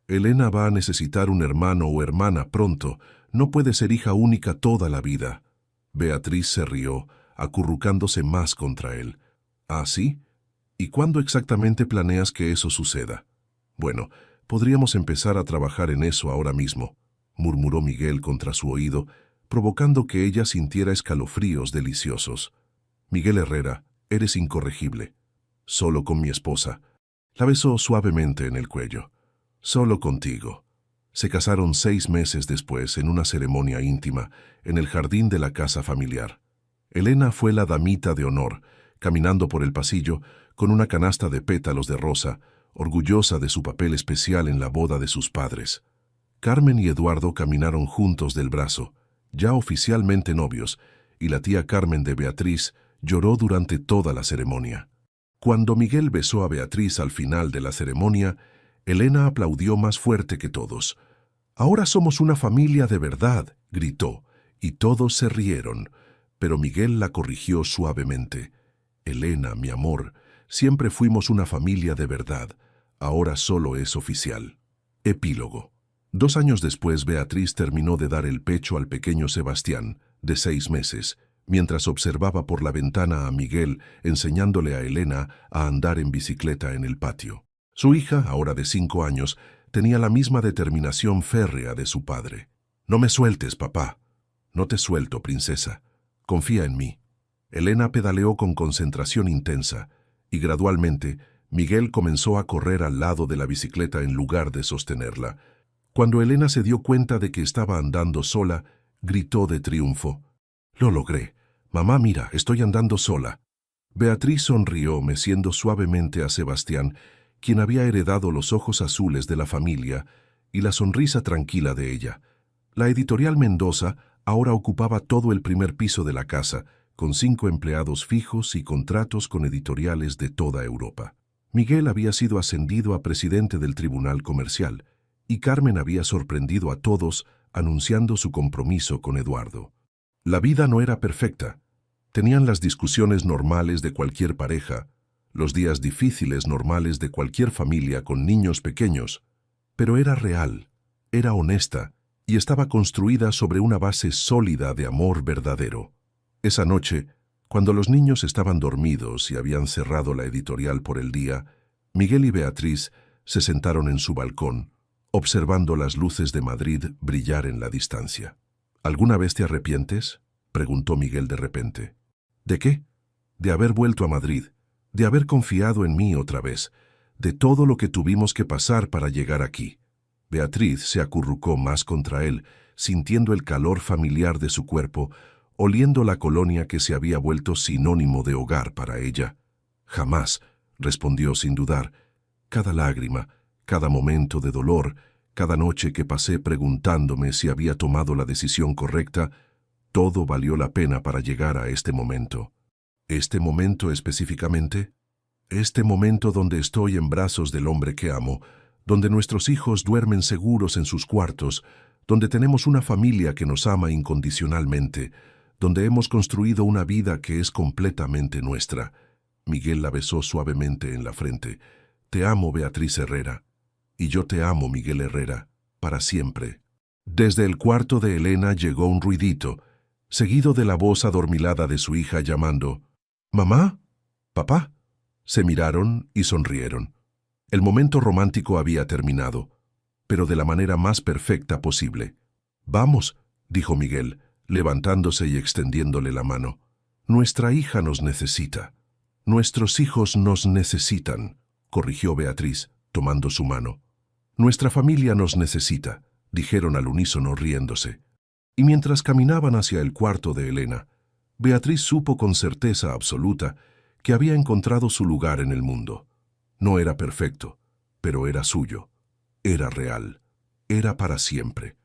Elena va a necesitar un hermano o hermana pronto. No puede ser hija única toda la vida». Beatriz se rió, acurrucándose más contra él. «¿Ah, sí? ¿Y cuándo exactamente planeas que eso suceda?». «Bueno, podríamos empezar a trabajar en eso ahora mismo», murmuró Miguel contra su oído, provocando que ella sintiera escalofríos deliciosos. «Miguel Herrera, eres incorregible. Solo con mi esposa». La besó suavemente en el cuello. «Solo contigo». Se casaron 6 meses después en una ceremonia íntima en el jardín de la casa familiar. Elena fue la damita de honor, caminando por el pasillo con una canasta de pétalos de rosa, orgullosa de su papel especial en la boda de sus padres. Carmen y Eduardo caminaron juntos del brazo, ya oficialmente novios, y la tía Carmen de Beatriz lloró durante toda la ceremonia. Cuando Miguel besó a Beatriz al final de la ceremonia, Elena aplaudió más fuerte que todos. «Ahora somos una familia de verdad», gritó, y todos se rieron, pero Miguel la corrigió suavemente. Elena, mi amor, siempre fuimos una familia de verdad, ahora solo es oficial. Epílogo. 2 años después, Beatriz terminó de dar el pecho al pequeño Sebastián, de 6 meses, mientras observaba por la ventana a Miguel enseñándole a Elena a andar en bicicleta en el patio. Su hija, ahora de 5 años, tenía la misma determinación férrea de su padre. «No me sueltes, papá». «No te suelto, princesa. Confía en mí». Elena pedaleó con concentración intensa, y gradualmente Miguel comenzó a correr al lado de la bicicleta en lugar de sostenerla. Cuando Elena se dio cuenta de que estaba andando sola, gritó de triunfo. «Lo logré. Mamá, mira, estoy andando sola». Beatriz sonrió, meciendo suavemente a Sebastián, quien había heredado los ojos azules de la familia y la sonrisa tranquila de ella. La editorial Mendoza ahora ocupaba todo el primer piso de la casa, con 5 empleados fijos y contratos con editoriales de toda Europa. Miguel había sido ascendido a presidente del Tribunal Comercial, y Carmen había sorprendido a todos anunciando su compromiso con Eduardo. La vida no era perfecta. Tenían las discusiones normales de cualquier pareja, los días difíciles normales de cualquier familia con niños pequeños, pero era real, era honesta y estaba construida sobre una base sólida de amor verdadero. Esa noche, cuando los niños estaban dormidos y habían cerrado la editorial por el día, Miguel y Beatriz se sentaron en su balcón, observando las luces de Madrid brillar en la distancia. «¿Alguna vez te arrepientes?», preguntó Miguel de repente. «¿De qué?». «De haber vuelto a Madrid, de haber confiado en mí otra vez, de todo lo que tuvimos que pasar para llegar aquí». Beatriz se acurrucó más contra él, sintiendo el calor familiar de su cuerpo, oliendo la colonia que se había vuelto sinónimo de hogar para ella. «Jamás», respondió sin dudar. «Cada lágrima, cada momento de dolor, cada noche que pasé preguntándome si había tomado la decisión correcta, todo valió la pena para llegar a este momento». «¿Este momento específicamente?». «Este momento donde estoy en brazos del hombre que amo, donde nuestros hijos duermen seguros en sus cuartos, donde tenemos una familia que nos ama incondicionalmente, donde hemos construido una vida que es completamente nuestra». Miguel la besó suavemente en la frente. «Te amo, Beatriz Herrera». «Y yo te amo, Miguel Herrera, para siempre». Desde el cuarto de Elena llegó un ruidito, seguido de la voz adormilada de su hija llamando: «¿Mamá? ¿Papá?». Se miraron y sonrieron. El momento romántico había terminado, pero de la manera más perfecta posible. «Vamos», dijo Miguel, levantándose y extendiéndole la mano. «Nuestra hija nos necesita». «Nuestros hijos nos necesitan», corrigió Beatriz, tomando su mano. «Nuestra familia nos necesita», dijeron al unísono riéndose. Y mientras caminaban hacia el cuarto de Elena, Beatriz supo con certeza absoluta que había encontrado su lugar en el mundo. No era perfecto, pero era suyo. Era real. Era para siempre.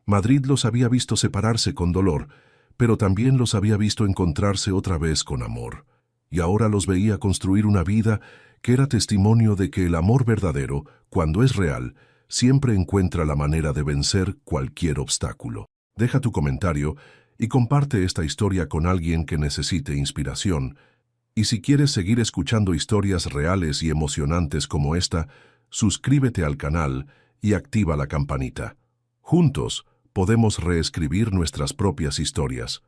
Madrid los había visto separarse con dolor, pero también los había visto encontrarse otra vez con amor. Y ahora los veía construir una vida que era testimonio de que el amor verdadero, cuando es real, siempre encuentra la manera de vencer cualquier obstáculo. Deja tu comentario y comparte esta historia con alguien que necesite inspiración. Y si quieres seguir escuchando historias reales y emocionantes como esta, suscríbete al canal y activa la campanita. Juntos podemos reescribir nuestras propias historias.